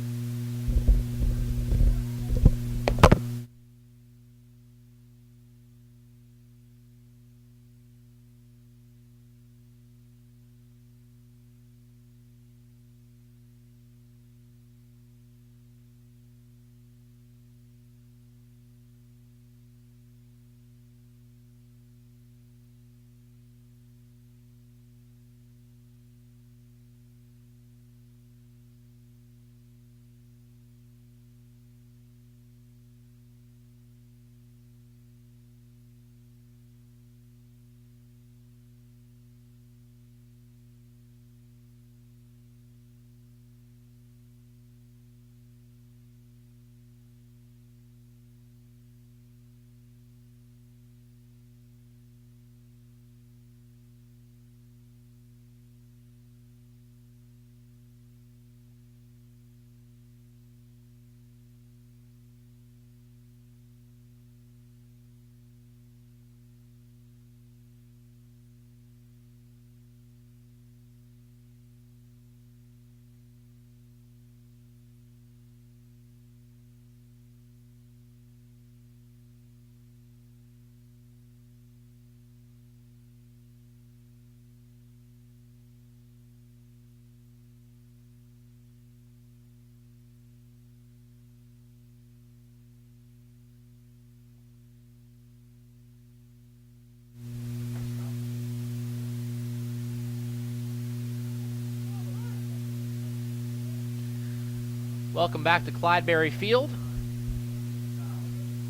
Welcome back to Clydeberry Field.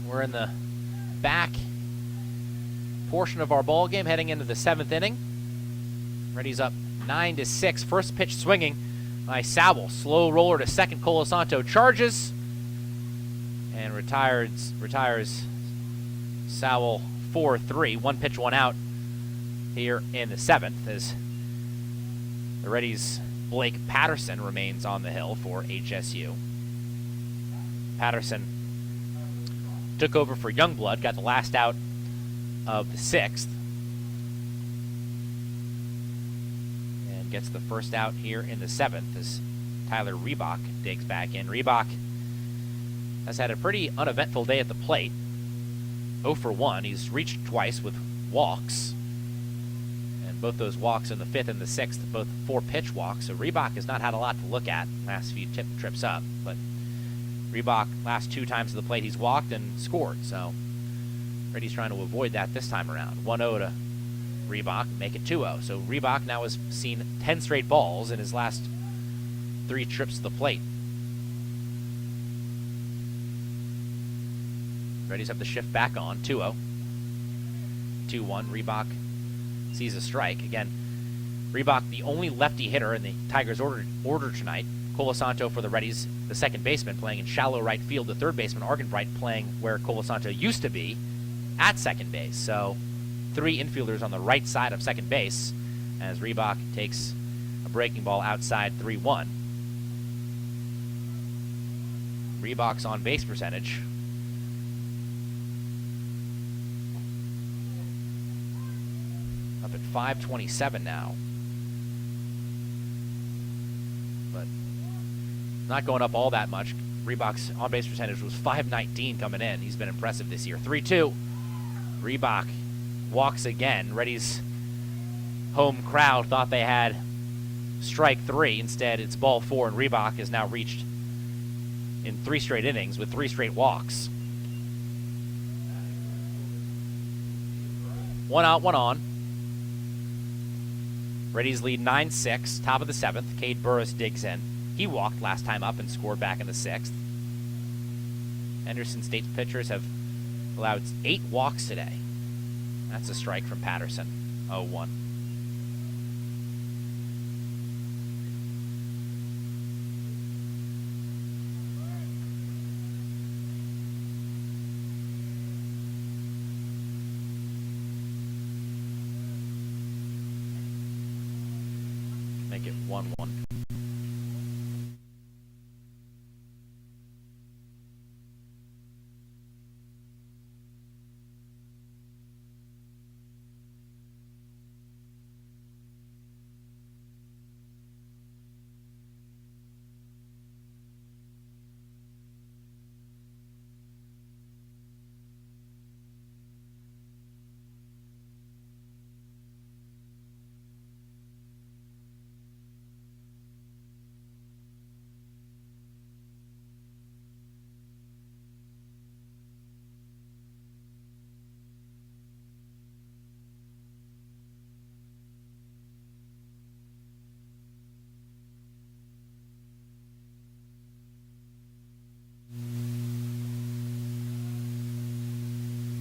We're in the back portion of our ball game, heading into the 7th inning. Reddy's up 9-6. First pitch swinging by Sowell. Slow roller to second. Colasanto charges and retires Sowell 4-3, 1 pitch, 1 out here in the 7th as the Reddies' Blake Patterson remains on the hill for HSU. Patterson took over for Youngblood, got the last out of the 6th, and gets the first out here in the 7th as Tyler Reebok digs back in. Reebok has had a pretty uneventful day at the plate. 0 for 1. He's reached twice with walks, and both those walks in the 5th and the 6th, both 4-pitch walks. So Reebok has not had a lot to look at last few trips up, but Reebok, last 2 times to the plate, he's walked and scored. So Reddy's trying to avoid that this time around. 1-0 to Reebok, make it 2-0. So Reebok now has seen 10 straight balls in his last 3 trips to the plate. Reddies have the shift back on, 2-0. 2-1, Reebok sees a strike. Again, Reebok, the only lefty hitter in the Tigers' order tonight. Colasanto for the Reddies, the second baseman, playing in shallow right field. The third baseman, Argenbright, playing where Colasanto used to be at second base. So 3 infielders on the right side of second base as Reebok takes a breaking ball outside 3-1. Reebok's on base percentage up at 527 now, but not going up all that much. Reebok's on base percentage was 519 coming in. He's been impressive this year. 3-2. Reebok walks again. Reddy's home crowd thought they had strike 3. Instead, it's ball 4, and Reebok has now reached in 3 straight innings with 3 straight walks. 1 out, 1 on. Reddies lead 9-6, top of the 7th. Cade Burris digs in. He walked last time up and scored back in the 6th. Henderson State's pitchers have allowed 8 walks today. That's a strike from Patterson. 0-1. Make it 1-1.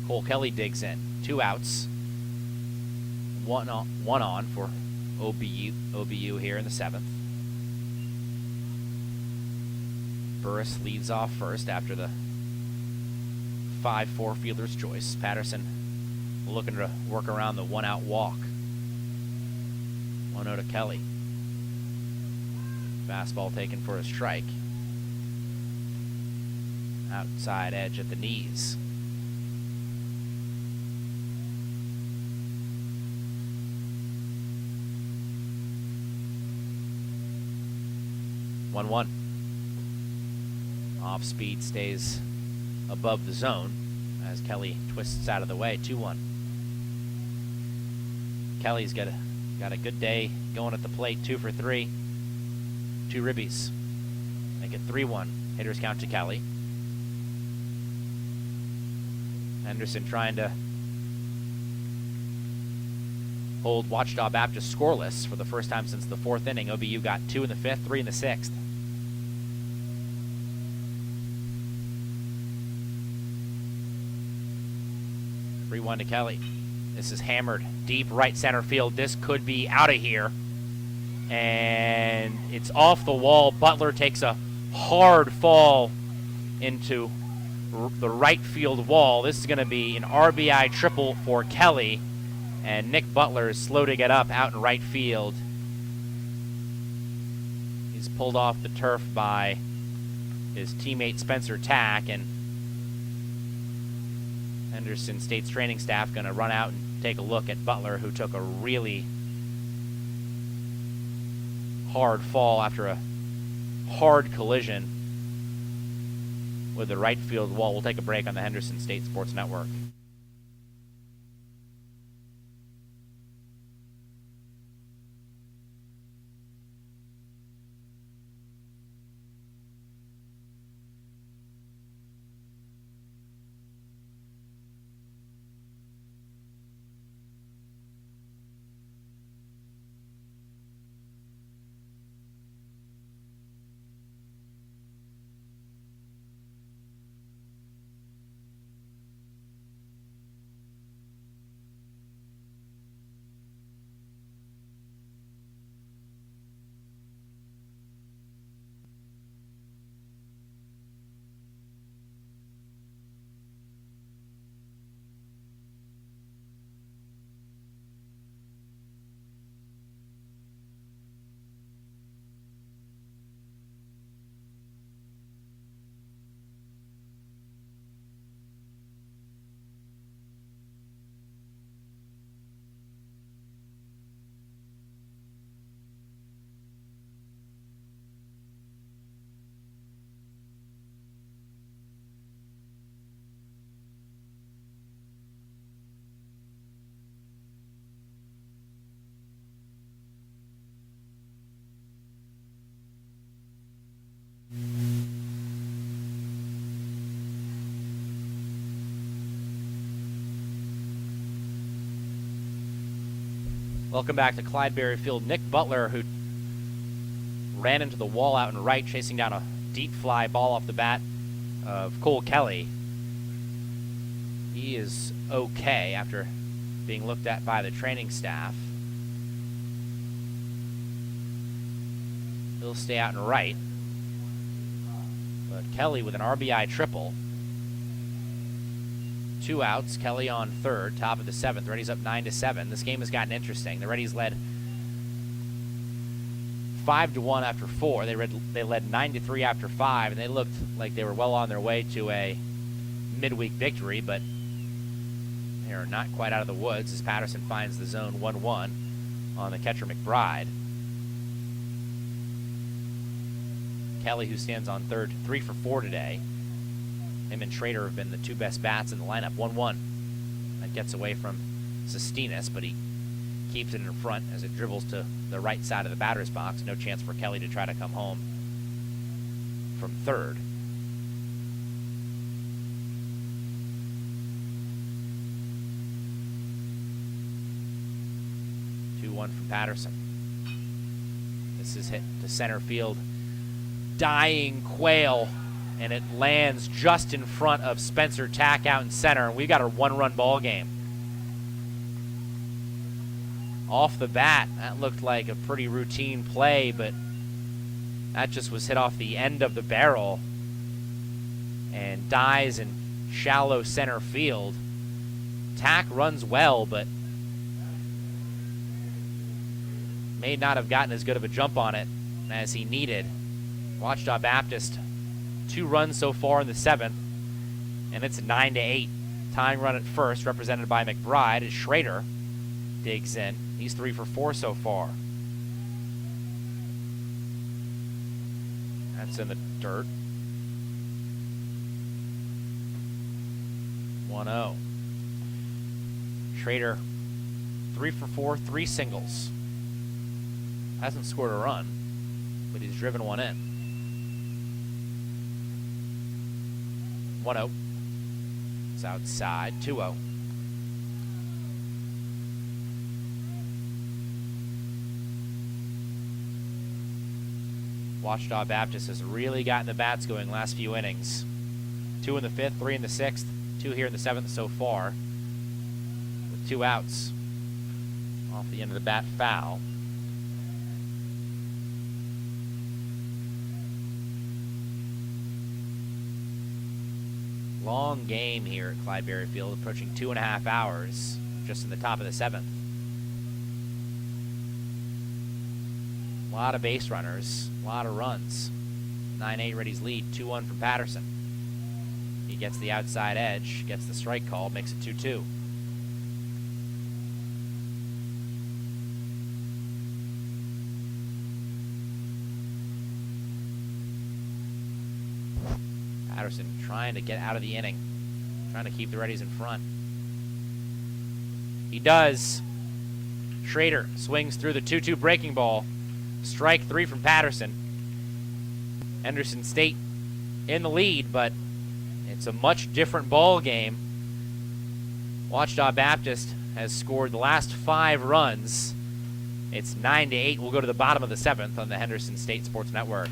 Cole Kelly digs in. 2 outs. One on for OBU here in the 7th. Burris leads off first after the 5-4 fielder's choice. Patterson looking to work around the 1-out walk. 1-0 to Kelly. Fastball taken for a strike. Outside edge at the knees. 1-1. Off speed stays above the zone as Kelly twists out of the way. 2-1. Kelly's got a good day going at the plate. 2 for 3. 2 ribbies. Make it 3-1. Hitters count to Kelly. Henderson trying to hold Ouachita Baptist scoreless for the first time since the 4th inning. OBU got 2 in the 5th, 3 in the 6th. One to Kelly. This is hammered deep right center field. This could be out of here. And it's off the wall. Butler takes a hard fall into the right field wall. This is going to be an RBI triple for Kelly, and Nick Butler is slow to get up out in right field. He's pulled off the turf by his teammate Spencer Tack, and Henderson State's training staff going to run out and take a look at Butler, who took a really hard fall after a hard collision with the right field wall. We'll take a break on the Henderson State Sports Network. Welcome back to Clydeberry Field. Nick Butler, who ran into the wall out in right, chasing down a deep fly ball off the bat of Cole Kelly. He is okay after being looked at by the training staff. He'll stay out in right. But Kelly with an RBI triple. 2 outs. Kelly on third, top of the 7th. Reddies up 9-7. This game has gotten interesting. The Reddies led 5-1 after 4. They led 9-3 after 5, and they looked like they were well on their way to a midweek victory, but they are not quite out of the woods as Patterson finds the zone 1-1 on the catcher McBride. Kelly, who stands on third, 3 for 4 today. Him and Schrader have been the 2 best bats in the lineup. 1-1. That gets away from Sestinas, but he keeps it in front as it dribbles to the right side of the batter's box. No chance for Kelly to try to come home from third. From Patterson. This is hit to center field. Dying Quail, and it lands just in front of Spencer Tack out in center, and we've got a 1-run ball game. Off the bat, that looked like a pretty routine play, but that just was hit off the end of the barrel and dies in shallow center field. Tack runs well, but may not have gotten as good of a jump on it as he needed. Ouachita Baptist, 2 runs so far in the 7th, and it's 9-8. Tying run at first, represented by McBride, as Schrader digs in. He's 3 for 4 so far. That's in the dirt. 1-0. Schrader, 3 for 4, 3 singles. Hasn't scored a run, but he's driven one in. 1-0. It's outside. 2-0. Ouachita Baptist has really gotten the bats going last few innings. 2 in the 5th, 3 in the 6th, 2 here in the 7th so far, with 2 outs. Off the end of the bat foul. long game here at Clyde-Berry Field, approaching 2.5 hours, just in the top of the 7th. A lot of base runners, a lot of runs. 9-8 Reddies lead, 2-1 from Patterson. He gets the outside edge, gets the strike call, makes it 2-2. Patterson trying to get out of the inning, trying to keep the Reddies in front. He does. Schrader swings through the 2-2 breaking ball. Strike 3 from Patterson. Henderson State in the lead, but it's a much different ball game. Ouachita Baptist has scored the last 5 runs. It's 9-8. We'll go to the bottom of the 7th on the Henderson State Sports Network.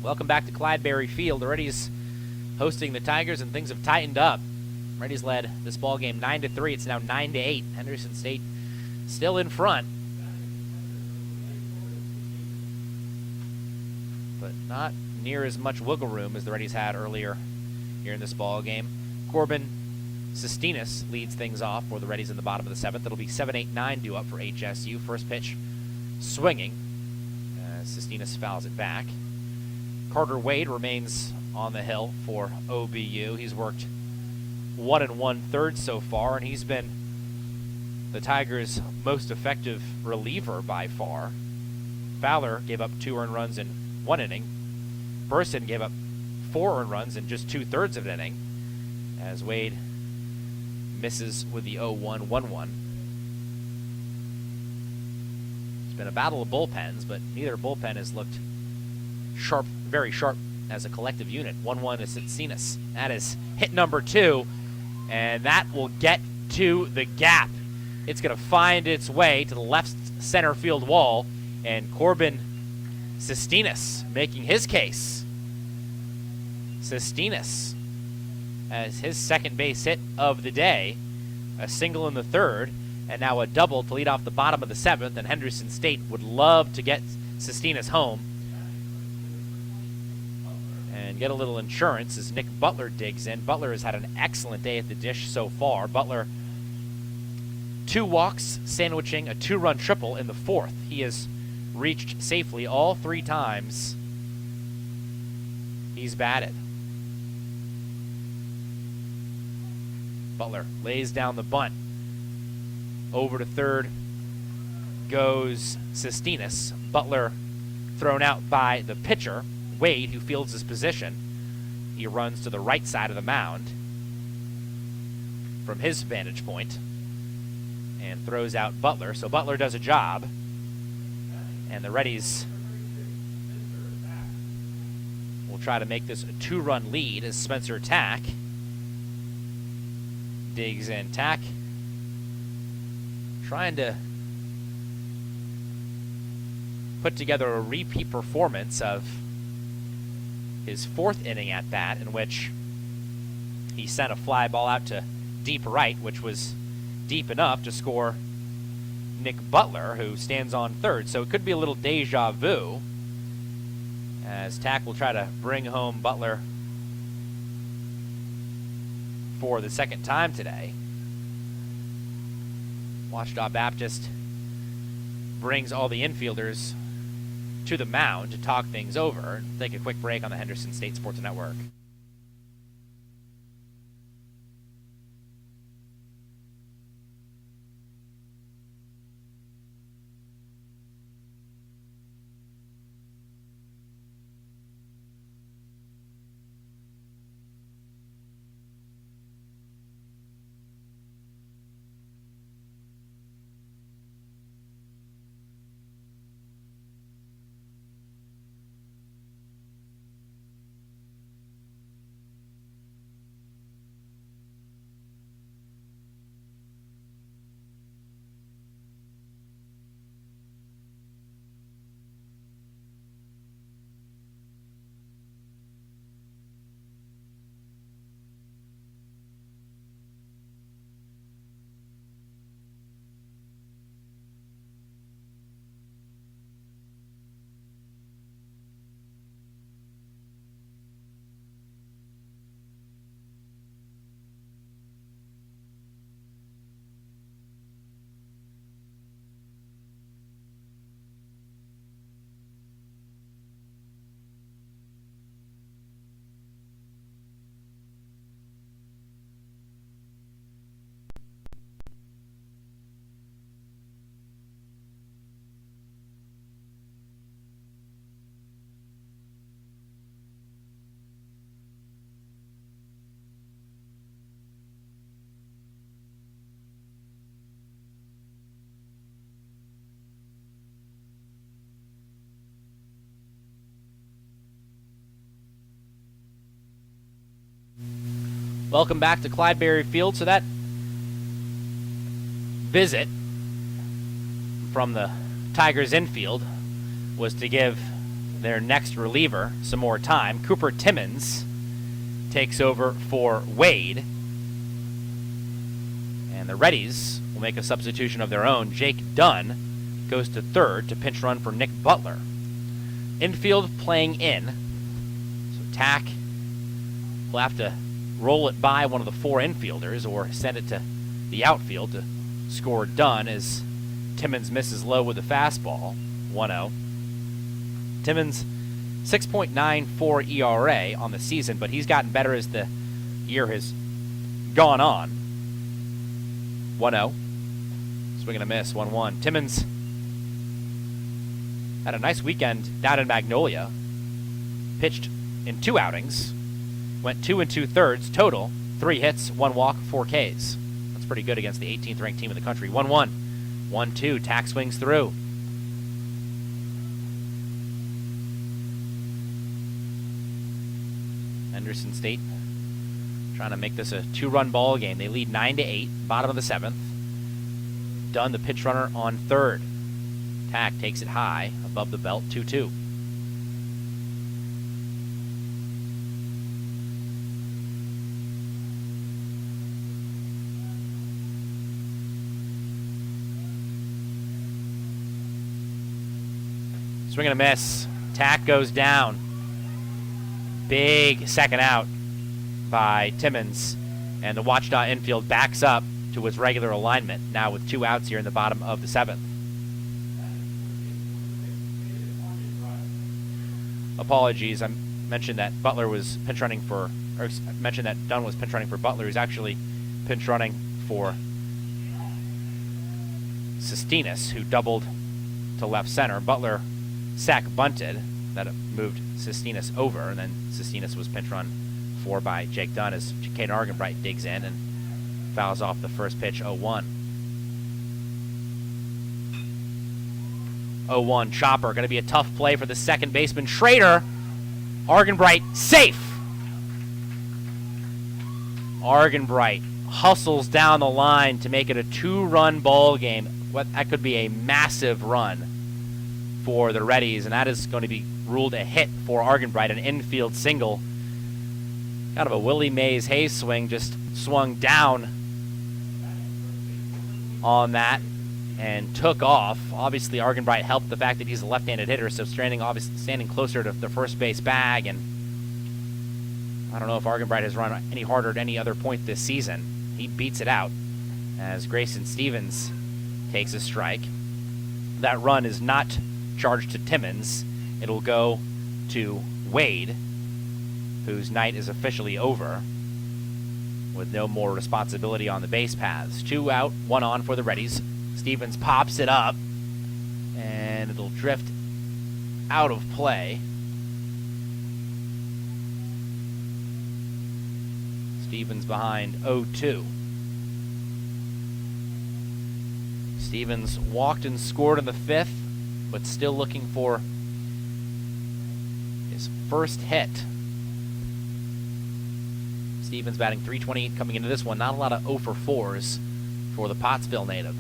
Welcome back to Clyde-Berry Field. The Reddies hosting the Tigers, and things have tightened up. Reddies led this ball game 9-3. It's now 9-8. Henderson State still in front, but not near as much wiggle room as the Reddies had earlier here in this ball game. Corbin Sestinas leads things off for the Reddies in the bottom of the 7th. It'll be 7-8-9 due up for HSU. First pitch swinging. Sestinas fouls it back. Carter Wade remains on the hill for OBU. He's worked 1 1/3 so far, and he's been the Tigers' most effective reliever by far. Fowler gave up 2 earned runs in 1 inning. Burson gave up 4 earned runs in just 2/3 of an inning, as Wade misses with the 0-1-1-1. It's been a battle of bullpens, but neither bullpen has looked sharp, very sharp as a collective unit. 1-1 is Sestinas. That is hit number 2, and that will get to the gap. It's going to find its way to the left center field wall, and Corbin Sestinas making his case. Sestinas as his second base hit of the day, a single in the 3rd, and now a double to lead off the bottom of the 7th, and Henderson State would love to get Sestinas home and get a little insurance as Nick Butler digs in. Butler has had an excellent day at the dish so far. Butler, 2 walks, sandwiching a 2-run triple in the 4th. He has reached safely all 3 times he's batted. Butler lays down the bunt. Over to 3rd goes Sestinas. Butler thrown out by the pitcher, Wade, who fields his position. He runs to the right side of the mound from his vantage point and throws out Butler. So Butler does a job, and the Reddies will try to make this a 2-run lead as Spencer Tack digs in. Tack trying to put together a repeat performance of his 4th inning at bat, in which he sent a fly ball out to deep right, which was deep enough to score Nick Butler, who stands on 3rd. So it could be a little deja vu, as Tack will try to bring home Butler for the 2nd time today. Ouachita Baptist brings all the infielders to the mound to talk things over. Take a quick break on the Henderson State Sports Network. Welcome back to Clydeberry Field. So that visit from the Tigers infield was to give their next reliever some more time. Cooper Timmons takes over for Wade, and the Reddies will make a substitution of their own. Jake Dunn goes to 3rd to pinch run for Nick Butler. Infield playing in, so Tack will have to roll it by one of the 4 infielders or send it to the outfield to score Dunn as Timmons misses low with a fastball. 1-0. Timmons 6.94 ERA on the season, but he's gotten better as the year has gone on. 1-0. Swing and a miss. 1-1. Timmons had a nice weekend down in Magnolia. Pitched in 2 outings. Went 2 2/3 total, 3 hits, 1 walk, 4 Ks. That's pretty good against the 18th ranked team in the country. 1-1, 1-2. Tack swings through. Henderson State trying to make this a 2-run ball game. They lead 9-8, bottom of the 7th. Dunn, the pitch runner, on 3rd. Tack takes it high above the belt. 2-2. Swing and a miss. Tack goes down. Big second out by Timmons, and the Ouachita infield backs up to its regular alignment, now with 2 outs here in the bottom of the 7th. Apologies, I mentioned that Butler was pinch running for, or I mentioned that Dunn was pinch running for Butler. He's actually pinch running for Sestinas, who doubled to left center. Butler sack bunted. That moved Sestinas over, and then Sestinas was pinch run for by Jake Dunn as Caden Argenbright digs in and fouls off the first pitch. 0-1. 0-1 chopper. Going to be a tough play for the second baseman. Schrader Argenbright safe. Argenbright hustles down the line to make it a 2-run ball game. That could be a massive run for the Reddies, and that is going to be ruled a hit for Argenbright, an infield single. Kind of a Willie Mays Hayes swing, just swung down on that and took off. Obviously, Argenbright helped the fact that he's a left-handed hitter, so standing closer to the first base bag, and I don't know if Argenbright has run any harder at any other point this season. He beats it out as Grayson Stevens takes a strike. That run is not charged to Timmons. It'll go to Wade, whose night is officially over with no more responsibility on the base paths. 2 out, 1 on for the Reddies. Stevens pops it up, and it'll drift out of play. Stevens behind 0-2. Stevens walked and scored in the 5th, but still looking for his first hit. Stevens batting .328 coming into this one. Not a lot of 0 for 4s for the Pottsville native.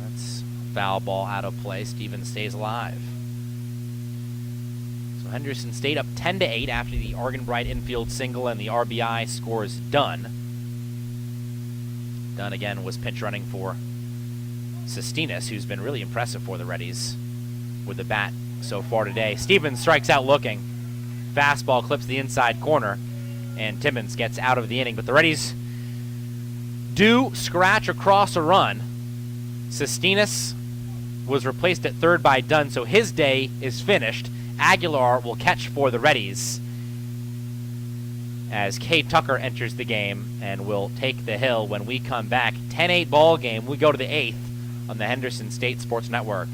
That's foul ball out of play. Stevens stays alive. So Henderson stayed up 10-8 after the Argenbright infield single and the RBI scores Dunn. Dunn again was pinch running for Sestinas, who's been really impressive for the Reddies with the bat so far today. Stevens strikes out looking. Fastball clips the inside corner, and Timmons gets out of the inning. But the Reddies do scratch across a run. Sestinas was replaced at third by Dunn, so his day is finished. Aguilar will catch for the Reddies as Cade Tucker enters the game and will take the hill when we come back. 10-8 ball game. We go to the 8th on the Henderson State Sports Network.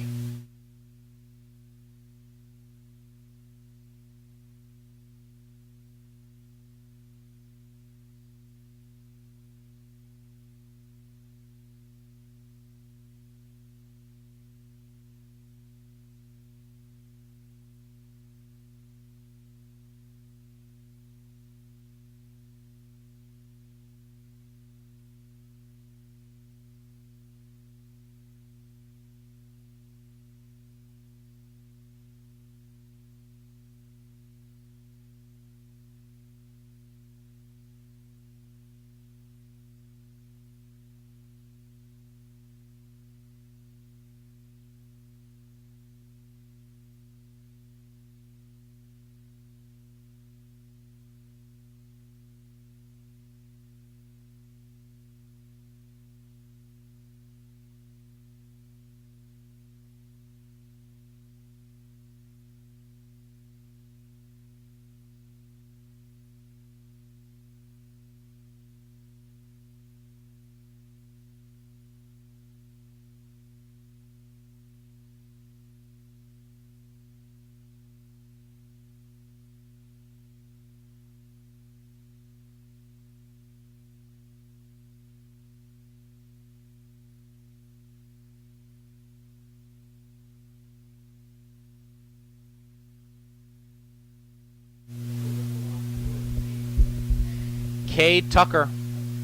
Cade Tucker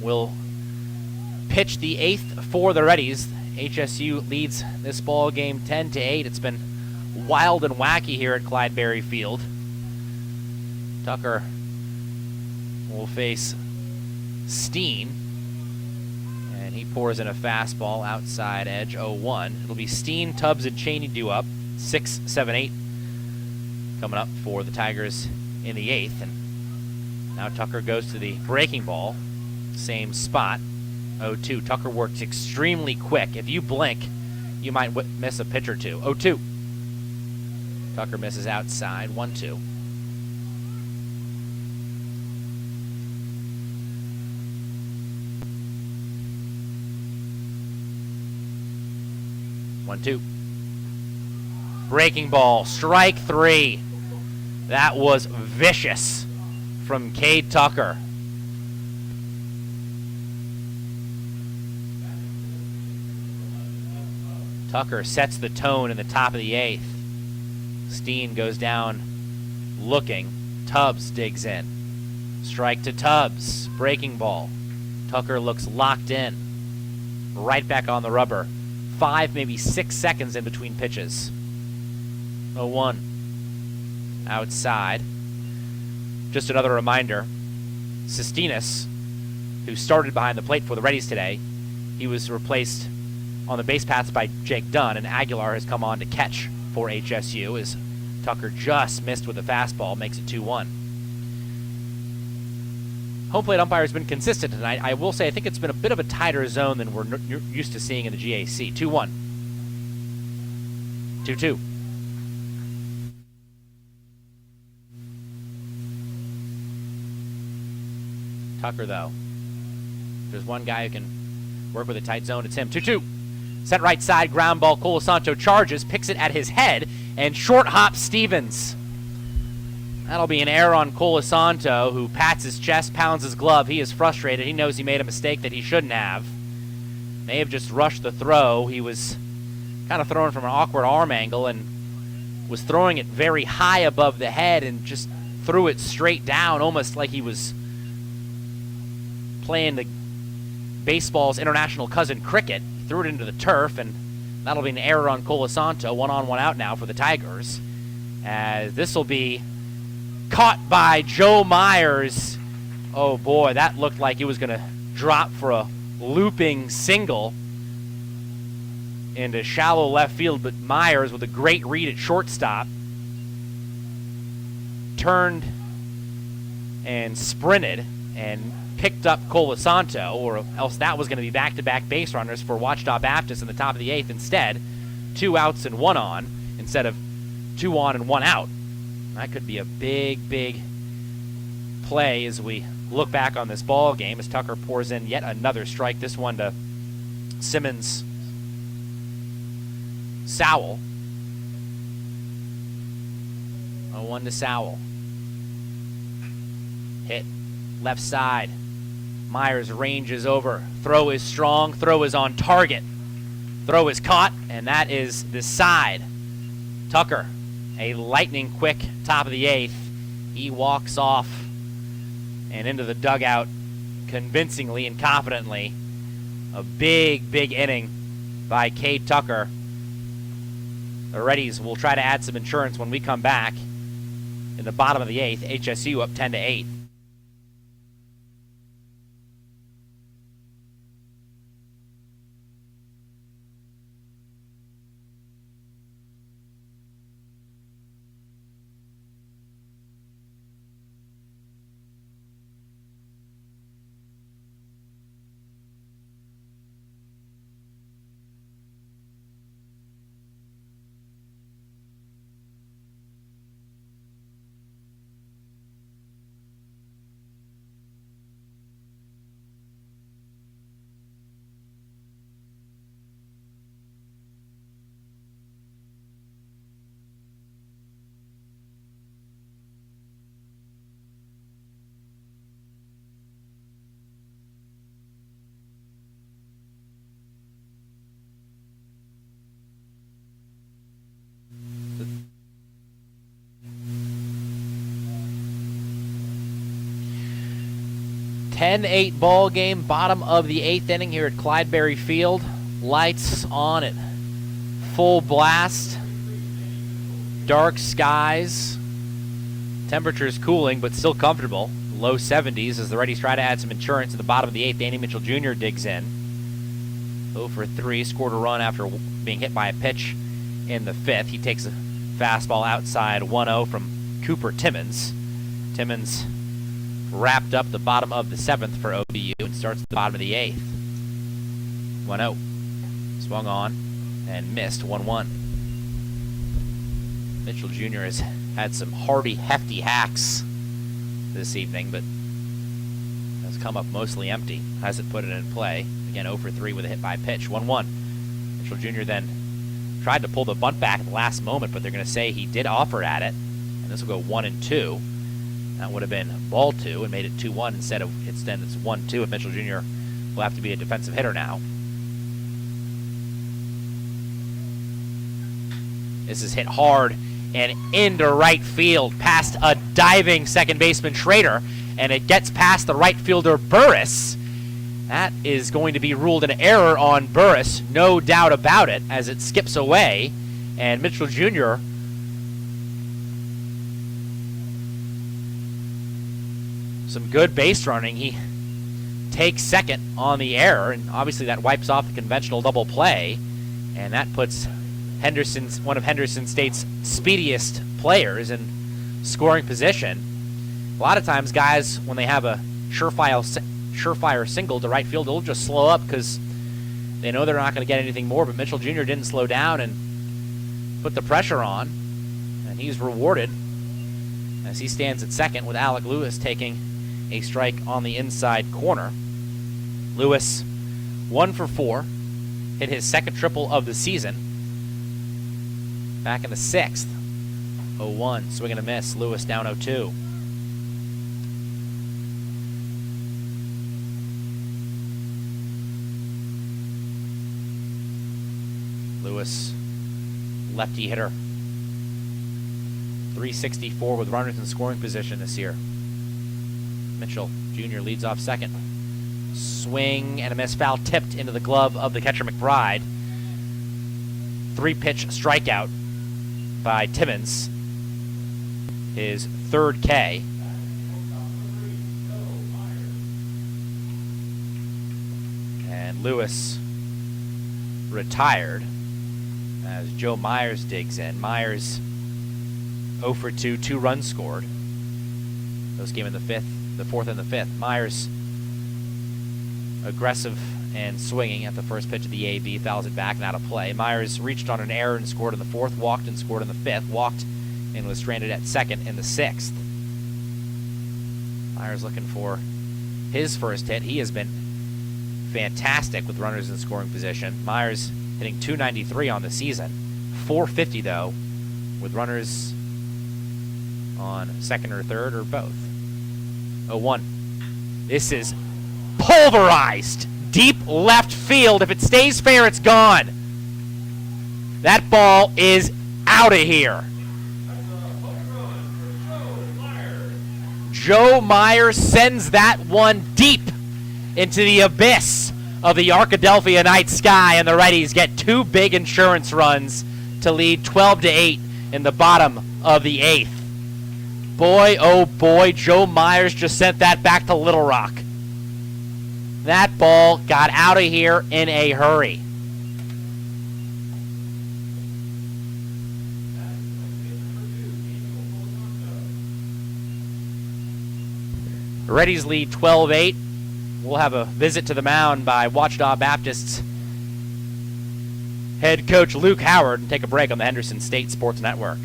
will pitch the 8th for the Reddies. HSU leads this ball game 10-8. It's been wild and wacky here at Clydeberry Field. Tucker will face Steen, and he pours in a fastball outside edge 0-1. It'll be Steen, Tubbs, and Cheney due up. 6, 7, 8 coming up for the Tigers in the 8th. And now Tucker goes to the breaking ball, same spot, 0-2. Tucker works extremely quick. If you blink, you might miss a pitch or two. 0-2. Tucker misses outside, 1-2. Breaking ball, strike 3. That was vicious from Cade Tucker. Tucker sets the tone in the top of the 8th. Steen goes down looking. Tubbs digs in. Strike to Tubbs. Breaking ball. Tucker looks locked in. Right back on the rubber. 5, maybe 6 seconds in between pitches. 0-1. Outside. Just another reminder. Sistinas, who started behind the plate for the Reddies today, he was replaced on the base paths by Jake Dunn, and Aguilar has come on to catch for HSU as Tucker just missed with a fastball, makes it 2-1. Home plate umpire has been consistent tonight. I will say I think it's been a bit of a tighter zone than we're used to seeing in the GAC. 2-1. 2-2. Tucker, though. There's one guy who can work with a tight zone. It's him. 2-2. Set right side, ground ball. Colasanto charges, picks it at his head, and short hop Stevens. That'll be an error on Colasanto, who pats his chest, pounds his glove. He is frustrated. He knows he made a mistake that he shouldn't have. May have just rushed the throw. He was kind of throwing from an awkward arm angle and was throwing it very high above the head and just threw it straight down, almost like he was playing the baseball's international cousin cricket. He threw it into the turf, and that'll be an error on Colasanto. 1 on, 1 out now for the Tigers. As this will be caught by Joe Myers. Oh boy, that looked like he was going to drop for a looping single into shallow left field, but Myers, with a great read at shortstop, turned and sprinted and picked up Colasanto, or else that was going to be back-to-back base runners for Ouachita Baptist in the top of the 8th. Instead, 2 outs and 1 on instead of 2 on and 1 out. That could be a big, big play as we look back on this ball game as Tucker pours in yet another strike, this one to Simmons Sowell. 0-1 to Sowell. Hit left side. Myers ranges over. Throw is strong. Throw is on target. Throw is caught, and that is the side. Tucker, a lightning quick top of the 8th. He walks off and into the dugout convincingly and confidently. A big, big inning by Cade Tucker. The Reddies will try to add some insurance when we come back in the bottom of the 8th. HSU up 10-8. .10-8 ball game, bottom of the 8th inning here at Clydeberry Field. Lights on at full blast. Dark skies. Temperatures cooling, but still comfortable. Low 70s as the Reddies try to add some insurance at the bottom of the 8th. Danny Mitchell Jr. digs in. 0 for 3, scored a run after being hit by a pitch in the 5th. He takes a fastball outside 1-0 from Cooper Timmons. Timmons wrapped up the bottom of the 7th for ODU and starts at the bottom of the 8th. 1-0. Swung on and missed. 1-1. Mitchell Jr. has had some hearty, hefty hacks this evening, but has come up mostly empty. Hasn't put it in play. Again, 0 for 3 with a hit by pitch. 1-1. Mitchell Jr. then tried to pull the bunt back at the last moment, but they're going to say he did offer at it. And this will go 1-2. That would have been ball 2 and made it 2-1 instead of it's 1-2. And Mitchell Jr. will have to be a defensive hitter now. This is hit hard and into right field past a diving second baseman Schrader, and it gets past the right fielder Burris. That is going to be ruled an error on Burris, no doubt about it, as it skips away, and Mitchell Jr. some good base running. He takes second on the error, and obviously that wipes off the conventional double play, and that puts one of Henderson State's speediest players in scoring position. A lot of times guys, when they have a surefire single to right field, they'll just slow up because they know they're not going to get anything more, but Mitchell Jr. didn't slow down and put the pressure on, and he's rewarded as he stands at second with Alec Lewis taking a strike on the inside corner. Lewis 1 for 4, hit his second triple of the season back in the 6th. 0-1, swing and a miss. Lewis down 0-2. Lewis, lefty hitter, 364 with runners in scoring position this year. Mitchell Jr. leads off second. Swing and a miss, foul tipped into the glove of the catcher McBride. 3-pitch strikeout by Timmons, his third K. And Lewis retired as Joe Myers digs in. Myers 0 for 2, 2 runs scored. Those came in the 4th and the 5th. Myers aggressive and swinging at the first pitch of the AB, fouls it back and out of play. Myers reached on an error and scored in the 4th, walked and scored in the 5th, walked and was stranded at second in the 6th. Myers looking for his first hit. He has been fantastic with runners in scoring position. Myers hitting .293 on the season, .450 though, with runners on second or third or both. 0-1. This is pulverized deep left field. If it stays fair, it's gone. That ball is out of here. Joe Myers sends that one deep into the abyss of the Arkadelphia night sky, and the Reddies get 2 big insurance runs to lead 12-8 in the bottom of the 8th. Boy, oh boy, Joe Myers just sent that back to Little Rock. That ball got out of here in a hurry. Reddies lead 12-8. We'll have a visit to the mound by Ouachita Baptist's head coach Luke Howard and take a break on the Henderson State Sports Network.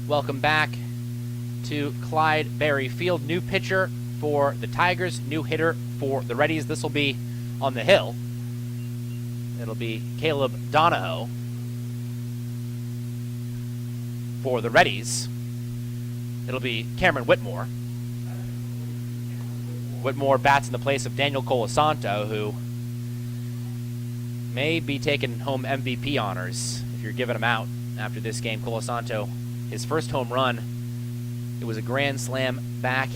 Welcome back to Clyde Berry Field. New pitcher for the Tigers, new hitter for the Reddies. This will be on the hill. It'll be Caleb Donahoe for the Reddies. It'll be Cameron Whitmore. Whitmore bats in the place of Daniel Colasanto, who may be taking home MVP honors if you're giving him out after this game. Colasanto, his first home run, it was a grand slam back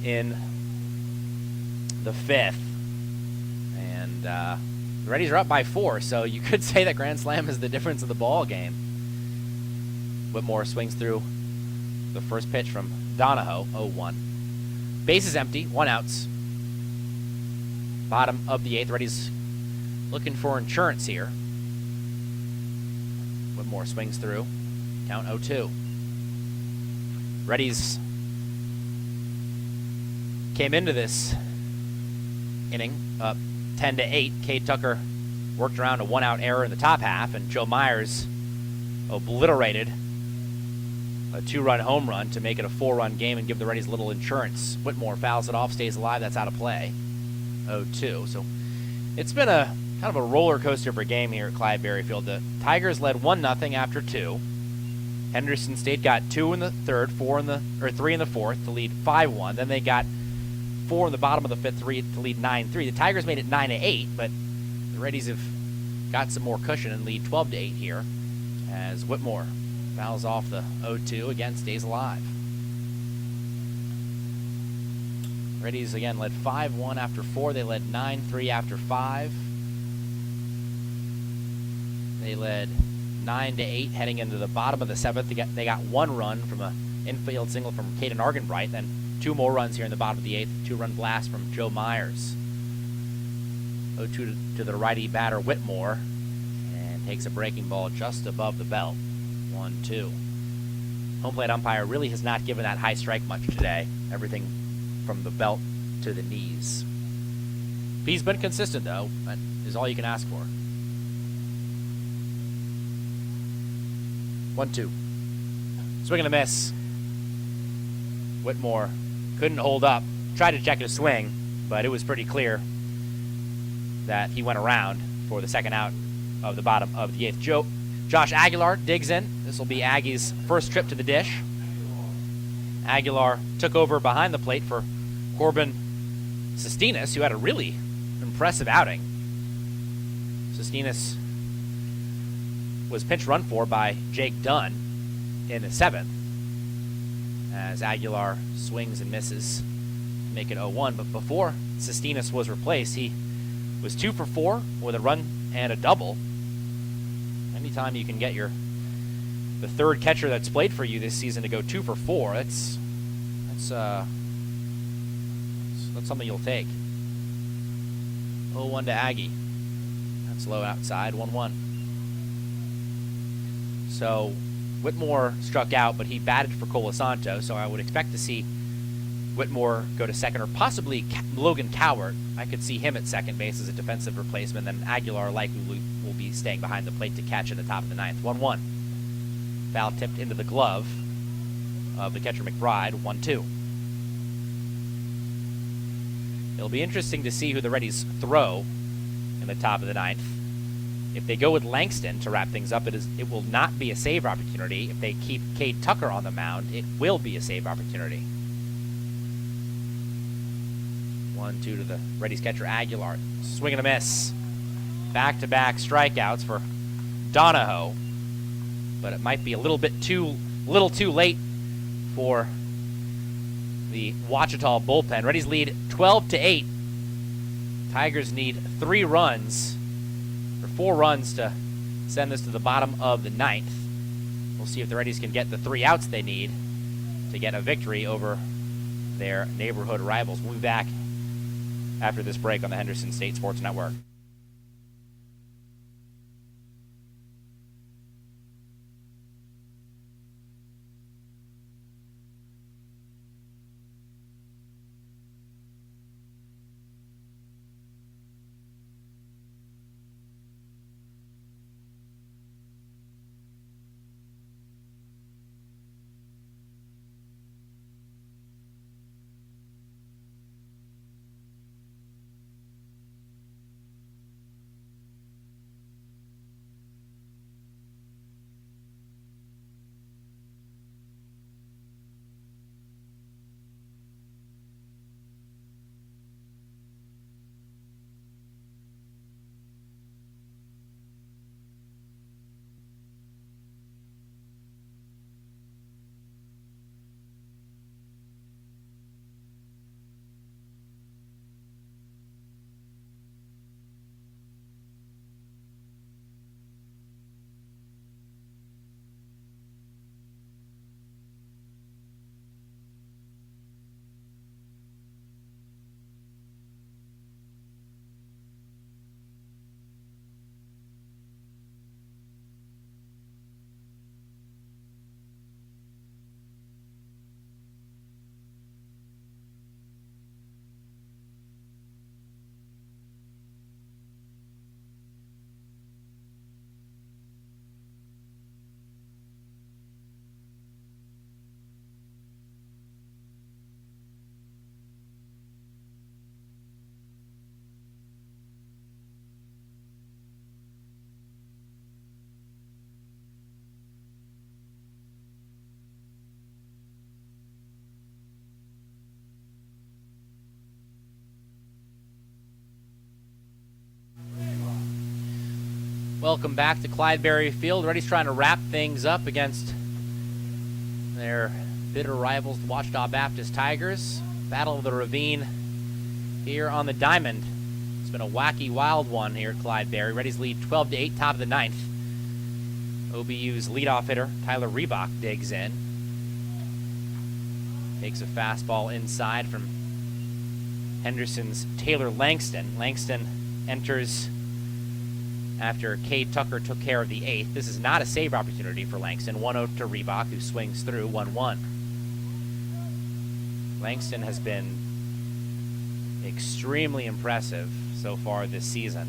in the fifth. And the Reddies are up by 4, so you could say that grand slam is the difference of the ball game. Whitmore swings through the first pitch from Donahoe, 0-1. Bases empty, 1 outs. Bottom of the 8th. Reddies looking for insurance here. Whitmore swings through. Count 0-2. Reddies came into this inning up 10-8. Cade Tucker worked around a 1-out error in the top half, and Joe Myers obliterated a 2-run home run to make it a 4-run game and give the Reddies a little insurance. Whitmore fouls it off, stays alive. That's out of play. 0-2. So it's been a kind of a roller coaster of a game here at Clyde Berry Field. The Tigers led 1-0 after 2. Henderson State got 2 in the third, 3 in the fourth to lead 5-1. Then they got 4 in the bottom of the fifth, 3 to lead 9-3. The Tigers made it 9-8, but the Reddies have got some more cushion and lead 12-8 here as Whitmore fouls off the 0-2, again stays alive. Reddies again led 5-1 after 4. They led 9-3 after 5. They led 9-8 heading into the bottom of the 7th. They got 1 run from an infield single from Caden Argenbright, then 2 more runs here in the bottom of the 8th. 2-run blast from Joe Myers. 0-2 to the righty batter Whitmore, and takes a breaking ball just above the belt. 1-2. Home plate umpire really has not given that high strike much today. Everything from the belt to the knees. He's been consistent, though. That is all you can ask for. 1-2. Swing and a miss. Whitmore couldn't hold up. Tried to check his swing, but it was pretty clear that he went around for the second out of the bottom of the 8th. Josh Aguilar digs in. This will be Aggie's first trip to the dish. Aguilar took over behind the plate for Corbin Sestinas, who had a really impressive outing. Sestinas was pinch run for by Jake Dunn in the 7th as Aguilar swings and misses to make it 0-1. But before Sestinas was replaced, he was 2 for 4 with a run and a double. Anytime you can get the third catcher that's played for you this season to go 2 for 4, that's something you'll take. 0-1 to Aggie. That's low outside, 1-1. So Whitmore struck out, but he batted for Colasanto, so I would expect to see Whitmore go to second, or possibly Logan Cowart. I could see him at second base as a defensive replacement, then Aguilar likely will be staying behind the plate to catch in the top of the 9th. 1-1. Foul tipped into the glove of the catcher McBride. 1-2. It'll be interesting to see who the Reddies throw in the top of the 9th. If they go with Langston to wrap things up, it will not be a save opportunity. If they keep Cade Tucker on the mound, it will be a save opportunity. 1-2 to the Reddies catcher Aguilar. Swing and a miss. Back-to-back strikeouts for Donahoe, but it might be a little too late for the Ouachita bullpen. Reddies lead 12-8. Tigers need 3 runs, or 4 runs, to send this to the bottom of the 9th. We'll see if the Reddies can get the 3 outs they need to get a victory over their neighborhood rivals. We'll be back after this break on the Henderson State Sports Network. Welcome back to Clydeberry Field. Reddies trying to wrap things up against their bitter rivals, the Ouachita Baptist Tigers. Battle of the Ravine here on the diamond. It's been a wacky, wild one here at Clydeberry. Reddies lead 12-8, top of the ninth. OBU's leadoff hitter, Tyler Reebok, digs in. Takes a fastball inside from Henderson's Taylor Langston. Langston enters after Cade Tucker took care of the eighth. This is not a save opportunity for Langston. 1-0 to Reebok, who swings through 1-1. Langston has been extremely impressive so far this season.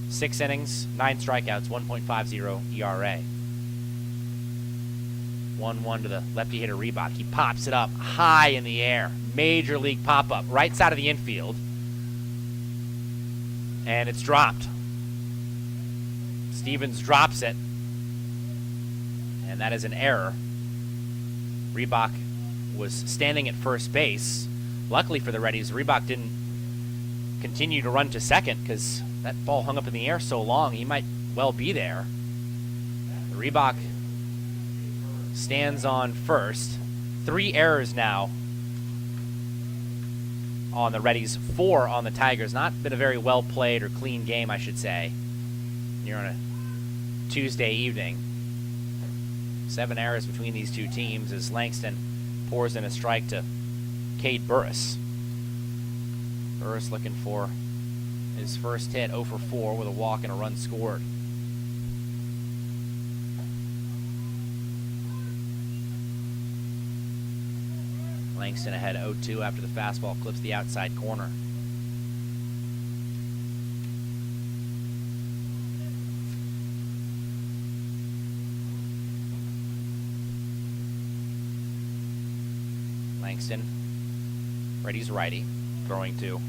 6 innings, 9 strikeouts, 1.50 ERA. 1-1 to the lefty hitter Reebok. He pops it up high in the air. Major league pop-up, right side of the infield. And it's dropped. Stevens drops it. And that is an error. Reebok was standing at first base. Luckily for the Reddies, Reebok didn't continue to run to second because that ball hung up in the air so long, he might well be there. Reebok stands on first. 3 errors now on the Reddies, 4 on the Tigers. Not been a very well played or clean game, I should say. You're on a Tuesday evening. 7 errors between these two teams as Langston pours in a strike to Cade Burris. Burris looking for his first hit, 0 for 4 with a walk and a run scored. Langston ahead 0-2 after the fastball clips the outside corner. Langston, Reddies righty, throwing to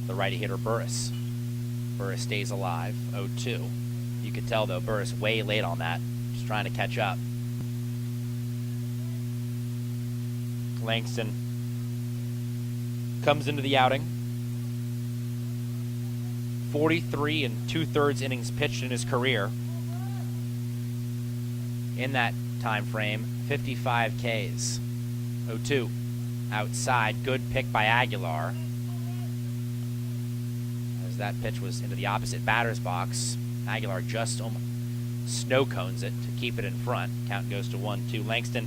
the righty hitter Burris. Burris stays alive, 0-2. You could tell, though, Burris way late on that, just trying to catch up. Langston comes into the outing. 43 2/3 innings pitched in his career. In that time frame, 55 Ks. 0-2. Outside, good pick by Aguilar. As that pitch was into the opposite batter's box, Aguilar just snow cones it to keep it in front. Count goes to 1-2. Langston,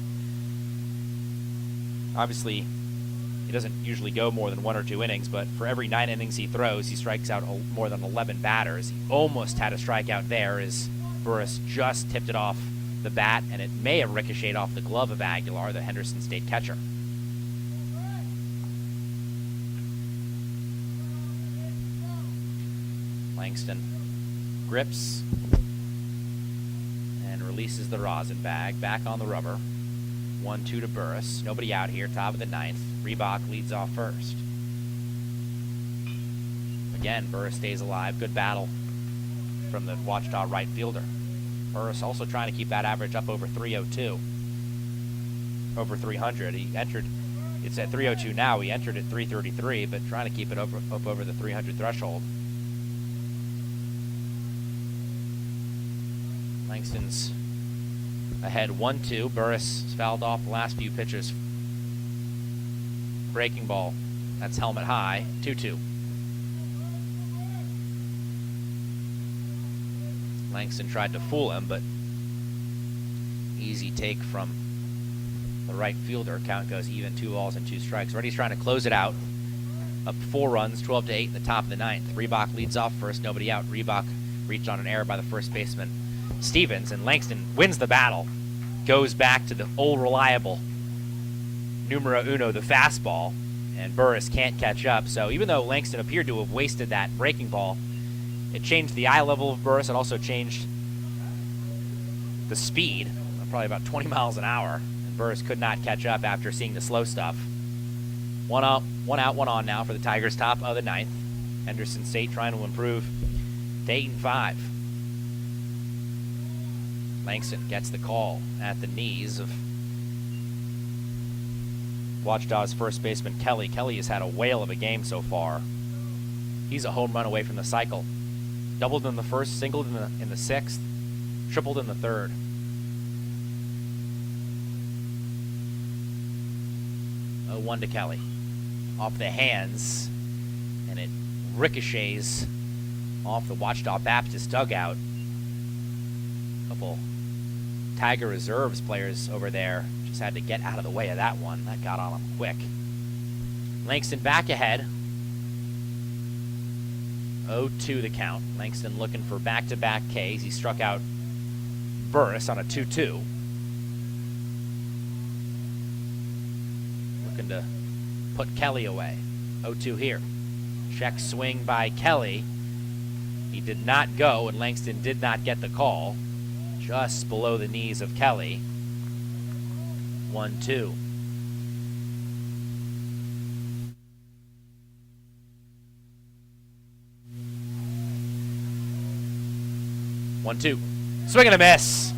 obviously, he doesn't usually go more than 1 or 2 innings, but for every 9 innings he throws, he strikes out more than 11 batters. He almost had a strikeout there as Burris just tipped it off the bat, and it may have ricocheted off the glove of Aguilar, the Henderson State catcher. Langston grips and releases the rosin bag. Back on the rubber. 1-2 to Burris. Nobody out here, top of the ninth. Reebok leads off first. Again, Burris stays alive. Good battle from the Ouachita right fielder. Burris also trying to keep that average up over 302. Over 300. He entered, it's at 302 now. He entered at 333, but trying to keep it up over the 300 threshold. Langston's ahead 1-2. Burris fouled off the last few pitches. Breaking ball. That's helmet high. 2-2. Langston tried to fool him, but easy take from the right fielder. Count goes even, 2 balls and 2 strikes. Reddies trying to close it out. Up 4 runs, 12-8 in the top of the ninth. Reebok leads off first, nobody out. Reebok reached on an error by the first baseman Stevens, and Langston wins the battle. Goes back to the old reliable numero uno, the fastball, and Burris can't catch up. So even though Langston appeared to have wasted that breaking ball, it changed the eye level of Burris. It also changed the speed, probably about 20 miles an hour. And Burris could not catch up after seeing the slow stuff. 1 out, 1 on now for the Tigers, top of the ninth. Henderson State trying to improve to 8-5. Langston gets the call at the knees of Ouachita's first baseman, Kelly. Kelly has had a whale of a game so far. He's a home run away from the cycle. Doubled in the first, singled in the 6th. tripled in the third. Oh, 1 to Kelly. Off the hands, and it ricochets off the Ouachita Baptist dugout. Couple Tiger Reserves players over there just had to get out of the way of that one. That got on him quick. Langston back ahead. 0-2 the count. Langston looking for back-to-back Ks. He struck out Burris on a 2-2. Looking to put Kelly away. 0-2 here. Check swing by Kelly. He did not go, and Langston did not get the call. Just below the knees of Kelly. 1-2. One, two. Swing and a miss.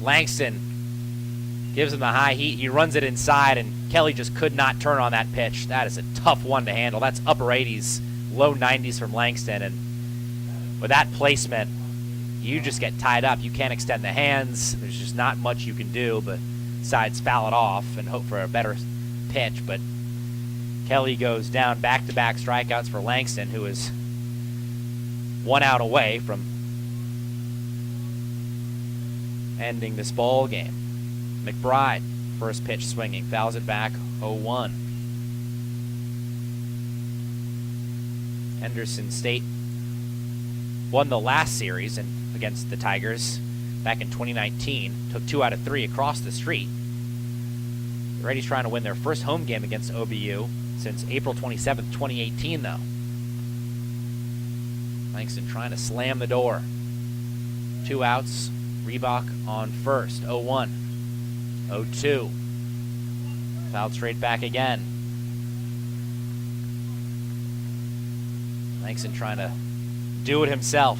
Langston gives him the high heat. He runs it inside, and Kelly just could not turn on that pitch. That is a tough one to handle. That's upper 80s, low 90s from Langston, and with that placement, you just get tied up. You can't extend the hands. There's just not much you can do besides foul it off and hope for a better pitch. But Kelly goes down. Back-to-back strikeouts for Langston, who is 1 out away from ending this ball game. McBride, first pitch swinging, fouls it back, 0-1. Henderson State won the last series against the Tigers back in 2019. Took 2 out of 3 across the street. The Reddies trying to win their first home game against OBU since April 27th, 2018, though. Langston trying to slam the door. 2 outs. Reebok on first. 0-1. 0-2. Fouled straight back again. Langston trying to do it himself.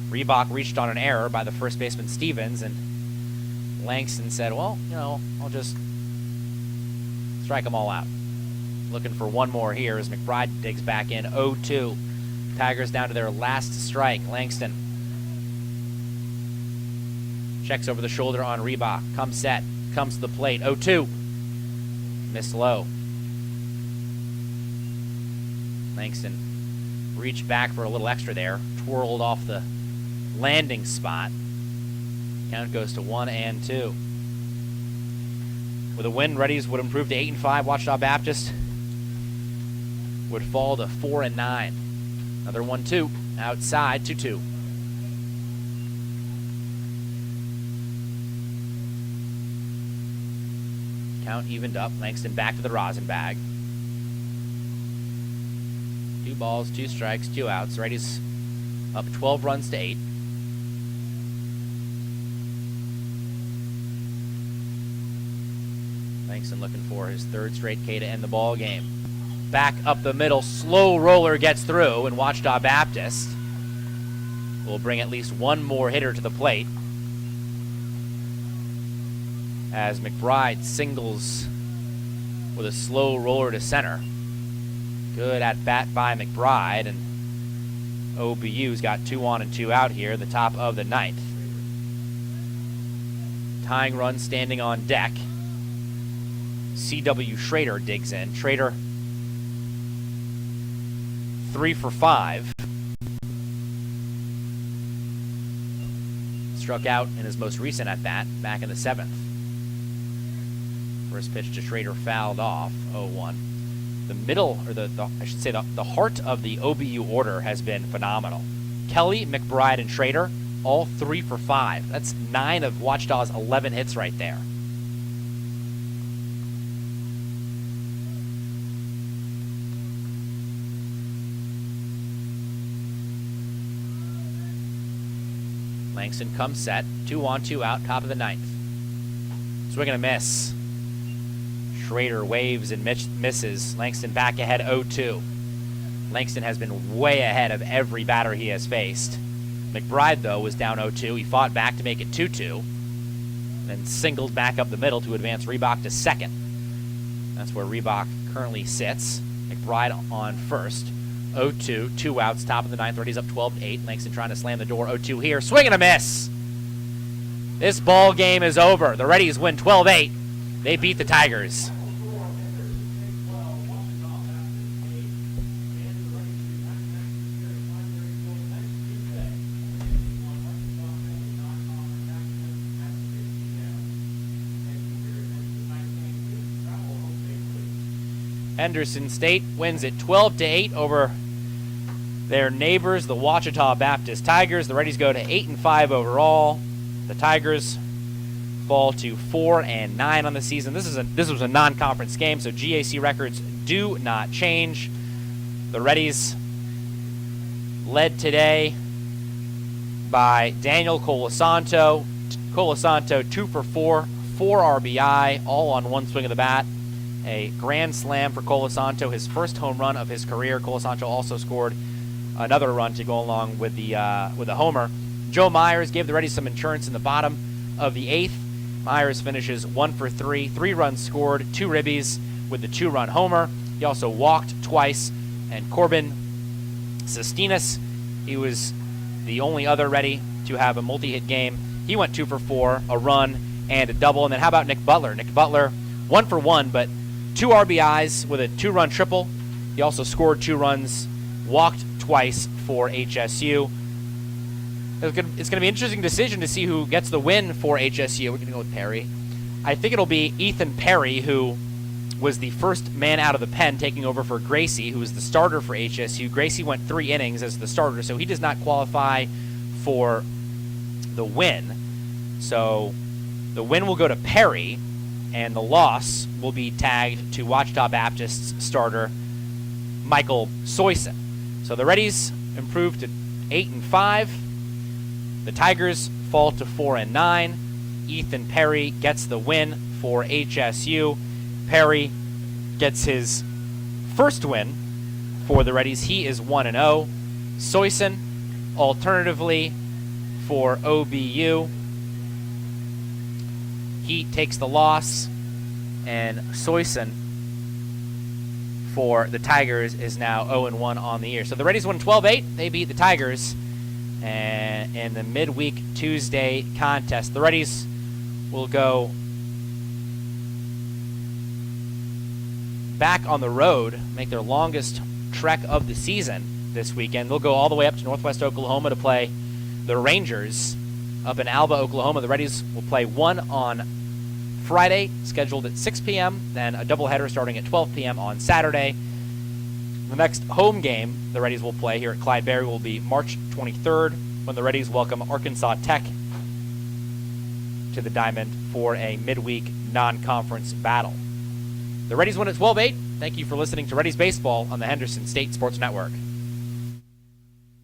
Reebok reached on an error by the first baseman Stevens, and Langston said, well, I'll just strike them all out. Looking for one more here as McBride digs back in. 0-2. Tigers down to their last strike. Langston checks over the shoulder on Reebok. Comes set. Comes to the plate. 0-2. Missed low. Langston reached back for a little extra there. Twirled off the landing spot. Count goes to 1-2. With a win, Reddies would improve to 8-5. Ouachita Baptist would fall to 4-9. Another 1-2. Outside, 2-2. Count evened up. Langston back to the rosin bag. 2 balls, 2 strikes, 2 outs. Reddies up 12 runs to 8. Langston looking for his 3rd straight K to end the ball game. Back up the middle, slow roller gets through, and Ouachita Baptist will bring at least one more hitter to the plate as McBride singles with a slow roller to center. Good at bat by McBride, and OBU's got 2 on and 2 out here, the top of the 9th. Tying run standing on deck. C.W. Schrader digs in. Schrader 3 for 5. Struck out in his most recent at-bat back in the 7th. First pitch to Schrader fouled off, 0-1. The middle, or I should say the heart of the OBU order has been phenomenal. Kelly, McBride, and Schrader, all 3 for 5. That's 9 of Ouachita's 11 hits right there. Langston comes set, 2 on, 2 out, top of the 9th. Swing and a miss. Schrader waves and misses. Langston back ahead, 0-2. Langston has been way ahead of every batter he has faced. McBride, though, was down 0-2. He fought back to make it 2-2, then singled back up the middle to advance Reebok to second. That's where Reebok currently sits. McBride on first. 0-2, 2 outs, top of the ninth. Reddies up 12-8. Langston trying to slam the door. 0-2 here. Swing and a miss. This ball game is over. The Reddies win 12-8. They beat the Tigers. Henderson State wins it 12-8 over their neighbors, the Ouachita Baptist Tigers. The Reddies go to 8-5 overall. The Tigers fall to 4-9 on the season. This was a non-conference game, so GAC records do not change. The Reddies led today by Daniel Colasanto. Colasanto 2 for 4, 4 RBI, all on one swing of the bat. A grand slam for Colasanto, his first home run of his career. Colasanto also scored another run to go along with the homer. Joe Myers gave the Reddies some insurance in the bottom of the eighth. Myers finishes 1 for 3, 3 runs scored, 2 ribbies with the 2-run homer. He also walked twice. And Corbin Sestinas, he was the only other Reddy to have a multi-hit game. He went 2 for 4, a run and a double. And then how about Nick Butler? Nick Butler 1 for 1, but 2 RBIs with a 2-run triple. He also scored 2 runs, walked twice for HSU. It's going to be an interesting decision to see who gets the win for HSU. We're going to go with Perry. I think it'll be Ethan Perry, who was the first man out of the pen, taking over for Gracie, who was the starter for HSU. Gracie went 3 innings as the starter, so he does not qualify for the win. So the win will go to Perry, and the loss will be tagged to Ouachita Baptist's starter, Michael Soyson. So the Reddies improved to 8-5. The Tigers fall to 4-9. Ethan Perry gets the win for HSU. Perry gets his first win for the Reddies. He is 1-0. Soyson, alternatively, for OBU, he takes the loss, and Soyson for the Tigers is now 0-1 on the year. So the Reddies won 12-8. They beat the Tigers. And in the midweek Tuesday contest, the Reddies will go back on the road, make their longest trek of the season this weekend. They'll go all the way up to northwest Oklahoma to play the Rangers up in Alba, Oklahoma. The Reddies will play one on Friday, scheduled at 6 p.m., then a doubleheader starting at 12 p.m. on Saturday. The next home game the Reddies will play here at Clydeberry will be March 23rd, when the Reddies welcome Arkansas Tech to the Diamond for a midweek non-conference battle. The Reddies win at 12-8. Thank you for listening to Reddies Baseball on the Henderson State Sports Network.